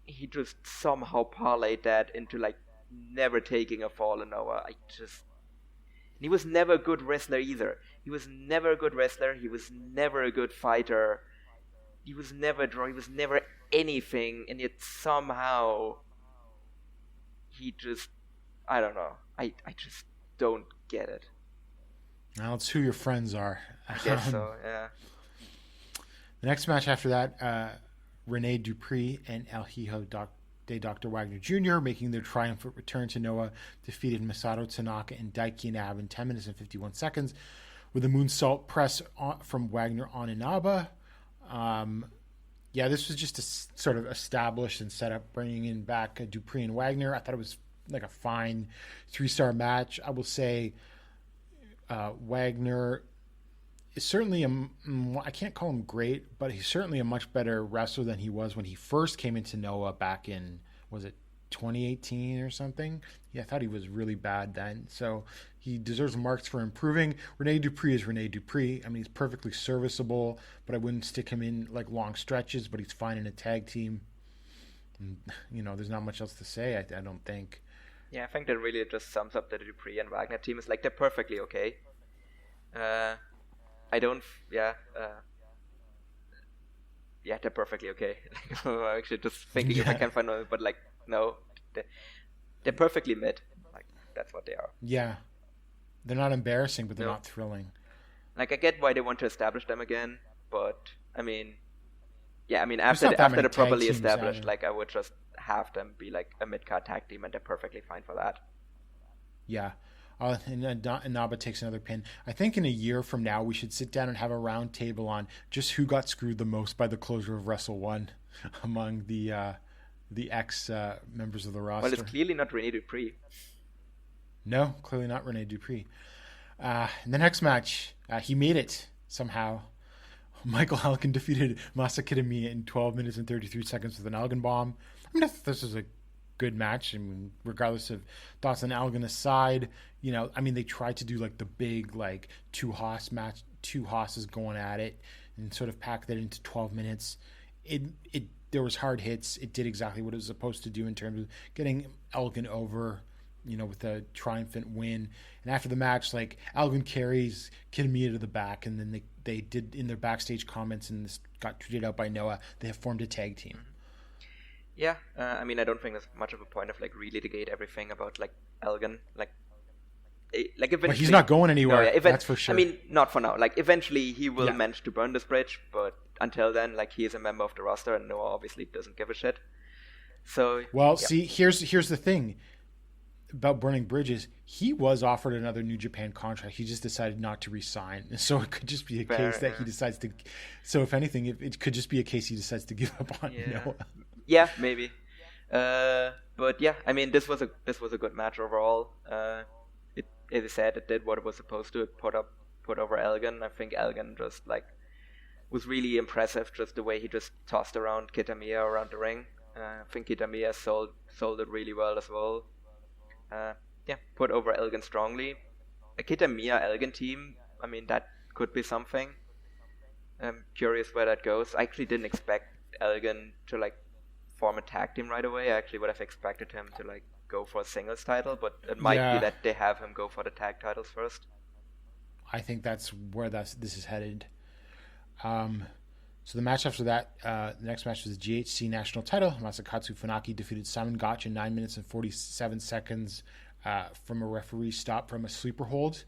he just somehow parlayed that into, like, never taking a fall in Noah. He was never a good wrestler either. He was never a good wrestler. He was never a good fighter. He was never a draw. He was never anything. And yet somehow he just, I don't know. I just don't get it. Well, it's who your friends are. I guess so, yeah. The next match after that, Rene Dupree and El Hijo Day Dr. Wagner Jr., making their triumphant return to Noah, defeated Masato Tanaka and Daiki Inaba in 10 minutes and 51 seconds with a moonsault press from Wagner on Inaba. This was just to sort of establish and set up bringing in back Dupree and Wagner. I thought it was like a fine 3-star match. I will say Wagner is certainly I can't call him great, but he's certainly a much better wrestler than he was when he first came into Noah back in, was it 2018 or something? Yeah, I thought he was really bad then. So he deserves marks for improving. Rene Dupree is Rene Dupree. I mean, he's perfectly serviceable, but I wouldn't stick him in like long stretches, but he's fine in a tag team. And, there's not much else to say, I don't think. Yeah, I think that really just sums up the Dupree and Wagner team. Is like they're perfectly okay. They're perfectly okay. I'm actually just thinking if I can find one, but no, they're perfectly mid. Like that's what they are. Yeah, they're not embarrassing, but they're not thrilling. Like I get why they want to establish them again, but after they're properly established, like I would just have them be like a mid-card tag team, and they're perfectly fine for that. Yeah. And Inaba takes another pin. I think in a year from now, we should sit down and have a round table on just who got screwed the most by the closure of Wrestle 1 among the ex members of the roster. Well, it's clearly not Rene Dupree. No, clearly not Rene Dupree. The next match, he made it somehow. Michael Elgin defeated Masa Kitamiya in 12 minutes and 33 seconds with an Elgin bomb. I mean, this was a good match. I mean, regardless of thoughts on Elgin aside, they tried to do like the big like two horses going at it and sort of pack that into 12 minutes. There was hard hits. It did exactly what it was supposed to do in terms of getting Elgin over, with a triumphant win. And after the match, like Elgin carries Kitamiya to the back, and then they did in their backstage comments, and this got tweeted out by Noah, they have formed a tag team. Yeah, I don't think there's much of a point of like really negate everything about like Elgin, like but he's not going anywhere. No, that's for sure. Not for now. Like eventually he will manage to burn this bridge, but until then, like he is a member of the roster, and Noah obviously doesn't give a shit. So see, here's the thing about burning bridges. He was offered another New Japan contract. He just decided not to resign. So it could just be a case that he decides to. So if anything, it could just be a case he decides to give up on Noah. Yeah, maybe. But yeah, this was a good match overall. As I said, it did what it was supposed to. It put over Elgin. I think Elgin just like was really impressive. Just the way he just tossed around Kitamiya around the ring. I think Kitamiya sold it really well as well. Put over Elgin strongly. A Kitamiya Elgin team. That could be something. I'm curious where that goes. I actually didn't expect Elgin to like form a tag team right away. I actually would have expected him to like go for a singles title, but it might be that they have him go for the tag titles first. I think that's where this is headed. So the match after that, the next match was the GHC national title. Masakatsu Funaki defeated Simon Gotch in 9 minutes and 47 seconds from a referee stop from a sleeper hold.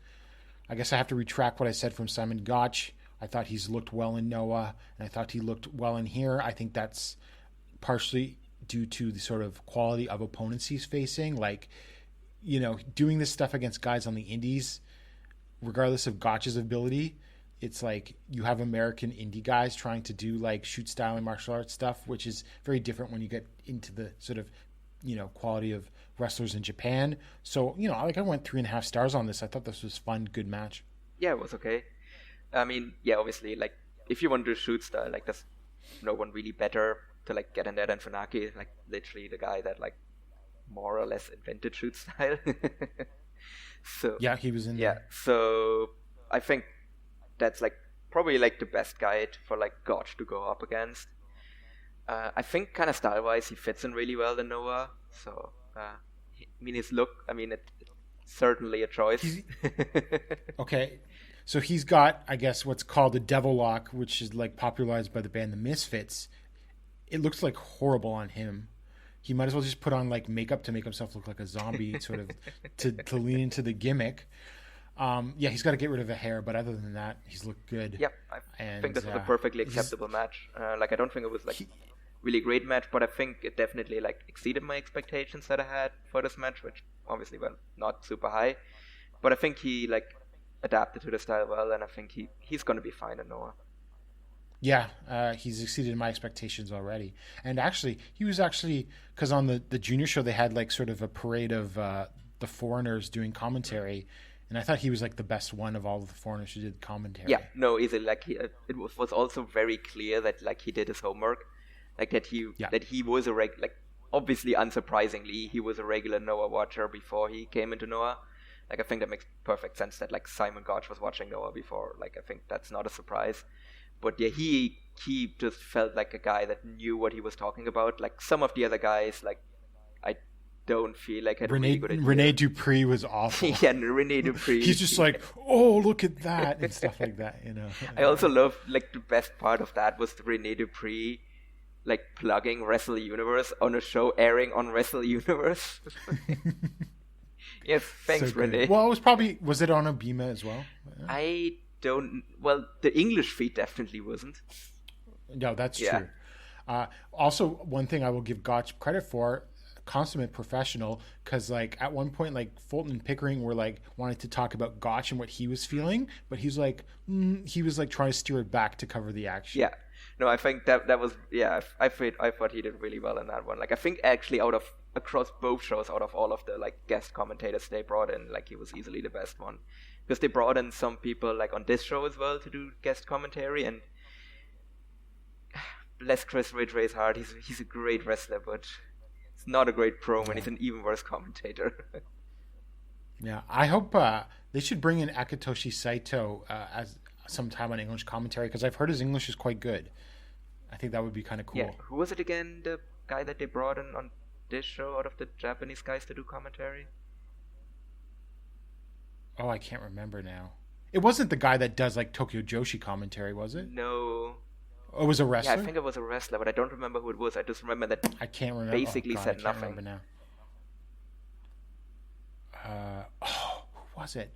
I guess I have to retract what I said from Simon Gotch. I thought he's looked well in Noah, and I thought he looked well in here. I think that's partially due to the sort of quality of opponents he's facing. Like, doing this stuff against guys on the indies, regardless of Gotch's ability, it's like you have American indie guys trying to do like shoot style and martial arts stuff, which is very different when you get into the sort of, quality of wrestlers in Japan. So, I went 3.5 stars on this. I thought this was fun, good match. Yeah, it was okay. Obviously, like, if you want to do shoot style, like, there's no one really better to, like, get in there than Funaki. Like, literally the guy that, like, more or less invented shoot style. So yeah, he was in there. Yeah, so I think that's, like, probably, like, the best guy for, like, Gotch to go up against. I think kind of style-wise, he fits in really well in Noah. So, his look, it's certainly a choice. Okay. So he's got, I guess, what's called a devil lock, which is like popularized by the band The Misfits. It looks like horrible on him. He might as well just put on like makeup to make himself look like a zombie, sort of to lean into the gimmick. He's got to get rid of the hair, but other than that, he's looked good. Yep, I think this was a perfectly acceptable match. I don't think it was like really great match, but I think it definitely like exceeded my expectations that I had for this match, which obviously were not super high. But I think he like adapted to the style well, and I think he's going to be fine in Noah. Yeah, he's exceeded my expectations already. And actually, he was because on the junior show they had like sort of a parade of the foreigners doing commentary, and I thought he was like the best one of all of the foreigners who did commentary. Yeah, no, easily. Like it was also very clear that like he did his homework, like that he was a like obviously unsurprisingly he was a regular Noah watcher before he came into Noah. Like I think that makes perfect sense that like Simon Gotch was watching Noah before. Like I think that's not a surprise. But yeah, he just felt like a guy that knew what he was talking about. Like some of the other guys, like I don't feel like had a really good idea. Rene Dupree was awful. Yeah, Rene Dupree. He's just like, oh, look at that and stuff like that, you know. I also love like the best part of that was Rene Dupree like plugging Wrestle Universe on a show airing on Wrestle Universe. Yes, thanks, so Rene. Well, was it on Obima as well? Well, the English feed definitely wasn't. No, that's true. Also, one thing I will give Gotch credit for, consummate professional, because like at one point like Fulton and Pickering were like wanted to talk about Gotch and what he was feeling, but he was like trying to steer it back to cover the action. Yeah. No, I think that was I thought he did really well in that one. Like I think actually across both shows, out of all of the like guest commentators they brought in, like he was easily the best one. Because they brought in some people like on this show as well to do guest commentary, and bless Chris Ridgway's heart, he's a great wrestler, but it's not a great pro, and he's an even worse commentator. Yeah, I hope they should bring in Akitoshi Saito as sometime on English commentary, because I've heard his English is quite good. I think that would be kind of cool. Yeah, who was it again? The guy that they brought in on this show out of the Japanese guys to do commentary? Oh, I can't remember now. It wasn't the guy that does like Tokyo Joshi commentary, was it? No. Oh, it was a wrestler? Yeah, I think it was a wrestler, but I don't remember who it was. I just remember that I can't remember. Basically said I can't nothing. Remember now. Who was it?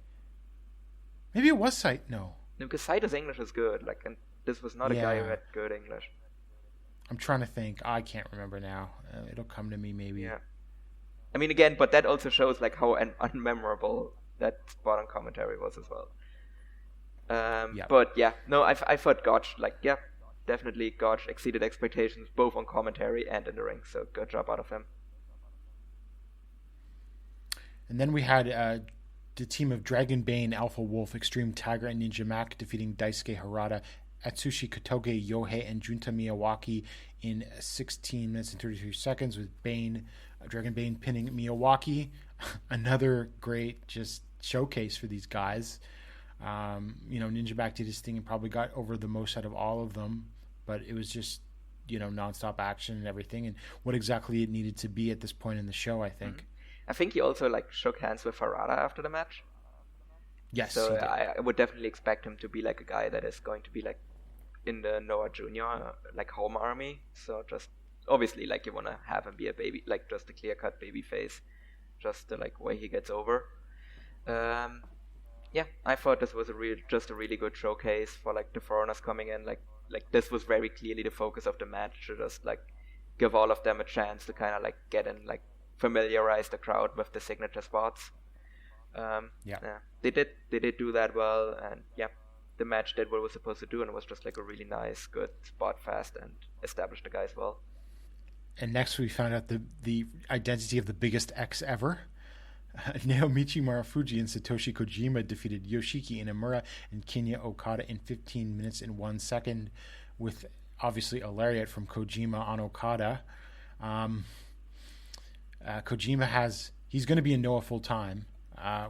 Maybe it was Saito. No, because Saito's English is good. Like, and this was not a guy who had good English. I'm trying to think. I can't remember now. It'll come to me maybe. Yeah. I mean, again, but that also shows like how unmemorable that spot on commentary was as well. But yeah, no, I thought Gotch, like, yeah, definitely Gotch exceeded expectations both on commentary and in the ring. So good job out of him. And then we had the team of Dragon Bain, Alpha Wolf, Extreme Tiger, and Ninja Mac defeating Daisuke Harada, Atsushi Kotoge, Yohei, and Junta Miyawaki in 16 minutes and 33 seconds, with Dragon Bain pinning Miyawaki. Another great just showcase for these guys. Ninja Mac did his thing and probably got over the most out of all of them, but it was just, nonstop action and everything, and what exactly it needed to be at this point in the show, I think. Mm-hmm. I think he also like shook hands with Harada after the match. Yes. So I would definitely expect him to be like a guy that is going to be like in the Noah Junior like home army. So just obviously like you want to have him be a baby, like just a clear cut baby face, just the like way he gets over. Yeah, I thought this was a really good showcase for like the foreigners coming in. Like this was very clearly the focus of the match, to just like give all of them a chance to kind of like get in, like familiarize the crowd with the signature spots. They did do that well, and yeah, the match did what it was supposed to do, and it was just like a really nice, good spot fast and established the guys well. And next we found out the identity of the biggest X ever. Naomichi Marufuji and Satoshi Kojima defeated Yoshiki Inamura and Kinya Okada in 15 minutes and 1 second, with obviously a lariat from Kojima on Okada. Kojima he's going to be in Noah full time.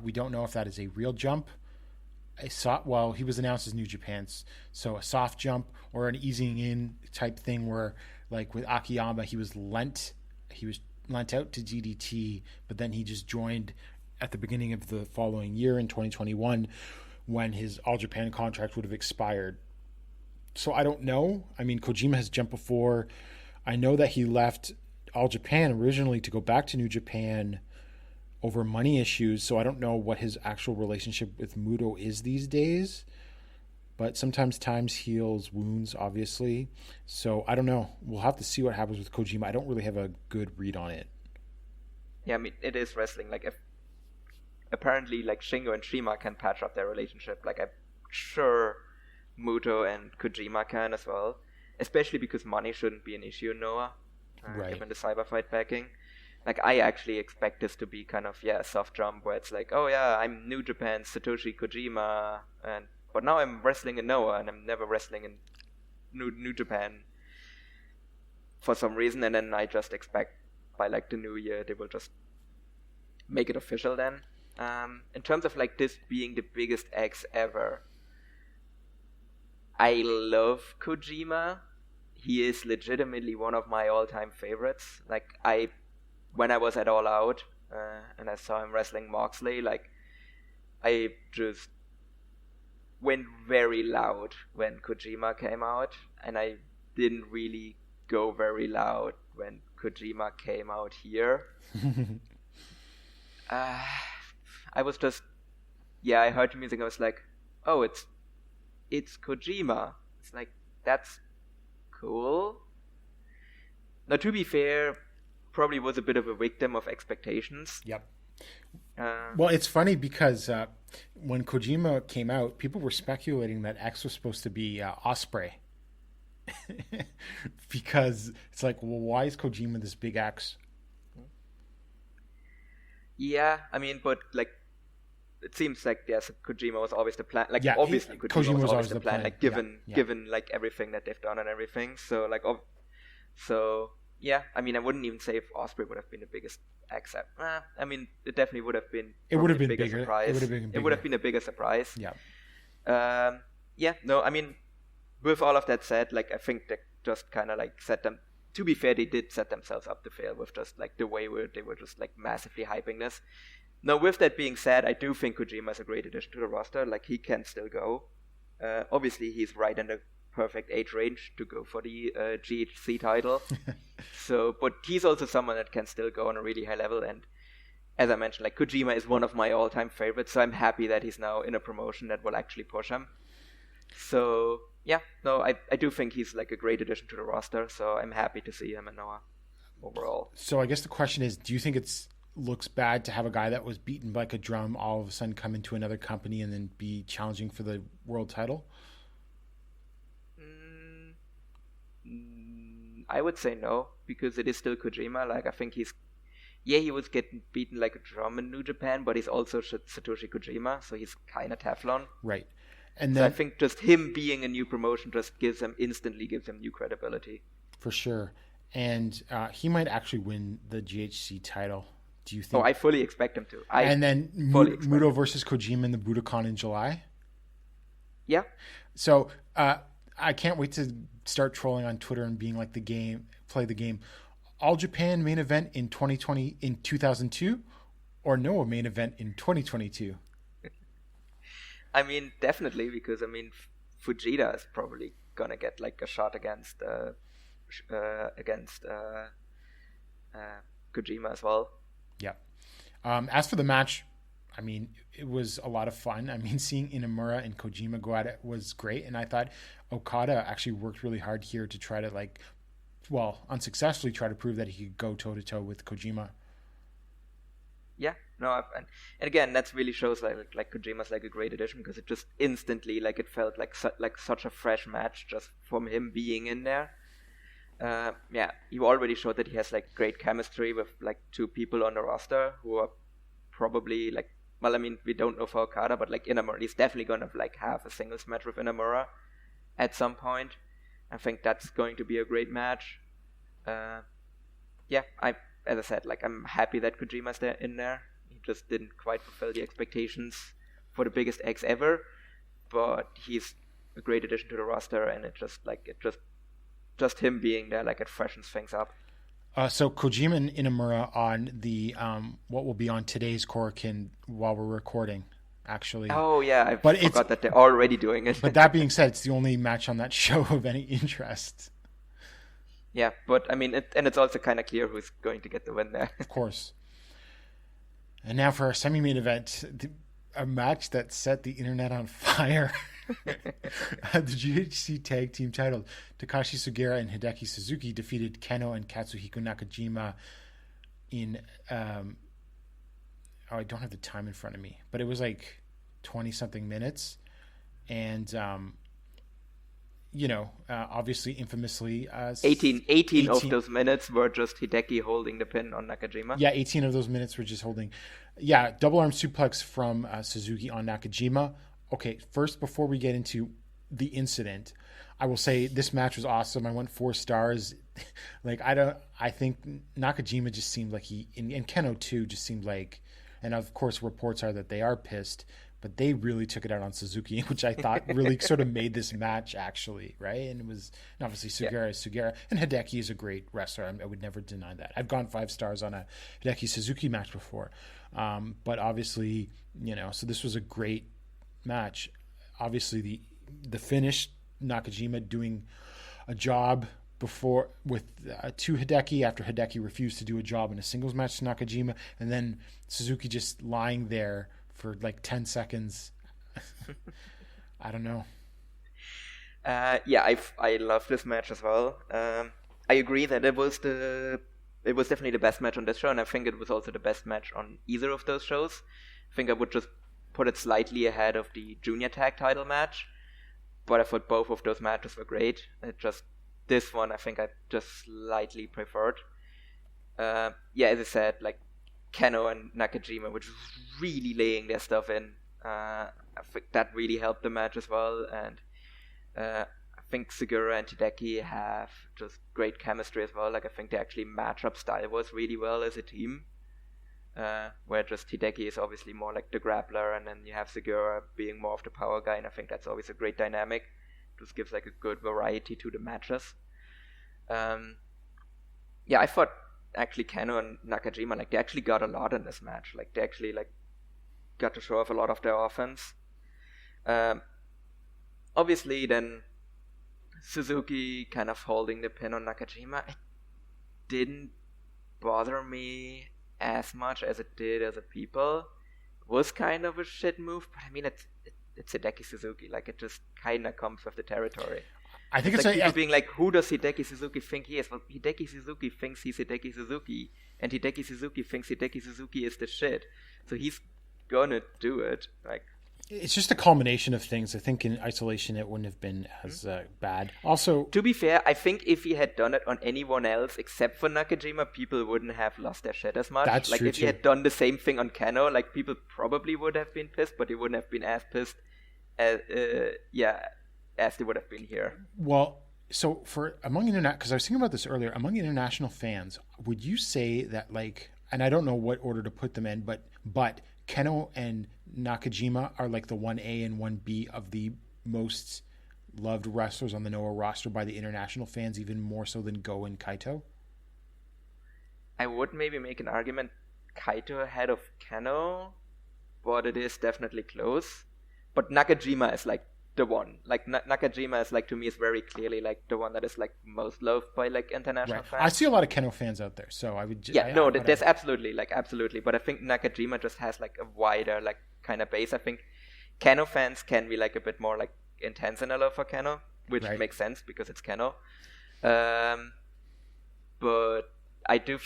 We don't know if that is a real jump. He was announced as New Japan's, so a soft jump or an easing in type thing where, like with Akiyama, he was lent out to DDT, but then he just joined at the beginning of the following year in 2021 when his All Japan contract would have expired. So I don't know. I mean, Kojima has jumped before. I know that he left All Japan originally to go back to New Japan over money issues, so I don't know what his actual relationship with Muto is these days. but sometimes time heals wounds, obviously. So I don't know. We'll have to see what happens with Kojima. I don't really have a good read on it. Yeah, I mean, it is wrestling. Like, if apparently, like, Shingo and Shima can patch up their relationship. Like, I'm sure Muto and Kojima can as well. Especially because money shouldn't be an issue in Noah, Right. given the Cyberfight backing. Like, I actually expect this to be kind of, a soft jump where it's like, oh yeah, I'm New Japan's Satoshi Kojima, but now I'm wrestling in Noah, and I'm never wrestling in New Japan for some reason, and then I just expect by, like, the new year, they will just make it official then. In terms of, like, this being the biggest X ever, I love Kojima. He is legitimately one of my all-time favorites. Like, when I was at All Out, and I saw him wrestling Moxley, like, I just went very loud when Kojima came out, and I didn't really go very loud when Kojima came out here. I was just, I heard the music, I was like, oh, it's Kojima. It's like, that's cool. Now, to be fair, probably was a bit of a victim of expectations. Yep. Well, it's funny because when Kojima came out, people were speculating that X was supposed to be Osprey. Because it's like, well, why is Kojima this big X? Yeah, I mean, but, like, it seems like, yes, Kojima was always the plan. Like, Yeah, obviously, Kojima was always the plan. Like, given Yeah. like everything that they've done and everything. So, like, yeah. I mean, I wouldn't even say if Osprey would have been the biggest X. I mean, it definitely would have been. It would have probably been a bigger bigger. Surprise. It would have been It would have been a bigger surprise. Yeah. Yeah. No, I mean, with all of that said, like, I think they just kind of, like, set them. To be fair, they did set themselves up to fail with just, like, the way where they were just, like, massively hyping this. Now, with that being said, I do think Kojima is a great addition to the roster. Like, he can still go. Obviously, he's right in the perfect age range to go for the GHC title. But he's also someone that can still go on a really high level. And as I mentioned, like, Kojima is one of my all-time favorites. So I'm happy that he's now in a promotion that will actually push him. So, yeah, no, I do think he's, like, a great addition to the roster. So I'm happy to see him in Noah overall. So I guess the question is, do you think looks bad to have a guy that was beaten like a drum all of a sudden come into another company and then be challenging for the world title? I would say no, because it is still Kojima. Like, I think he was getting beaten like a drum in New Japan, but he's also Satoshi Kojima, so he's kind of Teflon. Right. And so then, I think just him being a new promotion just instantly gives him new credibility. For sure. And he might actually win the GHC title. Do you think? Oh, I fully expect him to. And then Muto versus Kojima in the Budokan in July? Yeah. So I can't wait to start trolling on Twitter and being like play the game. All Japan main event in 2002 or Noah main event in 2022? I mean, definitely, because, I mean, Fujita is probably going to get, like, a shot against Kojima as well. Yeah. As for the match, I mean, it was a lot of fun. I mean, seeing Inamura and Kojima go at it was great. And I thought Okada actually worked really hard here to try to, unsuccessfully try to prove that he could go toe-to-toe with Kojima. Yeah, no, and again, that really shows like Kojima's like a great addition, because it just instantly, like, it felt like such a fresh match just from him being in there. You already showed that he has, like, great chemistry with, like, two people on the roster who are probably, like, well, I mean, we don't know for Okada, but, like, Inamura, he's definitely going to, like, have a singles match with Inamura at some point. I think that's going to be a great match. As I said, like, I'm happy that Kojima's in there. He just didn't quite fulfill the expectations for the biggest X ever, but he's a great addition to the roster, and just him being there, like, it freshens things up. So Kojima and Inamura on the what will be on today's Korakuen while we're recording, actually. Oh yeah, I forgot that they're already doing it. But that being said, it's the only match on that show of any interest. Yeah, but I mean, it's also kind of clear who's going to get the win there. Of course. And now for our semi-main event, a match that set the internet on fire. The GHC tag team title, Takashi Sugiura and Hideki Suzuki defeated Keno and Katsuhiko Nakajima in I don't have the time in front of me, but it was like 20 something minutes. And obviously infamously 18 of those minutes were just Hideki holding the pin on Nakajima. Yeah, 18 of those minutes were just holding. Yeah, double arm suplex from Suzuki on Nakajima. Okay, first, before we get into the incident, I will say this match was awesome. I went 4 stars. I think Nakajima just seemed like and Keno too just seemed like, and of course reports are that they are pissed, but they really took it out on Suzuki, which I thought really sort of made this match actually, right? And it was, and obviously Sugiura is Sugiura, and Hideki is a great wrestler. I would never deny that. I've gone 5 stars on a Hideki Suzuki match before. But obviously, so this was a great match. Obviously the finish, Nakajima doing a job before to Hideki after Hideki refused to do a job in a singles match to Nakajima, and then Suzuki just lying there for like 10 seconds. I don't know. I love this match as well. I agree that it was definitely the best match on this show, and I think it was also the best match on either of those shows. I think I would just put it slightly ahead of the junior tag title match, but I thought both of those matches were great. This one I think I just slightly preferred. As I said, like Keno and Nakajima, which was really laying their stuff in. I think that really helped the match as well, and I think Sugiura and Hideki have just great chemistry as well. Like I think they actually match up style-wise really well as a team. Where just Hideki is obviously more like the grappler, and then you have Sugiura being more of the power guy, and I think that's always a great dynamic. Just gives like a good variety to the matches. I thought actually Keno and Nakajima, like they actually got a lot in this match. Like they actually like got to show off a lot of their offense. Obviously then Suzuki kind of holding the pin on Nakajima, it didn't bother me as much as it did other people. It was kind of a shit move, but I mean it's Hideki Suzuki, like it just kind of comes with the territory. I think it's like people being like, who does Hideki Suzuki think he is? Well, Hideki Suzuki thinks he's Hideki Suzuki, and Hideki Suzuki thinks Hideki Suzuki is the shit. So he's gonna do it. Like, it's just a culmination of things. I think in isolation it wouldn't have been as bad. Also, to be fair, I think if he had done it on anyone else except for Nakajima, people wouldn't have lost their shit as much. That's like true if he had done the same thing on Keno, like people probably would have been pissed, but they wouldn't have been as pissed as they would have been here. Well, so because I was thinking about this earlier, among international fans, would you say that like, and I don't know what order to put them in, but Keno and Nakajima are like the 1A and 1B of the most loved wrestlers on the Noah roster by the international fans, even more so than Go and Kaito? I would maybe make an argument Kaito ahead of Keno, but it is definitely close. But Nakajima is like the one. Like Nakajima is like, to me, is very clearly like the one that is like most loved by like international fans. I see a lot of Keno fans out there, so I would there's absolutely. But I think Nakajima just has like a wider like kind of base. I think Keno fans can be like a bit more like intense in a love for Keno, which makes sense because it's Keno. But I do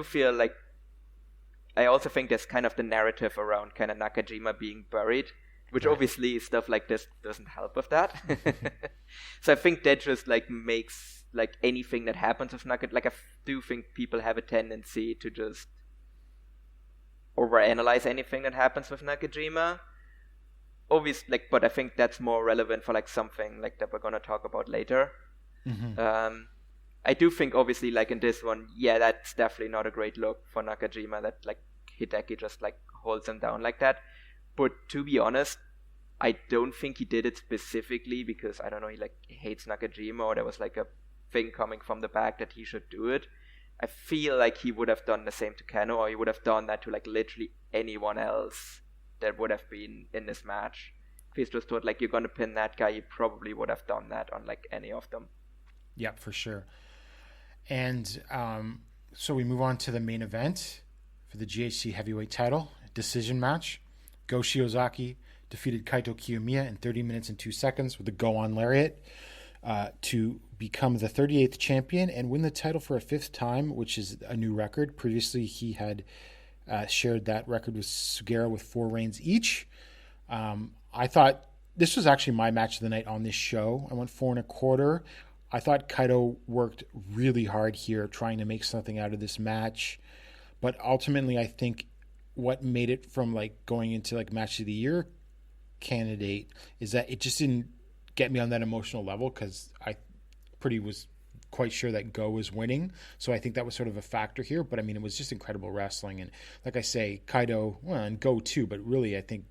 feel like I also think there's kind of the narrative around kind of Nakajima being buried, which obviously stuff like this doesn't help with that. So I think that just like makes like anything that happens with Nakajima, like I do think people have a tendency to just overanalyze anything that happens with Nakajima. Obviously, like, but I think that's more relevant for like something like that we're gonna talk about later. Mm-hmm. I do think obviously like in this one, that's definitely not a great look for Nakajima that like Hideki just like holds him down like that. But to be honest, I don't think he did it specifically because, I don't know, he like hates Nakajima or there was like a thing coming from the back that he should do it. I feel like he would have done the same to Keno, or he would have done that to like literally anyone else that would have been in this match. If he's just thought like you're gonna pin that guy, he probably would have done that on like any of them. Yeah, for sure. And so we move on to the main event for the GHC heavyweight title, decision match. Go Shiozaki defeated Kaito Kiyomiya in 30 minutes and 2 seconds with a go-on lariat to become the 38th champion and win the title for a 5th time, which is a new record. Previously, he had shared that record with Sugiura with 4 reigns each. I thought this was actually my match of the night on this show. I went 4 1/4. I thought Kaito worked really hard here trying to make something out of this match. But ultimately, I think what made it from like going into like match of the year candidate is that it just didn't get me on that emotional level because I was quite sure that Go was winning. So I think that was sort of a factor here. But I mean, it was just incredible wrestling. And like I say, Kaito, well, and Go too. But really, I think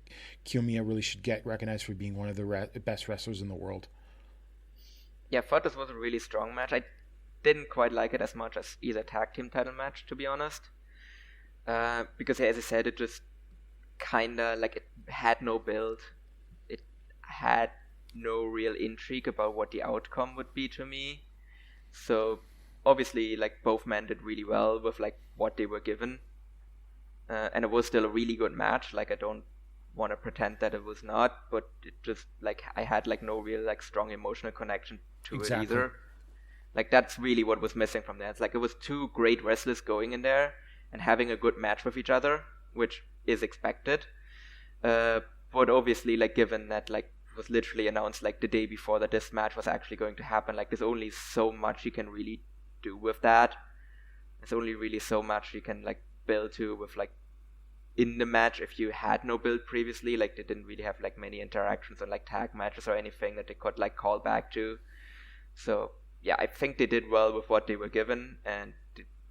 Kiyomiya really should get recognized for being one of the best wrestlers in the world. Yeah, I thought this was a really strong match. I didn't quite like it as much as either tag team title match, to be honest. Because as I said, it just kinda like it had no build. It had no real intrigue about what the outcome would be to me. So obviously, like both men did really well with like what they were given, and it was still a really good match. Like I don't want to pretend that it was not, but it just like I had like no real like strong emotional connection to it either. Like that's really what was missing from there. It's like it was 2 great wrestlers going in there and having a good match with each other, which is expected. But obviously, like given that like it was literally announced like the day before that this match was actually going to happen, like there's only so much you can really do with that. There's only really so much you can like build to with like in the match if you had no build previously. Like they didn't really have like many interactions on like tag matches or anything that they could like call back to. So yeah, I think they did well with what they were given, and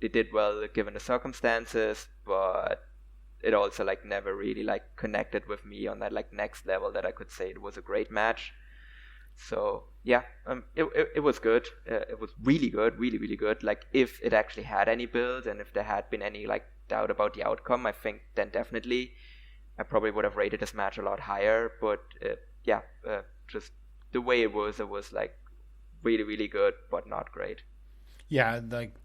they did well given the circumstances, but it also like never really like connected with me on that like next level that I could say it was a great match. So yeah, it was good. It was really good, really good. Like if it actually had any build and if there had been any like doubt about the outcome, I think then definitely I probably would have rated this match a lot higher. But just the way it was like really good, but not great. Yeah, like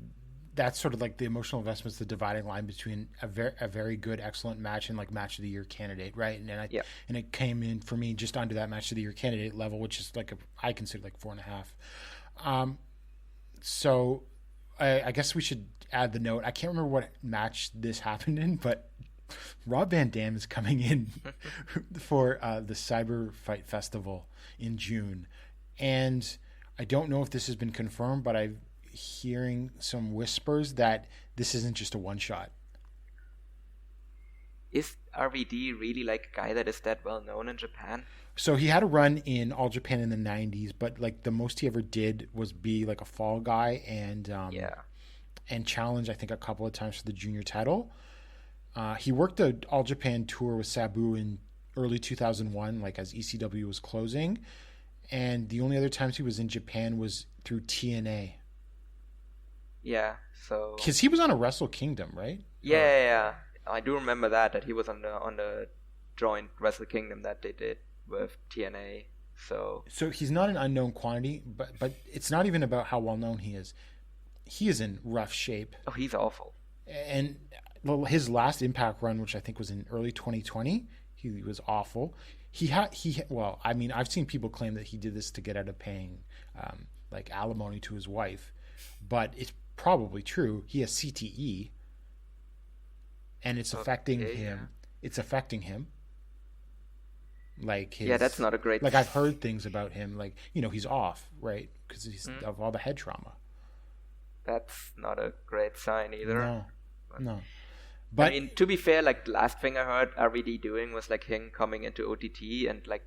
that's sort of like the emotional investment's the dividing line between a very good, excellent match and like match of the year candidate, right? And it came in for me just under that match of the year candidate level, which is like I consider like 4.5. So I guess we should add the note. I can't remember what match this happened in, but Rob Van Dam is coming in for the Cyber Fight Festival in June, and I don't know if this has been confirmed, but I'm hearing some whispers that this isn't just a one-shot. Is RVD really like a guy that is that well known in Japan? So he had a run in All Japan in the 90s, but like the most he ever did was be like a fall guy and challenge, I think, a couple of times for the junior title. He worked the All Japan tour with Sabu in early 2001, like as ECW was closing. And the only other times he was in Japan was through TNA. Yeah, so because he was on a Wrestle Kingdom, right? Yeah. I do remember that he was on the joint Wrestle Kingdom that they did with TNA. So he's not an unknown quantity, but it's not even about how well known he is. He is in rough shape. Oh, he's awful. And his last Impact run, which I think was in early 2020, he was awful. I've seen people claim that he did this to get out of paying like alimony to his wife, but it's probably true. He has CTE, and it's affecting him. Yeah. It's affecting him. Like that's not a great. Like I've heard things about him. Like he's off, right, because he's of all the head trauma. That's not a great sign either. No. But I mean, to be fair, like the last thing I heard RVD doing was like him coming into OTT and like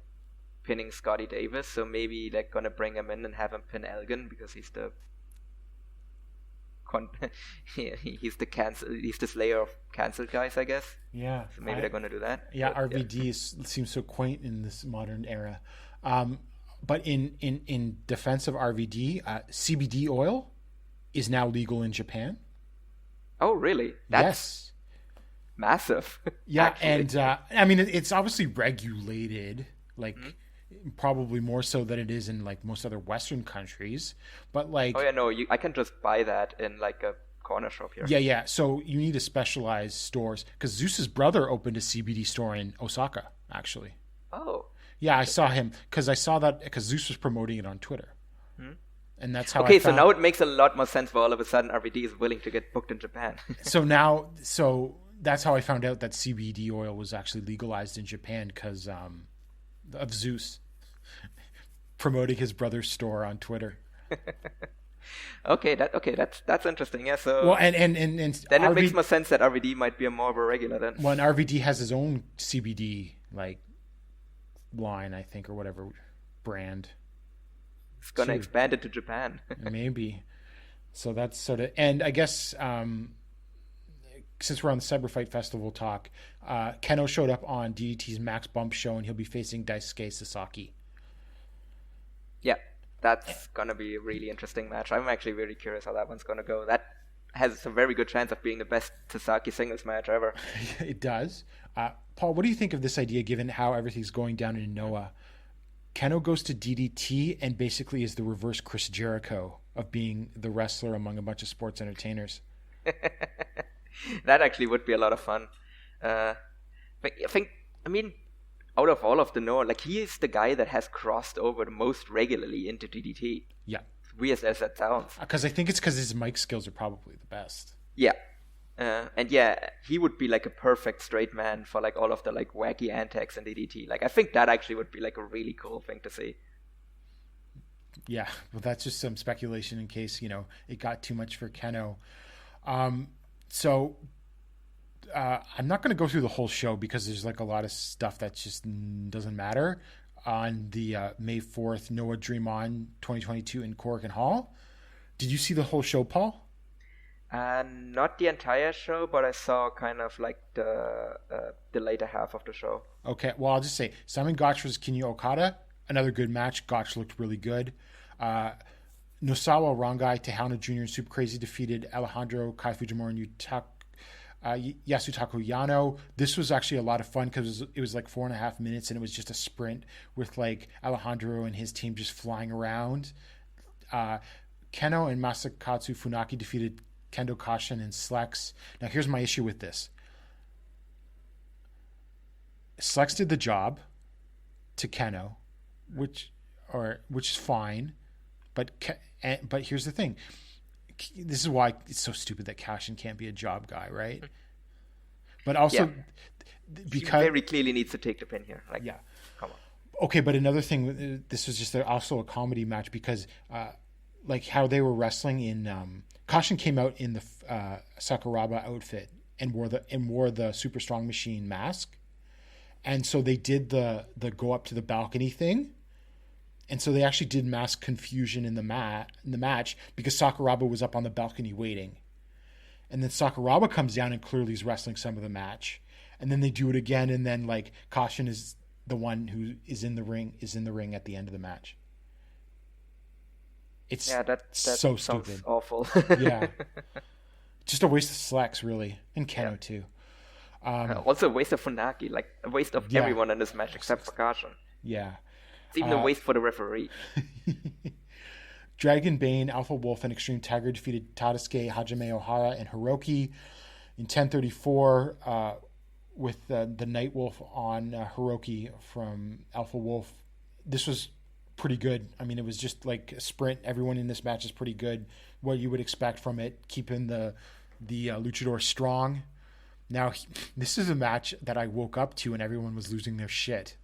pinning Scotty Davis. So maybe like gonna bring him in and have him pin Elgin because he's the he's the slayer of canceled guys, I guess. Yeah. So maybe they're gonna do that. Yeah, but, RVD seems so quaint in this modern era. But in defense of RVD, CBD oil is now legal in Japan. Oh, really? Yes. Massive. Yeah, and I mean it's obviously regulated, like probably more so than it is in like most other Western countries. But like, I can just buy that in like a corner shop here. Yeah. So you need to specialize stores because Zeus's brother opened a CBD store in Osaka, actually. Oh. Yeah, I saw him because I saw that because Zeus was promoting it on Twitter. And that's how Okay, I so found... now it makes a lot more sense why all of a sudden RVD is willing to get booked in Japan. So that's how I found out that CBD oil was actually legalized in Japan because of Zeus promoting his brother's store on Twitter. Okay, that's interesting. Yeah, so Well, and then it makes more sense that RVD might be more of a regular then. Well, and RVD has his own CBD like line, I think, or whatever brand. It's gonna expand it to Japan. Maybe. So that's sort of, and I guess since we're on the Cyber Fight Festival talk, Keno showed up on DDT's Max Bump show, and he'll be facing Daisuke Sasaki. Yeah, that's gonna be a really interesting match. I'm actually very curious how that one's gonna go. That has a very good chance of being the best Sasaki singles match ever. It does. Paul, what do you think of this idea, given how everything's going down in Noah? Keno goes to DDT and basically is the reverse Chris Jericho of being the wrestler among a bunch of sports entertainers. That actually would be a lot of fun. But I mean, out of all of the Noah, like, he is the guy that has crossed over the most regularly into DDT. Yeah. As weird as that sounds. Because I think it's because his mic skills are probably the best. Yeah. And yeah, he would be like a perfect straight man for like all of the like wacky antics in DDT. Like, I think that actually would be like a really cool thing to see. Yeah, well, that's just some speculation in case, it got too much for Keno. So I'm not going to go through the whole show because there's like a lot of stuff that just doesn't matter. On the May 4th Noah Dream On 2022 in Cork and Hall. Did you see the whole show, Paul? Not the entire show, but I saw kind of like the later half of the show. Okay, well, I'll just say Simon Gotch versus Kinya Okada, another good match. Gotch looked really good. Nosawa Rangai, Tejano Jr. and Super Crazy defeated Alejandro, Kai Fujimura, and Yasutaka Yano. This was actually a lot of fun because it was like 4.5 minutes and it was just a sprint with like Alejandro and his team just flying around. Keno and Masakatsu Funaki defeated Kendo Kashin and Slex. Now, here's my issue with this. Slex did the job to Keno, which is fine, but here's the thing. This is why it's so stupid that Kashin can't be a job guy, right? But also because he very clearly needs to take the pin here. Like, yeah, come on. Okay, but another thing, this was just also a comedy match because, like how they were wrestling in. Kashin came out in the Sakuraba outfit and wore the Super Strong Machine mask, and so they did the go up to the balcony thing, and so they actually did mask confusion in the match because Sakuraba was up on the balcony waiting, and then Sakuraba comes down and clearly is wrestling some of the match, and then they do it again, and then like Kashin is the one who is in the ring at the end of the match. It's that so stupid. Awful. Yeah. Just a waste of Slacks, really. And Keno, too. Also a waste of Funaki. Like, a waste of everyone in this match except for Kashin. Yeah. It's even a waste for the referee. Dragon Bain, Alpha Wolf, and Extreme Tiger defeated Tadasuke, Hajime Ohara, and Hiroki in 10:34 with the Night Wolf on Hiroki from Alpha Wolf. This was pretty good. I mean, it was just like a sprint. Everyone in this match is pretty good. What you would expect from it, keeping the luchador strong. Now, this is a match that I woke up to and everyone was losing their shit.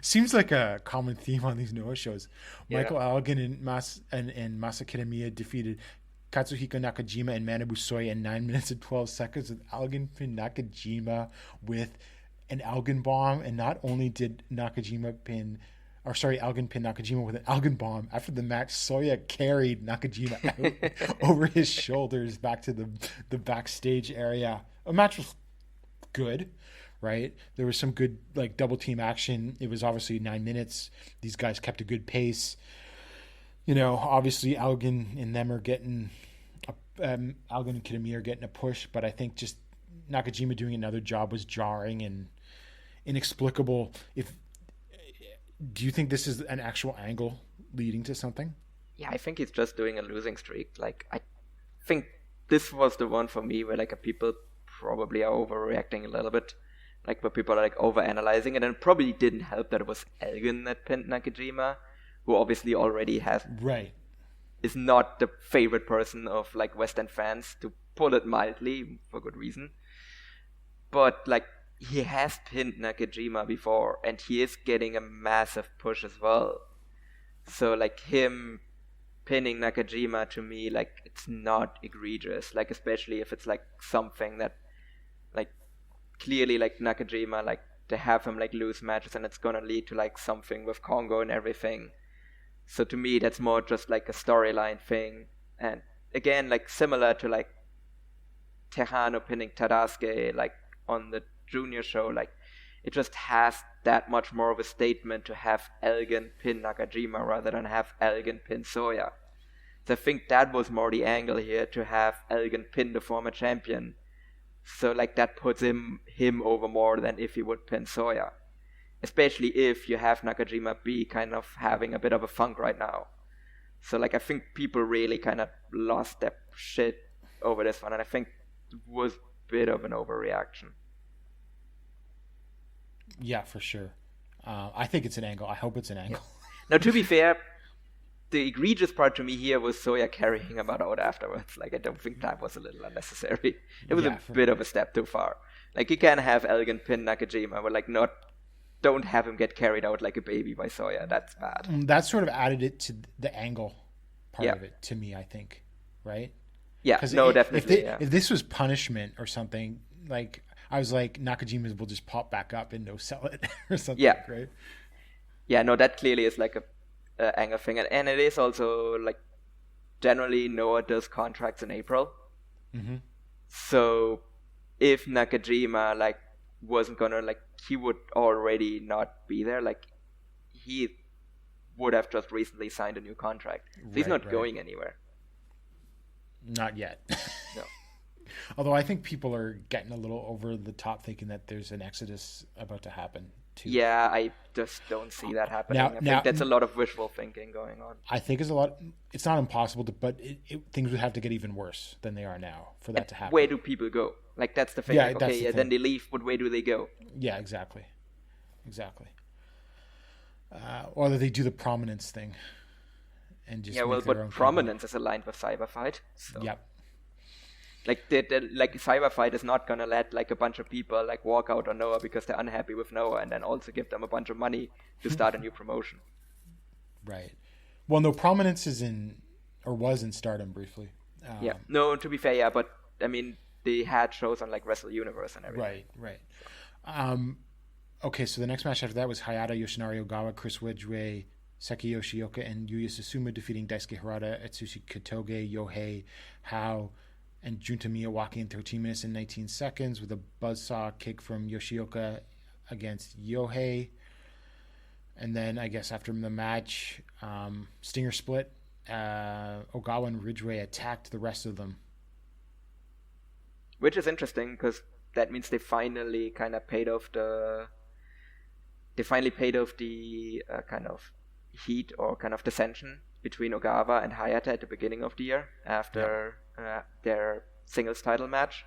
Seems like a common theme on these Noah shows. Yeah. Michael Elgin and Masakita Miya defeated Katsuhiko Nakajima and Manabu Soya in 9 minutes and 12 seconds with Elgin pin Nakajima with an Elgin bomb. And not only did Elgin pin Nakajima with an Elgin bomb. After the match, Soya carried Nakajima out over his shoulders back to the backstage area. The match was good, right? There was some good like double team action. It was obviously 9 minutes. These guys kept a good pace. Obviously Elgin and them are getting Elgin and Kitamiya are getting a push, but I think just Nakajima doing another job was jarring and inexplicable. Do you think this is an actual angle leading to something? Yeah, I think he's just doing a losing streak. Like, I think this was the one for me where like people probably are overreacting a little bit. like where people are like overanalyzing it, and it probably didn't help that it was Elgin that pinned Nakajima, who obviously already is not the favorite person of like West End fans, to put it mildly, for good reason. But like, he has pinned Nakajima before, and he is getting a massive push as well. So like, him pinning Nakajima, to me, like, it's not egregious, like, especially if it's like something that like clearly like Nakajima, like, to have him like lose matches and it's gonna lead to like something with Kongo and everything. So to me, that's more just like a storyline thing. And again, like, similar to like Tejano pinning Tadasuke like on the junior show, like, it just has that much more of a statement to have Elgin pin Nakajima rather than have Elgin pin Soya. So I think that was more the angle here, to have Elgin pin the former champion. So like, that puts him over more than if he would pin Soya. Especially if you have Nakajima be kind of having a bit of a funk right now. So like, I think people really kind of lost their shit over this one, and I think it was a bit of an overreaction. Yeah, for sure. I think it's an angle. I hope it's an angle. Now, to be fair, the egregious part to me here was Soya carrying him out afterwards. Like, I don't think that was a little unnecessary. It was a bit of a step too far. Like, you can have Elgin pin Nakajima, but like, don't have him get carried out like a baby by Soya. That's bad. That sort of added it to the angle part of it, to me, I think. Right? Yeah, no, definitely. If this was punishment or something, like, I was like, Nakajima will just pop back up and no sell it or something, right? Yeah, no, that clearly is like a anger thing. And it is also like, generally Noah does contracts in April. Mm-hmm. So if Nakajima like wasn't gonna, like, he would already not be there. Like, he would have just recently signed a new contract. So he's not going anywhere. Not yet. No. Although I think people are getting a little over the top, thinking that there's an exodus about to happen too. Yeah, I just don't see that happening. I think that's a lot of wishful thinking going on. I think it's not impossible, but things would have to get even worse than they are now for that to happen. Where do people go? Like, that's the thing. Yeah, like, that's okay, the thing. Then they leave, but where do they go? Yeah, exactly. Or that they do the prominence thing and just but prominence is aligned with Cyberfight. So. Yep. Like, like, Cyberfight is not gonna let like a bunch of people like walk out on Noah because they're unhappy with Noah, and then also give them a bunch of money to start a new promotion. Right. Well, no, prominence was in Stardom briefly. Yeah. No, to be fair, but I mean, they had shows on like Wrestle Universe and everything. Right. Okay, so the next match after that was Hayato, Yoshinari Ogawa, Chris Wedgeway, Seki Yoshioka, and Yuya Susumu defeating Daisuke Harada, Atsushi Katoge, Yohei, Hao, and Junta Miyawaki in 13 minutes and 19 seconds with a buzzsaw kick from Yoshioka against Yohei. And then I guess after the match, Stinger split. Ogawa and Ridgeway attacked the rest of them. Which is interesting because that means they finally kind of paid off the kind of heat or kind of dissension between Ogawa and Hayato at the beginning of the year after their singles title match,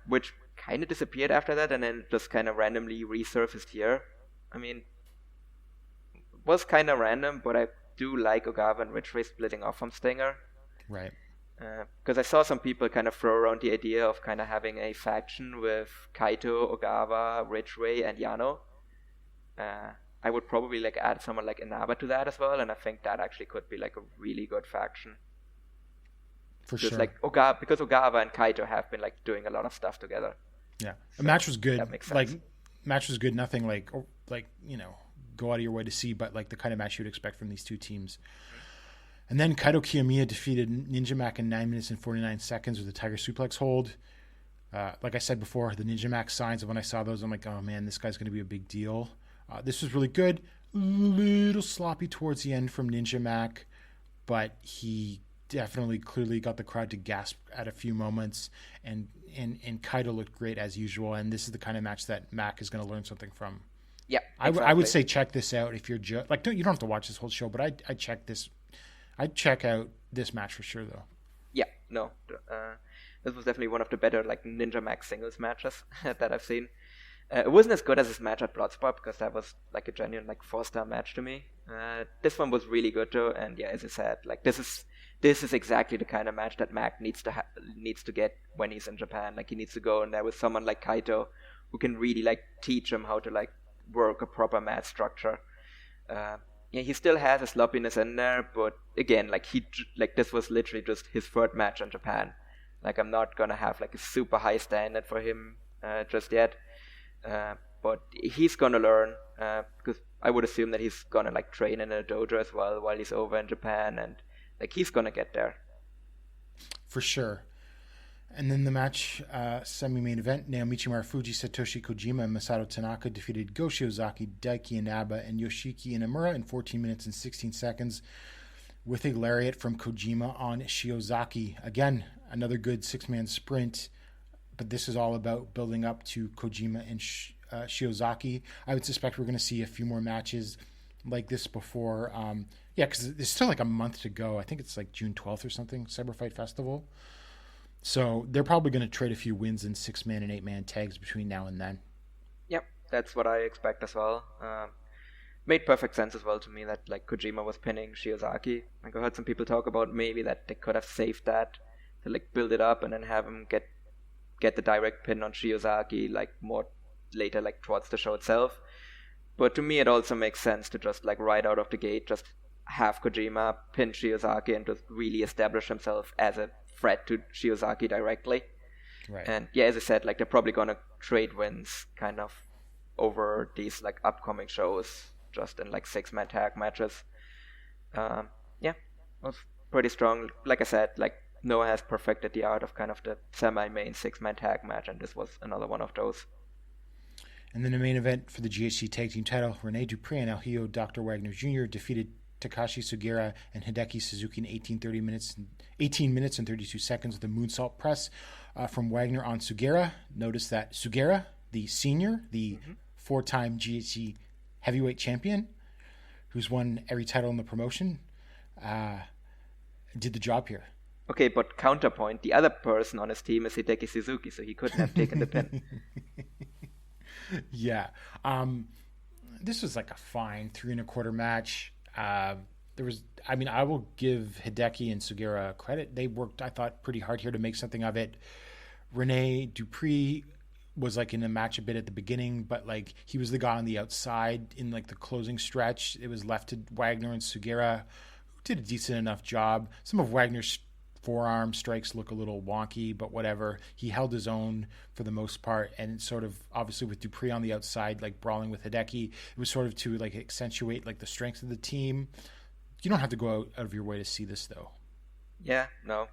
which kind of disappeared after that and then just kind of randomly resurfaced here. I mean, it was kind of random, but I do like Ogawa and Ridgeway splitting off from Stinger. Right. Because I saw some people kind of throw around the idea of kind of having a faction with Kaito, Ogawa, Ridgeway, and Yano. I would probably like add someone like Inaba to that as well, and I think that actually could be like a really good faction. For Just sure. like because Ogawa and Kaito have been like doing a lot of stuff together. Yeah, So the match was good. that makes sense. Like, match was good. Nothing like go out of your way to see, but like the kind of match you would expect from these two teams. And then Kaito Kiyomiya defeated Ninja Mac in 9 minutes and 49 seconds with a Tiger Suplex hold. Like I said before, the Ninja Mac signs, when I saw those, I'm like, oh man, this guy's going to be a big deal. This was really good. A little sloppy towards the end from Ninja Mac, but he definitely clearly got the crowd to gasp at a few moments, and Kaito looked great as usual, and this is the kind of match that Mac is going to learn something from. Yeah, exactly. I would say check this out if you're you don't have to watch this whole show, but I'd check out this match for sure though. Yeah, no, this was definitely one of the better like Ninja Mac singles matches that I've seen. It wasn't as good as his match at Bloodsport because that was like a genuine like 4-star match to me. This one was really good though, and yeah, as I said, like this is exactly the kind of match that Mac needs to get when he's in Japan. Like he needs to go in there with someone like Kaito who can really like teach him how to like work a proper match structure. Yeah, he still has a sloppiness in there, but again, like this was literally just his third match in Japan. Like I'm not gonna have like a super high standard for him just yet, but he's gonna learn because I would assume that he's gonna like train in a dojo as well while he's over in Japan, and like he's gonna get there for sure. And then the match, semi-main event, Naomichi Marufuji, Satoshi Kojima, and Masato Tanaka defeated Go Shiozaki, Daiki Inaba, and Yoshiki Inamura in 14 minutes and 16 seconds with a lariat from Kojima on Shiozaki. Again, another good six-man sprint, but this is all about building up to Kojima and Shiozaki. I would suspect we're going to see a few more matches like this before. Because there's still like a month to go. I think it's like June 12th or something, Cyber Fight Festival. So they're probably going to trade a few wins in 6-man and 8-man tags between now and then. Yep, that's what I expect as well. Made perfect sense as well to me that like Kojima was pinning Shiozaki. Like I heard some people talk about maybe that they could have saved that to like build it up and then have him get the direct pin on Shiozaki like more later, like towards the show itself. But to me, it also makes sense to just like right out of the gate, just have Kojima pin Shiozaki and just really establish himself as a threat to Shiozaki directly. Right. And yeah, as I said, like they're probably gonna trade wins kind of over these like upcoming shows, just in like 6-man tag matches. Yeah, it was pretty strong. Like I said, like Noah has perfected the art of kind of the semi-main 6-man tag match, and this was another one of those. And then the main event for the GHC Tag Team title, Rene Dupree and El Hijo Dr. Wagner Jr. defeated Takashi Sugiura and Hideki Suzuki in 18 minutes and 32 seconds with a moonsault press from Wagner on Sugiura. Notice that Sugiura, the senior, the 4-time GHC heavyweight champion, who's won every title in the promotion, did the job here. Okay, but counterpoint, the other person on his team is Hideki Suzuki, so he couldn't have taken the pin. Yeah. This was like a fine 3 1/4 match. I will give Hideki and Sugiura credit. They worked, I thought, pretty hard here to make something of it. Rene Dupree was like in the match a bit at the beginning, but like he was the guy on the outside in like the closing stretch. It was left to Wagner and Sugiura, who did a decent enough job. Some of Wagner's forearm strikes look a little wonky, but whatever. He held his own for the most part, and sort of obviously with Dupree on the outside, like brawling with Hideki, it was sort of to like accentuate like the strength of the team. You don't have to go out of your way to see this though. Yeah, no.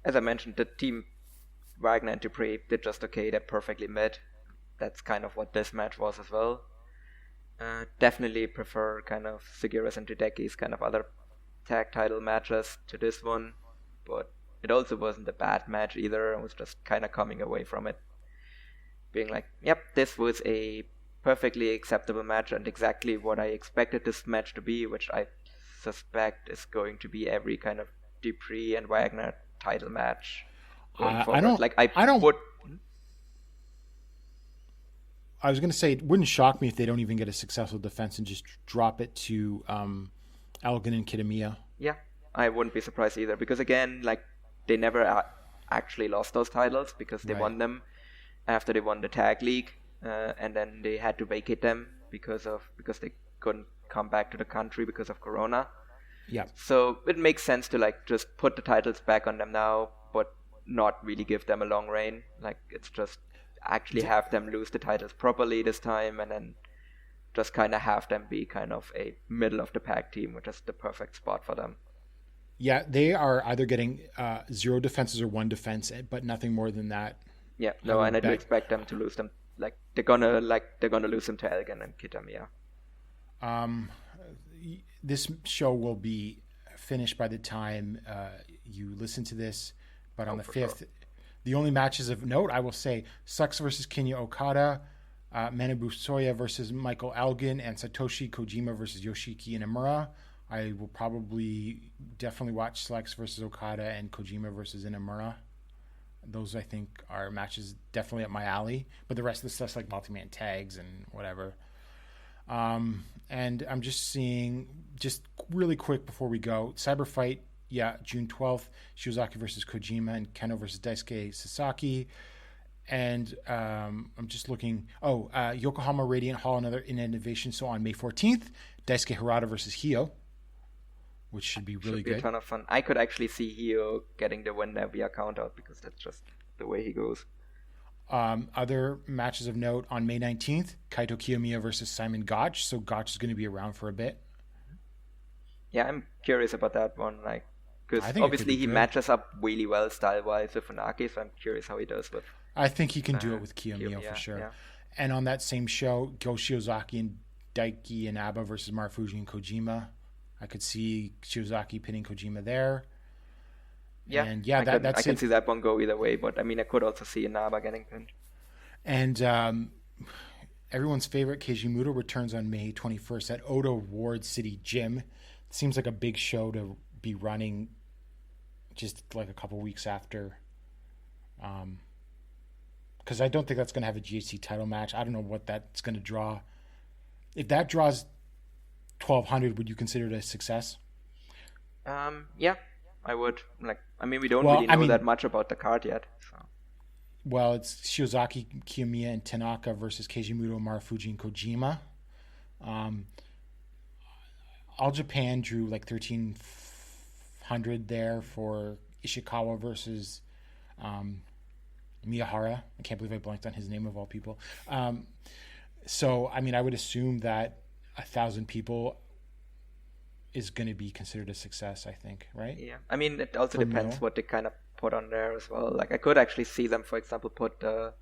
As I mentioned, the team Wagner and Dupree did just okay. They're perfectly mid. That's kind of what this match was as well. Definitely prefer kind of Sugiura's and Hideki's kind of other tag title matches to this one. But it also wasn't a bad match either. I was just kind of coming away from it being like, yep, this was a perfectly acceptable match and exactly what I expected this match to be, which I suspect is going to be every kind of Dupree and Wagner title match going forward. I was going to say, it wouldn't shock me if they don't even get a successful defense and just drop it to Elgin and Kitamiya. Yeah. I wouldn't be surprised either, because again, like they never actually lost those titles because they won them after they won the tag league, and then they had to vacate them because they couldn't come back to the country because of Corona. Yeah. So it makes sense to like just put the titles back on them now, but not really give them a long reign. Like it's just actually have them lose the titles properly this time, and then just kind of have them be kind of a middle of the pack team, which is the perfect spot for them. Yeah, they are either getting 0 defenses or 1 defense, but nothing more than that. Yeah, no, and I do expect them to lose them. Like they're gonna lose them to Elgin and Kitamiya. This show will be finished by the time you listen to this, but on the 5th, sure. The only matches of note, I will say, Sux versus Kinya Okada, Manabu Soya versus Michael Elgin, and Satoshi Kojima versus Yoshiki Inamura. I will probably definitely watch Slex versus Okada and Kojima versus Inamura. Those I think are matches definitely up my alley. But the rest of the stuff's like multi-man tags and whatever. And I'm just seeing, just really quick before we go, Cyber Fight, June 12th, Shiozaki versus Kojima and Keno versus Daisuke Sasaki. And I'm just looking, Yokohama Radiant Hall, another innovation. So on May 14th, Daisuke Harada versus Hio, which should be really good. A ton of fun. I could actually see Hio getting the win there via count out because that's just the way he goes. Other matches of note on May 19th, Kaito Kiyomiya versus Simon Gotch. So Gotch is going to be around for a bit. Yeah, I'm curious about that one. Because obviously he matches up really well style-wise with Funaki, so I'm curious how he does with... I think he can do it with Kiyomiya for sure. Yeah. And on that same show, Go Shiozaki and Daiki Inaba versus Marufuji and Kojima. I could see Shiozaki pinning Kojima there. Yeah, and I can see that one go either way, but I mean, I could also see Inaba getting pinned. And everyone's favorite Keiji Muto returns on May 21st at Oda Ward City Gym. It seems like a big show to be running just like a couple weeks after. Because I don't think that's going to have a GHC title match. I don't know what that's going to draw. If that draws 1,200, would you consider it a success? Yeah. I would. We don't really know that much about the card yet. So. Well, it's Shiozaki, Kiyomiya, and Tanaka versus Keiji Muto, Marufuji, and Kojima. All Japan drew 1,300 there for Ishikawa versus Miyahara. I can't believe I blanked on his name of all people. So, I would assume that 1,000 people is going to be considered a success, I think, right? Yeah. It also depends what they kind of put on there as well. I could actually see them, for example, put a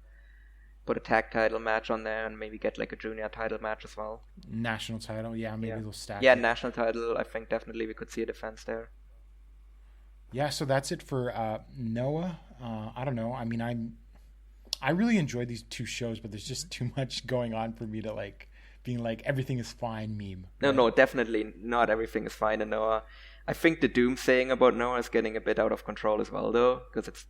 tag title match on there and maybe get a junior title match as well. National title, maybe they'll stack it. National title, I think definitely we could see a defense there. Yeah, so that's it for Noah. I don't know. I really enjoyed these two shows, but there's just too much going on for me to being everything is fine meme. Right? No, definitely not everything is fine in Noah. I think the doom saying about Noah is getting a bit out of control as well, though, because it's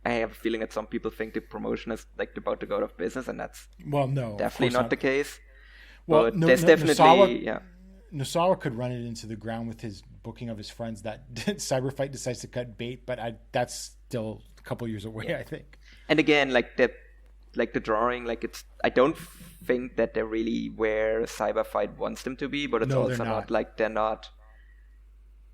I have a feeling that some people think the promotion is about to go out of business, and that's definitely not the case. Well, but there's definitely NOSAWA could run it into the ground with his booking of his friends that Cyber Fight decides to cut bait, but that's still a couple years away, I think. And again, the drawing, I don't think that they're really where Cyber Fight wants them to be, but it's also not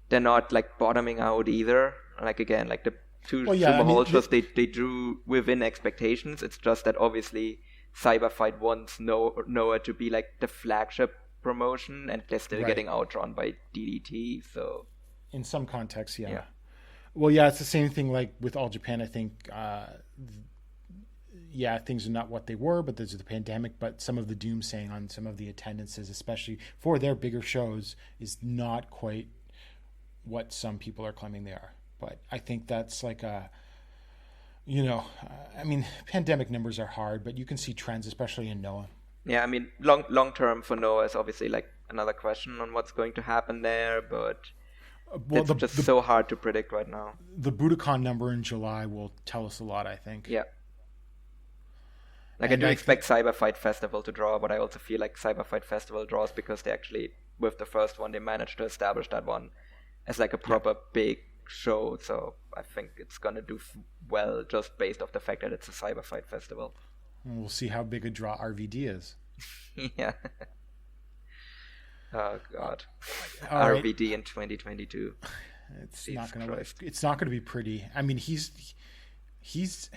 they're not bottoming out either. Again, the two Sumo Hall shows, they drew within expectations. It's just that obviously Cyber Fight wants Noah to be the flagship promotion, and they're still getting outdrawn by DDT. So in some contexts, yeah. Well, it's the same thing with All Japan. I think things are not what they were, but there's the pandemic. But some of the doomsaying on some of the attendances, especially for their bigger shows, is not quite what some people are claiming they are. But I think that's pandemic numbers are hard, but you can see trends, especially in Noah. Yeah, long term for Noah is obviously another question on what's going to happen there, but it's just so hard to predict right now. The Budokan number in July will tell us a lot, I think. Yeah. I do expect Cyber Fight Festival to draw, but I also feel Cyber Fight Festival draws because they actually, with the first one, they managed to establish that one as a proper big show. So I think it's going to do well just based off the fact that it's a Cyber Fight Festival. We'll see how big a draw RVD is. Yeah. Oh God. RVD in 2022. It's not going to be pretty. He's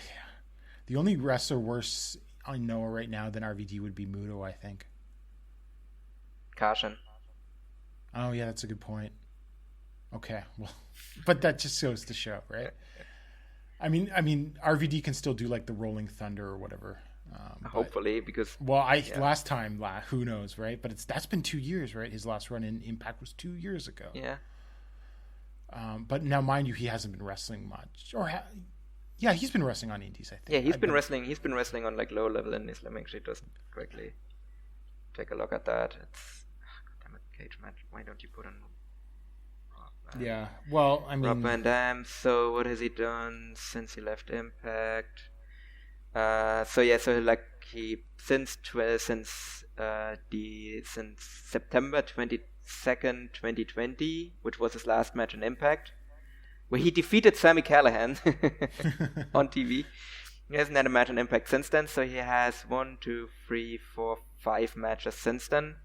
the only wrestler worse I know right now than RVD would be Muto, I think. Kashin. Oh yeah, that's a good point. Okay, well, but that just goes to show, right? RVD can still do the Rolling Thunder or whatever. Hopefully, because last time, who knows, right? But that's been 2 years, right? His last run in Impact was 2 years ago. Yeah. But now, mind you, he hasn't been wrestling much, he's been wrestling on indies, I think. Yeah, he's been wrestling on low level indies. Let me actually just quickly take a look at that. It's damn it, cage match. Why don't you put on Yeah. Well, I mean, Rob Van Dam. So what has he done since he left Impact? Since September 22nd, 2020, which was his last match in Impact, where he defeated Sami Callihan on TV. He hasn't had a match in Impact since then, so he has 5 matches since then.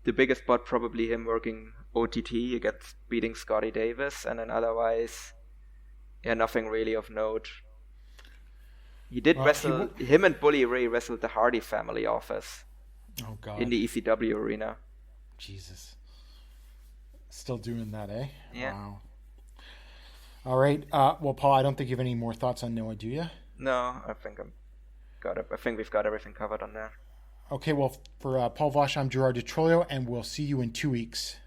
The biggest spot probably him working OTT against beating Scotty Davis, and then otherwise, nothing really of note. He did wrestle. Him and Bully Ray wrestled the Hardy family office. Oh God! In the ECW arena. Jesus. Still doing that, eh? Yeah. Wow. All right. Well, Paul, I don't think you have any more thoughts on Noah, do you? No, I think we've got everything covered on that. Okay, well, for Paul Vosh, I'm Gerard DiTrolio, and we'll see you in 2 weeks.